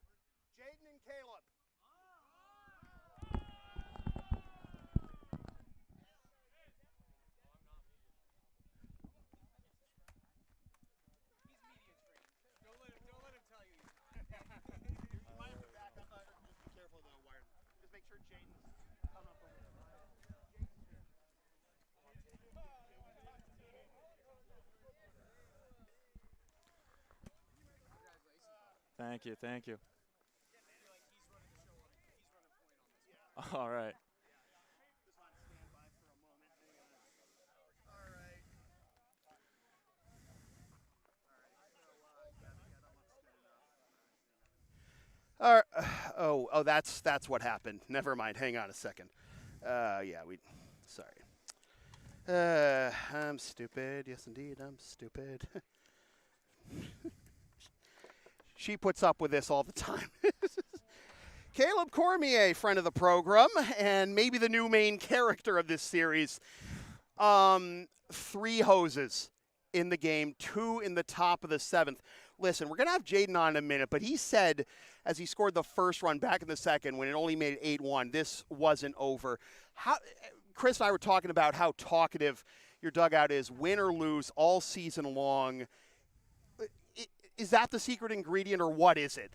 Jaden and Caleb. Don't let him tell you. You might have to back up. Just be careful of the wire. Just make sure Jaden's coming up over there. Thank you, thank you. All right. That's what happened. Never mind. Hang on a second. Sorry. I'm stupid. Yes, indeed, I'm stupid. She puts up with this all the time. Caleb Cormier, friend of the program, and maybe the new main character of this series. 3 hoses in the game, 2 in the top of the 7th. Listen, we're going to have Jaden on in a minute, but he said as he scored the first run back in the second when it only made it 8-1, this wasn't over. Chris and I were talking about how talkative your dugout is, win or lose, all season long. Is that the secret ingredient, or what is it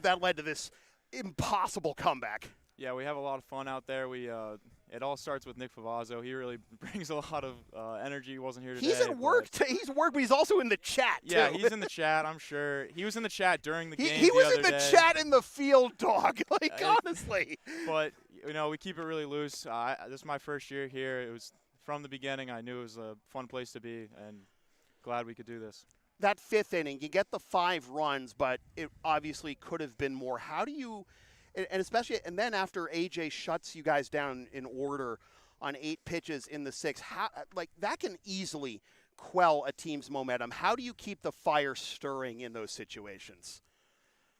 that led to this impossible comeback? Yeah, we have a lot of fun out there. It all starts with Nick Favazzo. He really brings a lot of energy. He wasn't here today. He's at work. He's at work, but he's also in the chat, too. Yeah, he's in the chat, I'm sure. He was in the chat during the game He was in the day. chat in the field, dog. Honestly. But, we keep it really loose. This is my first year here. It was from the beginning. I knew it was a fun place to be, and glad we could do this. That 5th inning, you get the 5 runs, but it obviously could have been more. How do you – and especially – and then after AJ shuts you guys down in order on 8 pitches in the 6th, that can easily quell a team's momentum. How do you keep the fire stirring in those situations?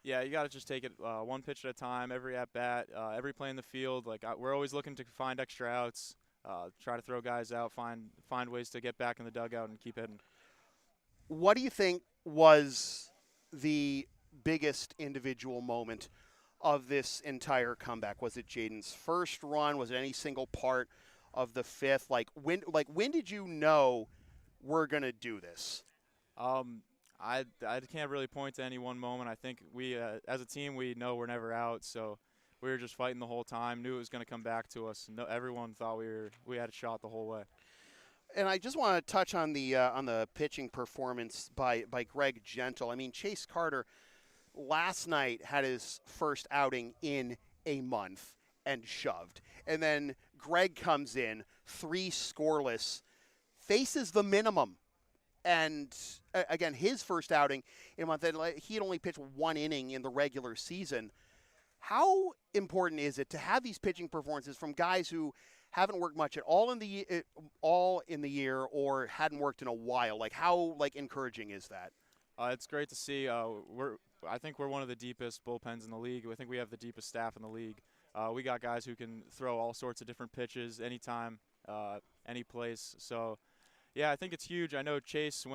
Yeah, you got to just take it one pitch at a time, every at-bat, every play in the field. We're always looking to find extra outs, try to throw guys out, find ways to get back in the dugout and keep hitting. What do you think was the biggest individual moment of this entire comeback? Was it Jaden's first run? Was it any single part of the 5th? When did you know we're going to do this? I can't really point to any one moment. I think we, as a team, we know we're never out, so we were just fighting the whole time, knew it was going to come back to us. Everyone thought we had a shot the whole way. And I just want to touch on the pitching performance by Greg Gentle. I mean, Chase Carter last night had his first outing in a month and shoved. And then Greg comes in, 3 scoreless, faces the minimum. And, again, his first outing in a month, he had only pitched 1 inning in the regular season. How important is it to have these pitching performances from guys who haven't worked much at all in the year or hadn't worked in a while? How encouraging is that? It's great to see. I think we're one of the deepest bullpens in the league. I think we have the deepest staff in the league. We got guys who can throw all sorts of different pitches anytime, any place. So, yeah, I think it's huge. I know Chase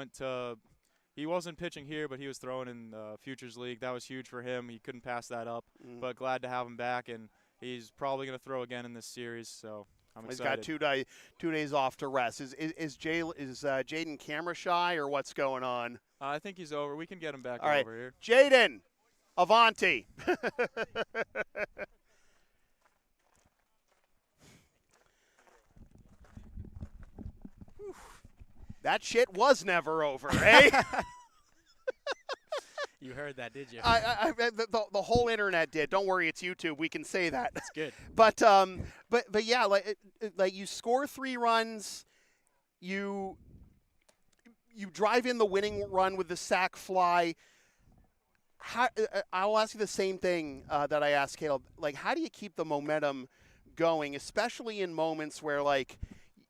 he wasn't pitching here, but he was throwing in the Futures League. That was huge for him. He couldn't pass that up, but glad to have him back, and he's probably going to throw again in this series, so I'm excited. He's got 2 days off to rest. Is Jaden camera shy, or what's going on? I think he's over. We can get him back All right. over here. Jaden, Avanti. That shit was never over, eh? You heard that, did you? The whole internet did. Don't worry, it's YouTube. We can say that. That's good. But yeah, you score 3 runs, you drive in the winning run with the sac fly. I'll ask you the same thing that I asked Caleb. How do you keep the momentum going, especially in moments where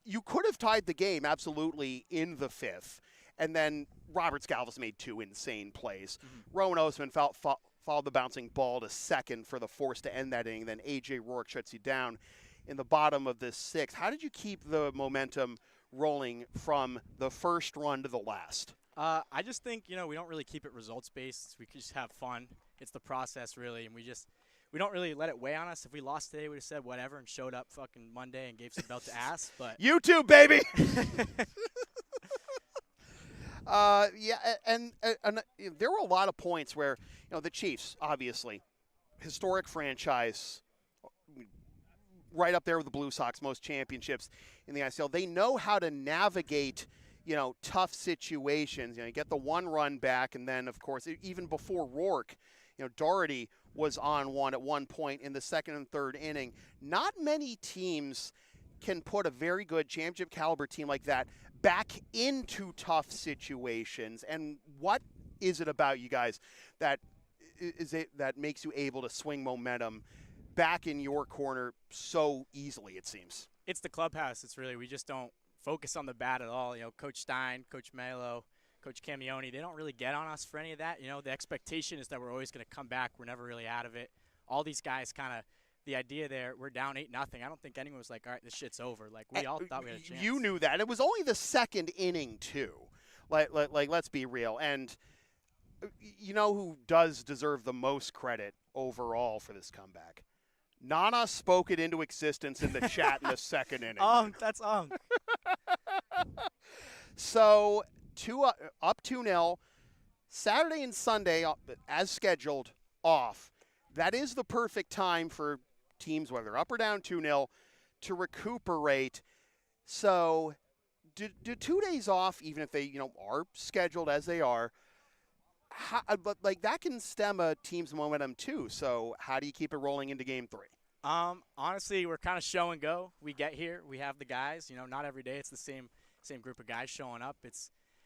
you could have tied the game absolutely in the 5th, and then Robert Scalvis made 2 insane plays. Mm-hmm. Rowan Osman followed the bouncing ball to second for the force to end that inning. Then A.J. Rourke shuts you down in the bottom of the 6th. How did you keep the momentum rolling from the first run to the last? I just think, we don't really keep it results-based. We just have fun. It's the process, really, and we don't really let it weigh on us. If we lost today, we would have said whatever and showed up fucking Monday and gave some belt to ass. But YouTube, baby! Yeah, and there were a lot of points where, the Chiefs, obviously, historic franchise, right up there with the Blue Sox, most championships in the ICL. They know how to navigate, tough situations. You get the 1 run back, and then, of course, even before Rourke, Doherty was on 1 at one point in the 2nd and 3rd inning. Not many teams can put a very good championship caliber team like that back into tough situations. And what is it about you guys that is it that makes you able to swing momentum back in your corner so easily, it seems? It's the clubhouse. It's really, we just don't focus on the bat at all. You know, Coach Stein, Coach Melo, Coach Camione, they don't really get on us for any of that. You know, the expectation is that we're always going to come back. We're never really out of it. All these guys kind of, the idea there, we're down 8-0. I don't think anyone was like, all right, this shit's over. Like, we all thought we had a chance. You knew that. It was only the second inning, too. Like, let's be real. And you know who does deserve the most credit overall for this comeback? Nana spoke it into existence in the chat in the second inning. That's So, up 2-0. Saturday and Sunday, as scheduled, off. That is the perfect time for teams, whether up or down 2-0, to recuperate. So, do 2 days off, even if they are scheduled as they are, but like that can stem a team's momentum too. So, how do you keep it rolling into Game 3? Honestly, we're kind of show and go. We get here, we have the guys. You know, not every day it's the same group of guys showing up.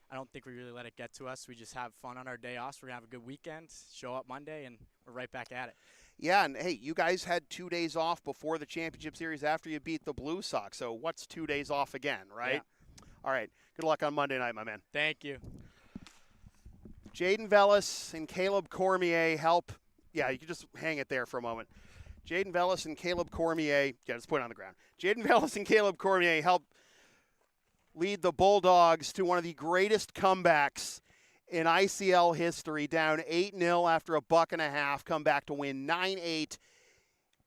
I don't think we really let it get to us. We just have fun on our day off. So we're going to have a good weekend, show up Monday, and we're right back at it. Yeah, and hey, you guys had 2 days off before the championship series after you beat the Blue Sox. So what's 2 days off again, right? Yeah. All right. Good luck on Monday night, my man. Thank you. Jaden Vellis and Caleb Cormier help. Yeah, you can just hang it there for a moment. Jaden Vellis and Caleb Cormier. Yeah, let's put it on the ground. Jaden Vellis and Caleb Cormier help lead the Bulldogs to one of the greatest comebacks in ICL history, down 8-0 after a buck and a half, come back to win 9-8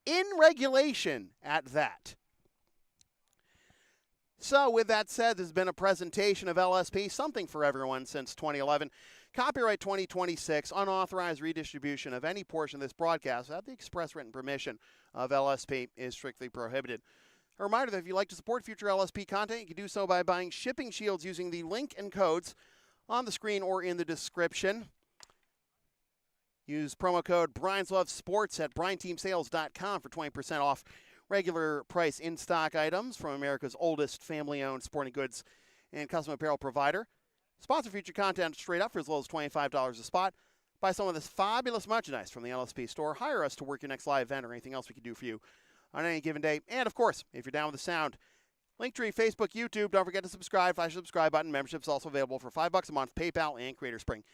in regulation at that. So with that said, this has been a presentation of LSP, something for everyone since 2011. Copyright 2026, unauthorized redistribution of any portion of this broadcast without the express written permission of LSP is strictly prohibited. A reminder that if you'd like to support future LSP content, you can do so by buying shipping shields using the link and codes on the screen or in the description. Use promo code BriansLoveSports at BrianTeamSales.com for 20% off regular price in-stock items from America's oldest family-owned sporting goods and custom apparel provider. Sponsor future content straight up for as low as $25 a spot. Buy some of this fabulous merchandise from the LSP store. Hire us to work your next live event or anything else we can do for you on any given day. And, of course, if you're down with the sound, Linktree, Facebook, YouTube. Don't forget to subscribe. Flash the subscribe button. Membership's also available for $5 a month. PayPal and Creator Spring.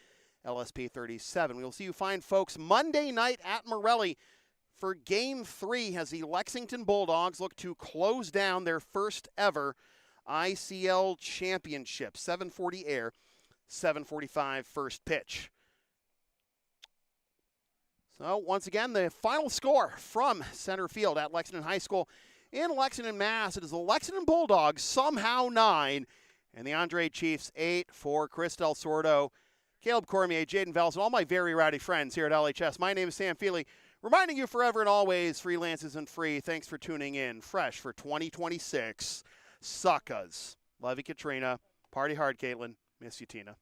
LSP 37. We will see you fine folks Monday night at Morelli for Game 3 as the Lexington Bulldogs look to close down their first ever ICL championship. 7:40 air, 7:45 first pitch. So once again, the final score from center field at Lexington High School in Lexington, Mass. It is the Lexington Bulldogs somehow 9 and the Andre Chiefs 8 for Chris Del Sordo, Caleb Cormier, Jaden Vells, and all my very rowdy friends here at LHS. My name is Sam Feely, reminding you forever and always, freelance isn't free. Thanks for tuning in. Fresh for 2026. Suckas. Love you, Katrina. Party hard, Caitlin. Miss you, Tina.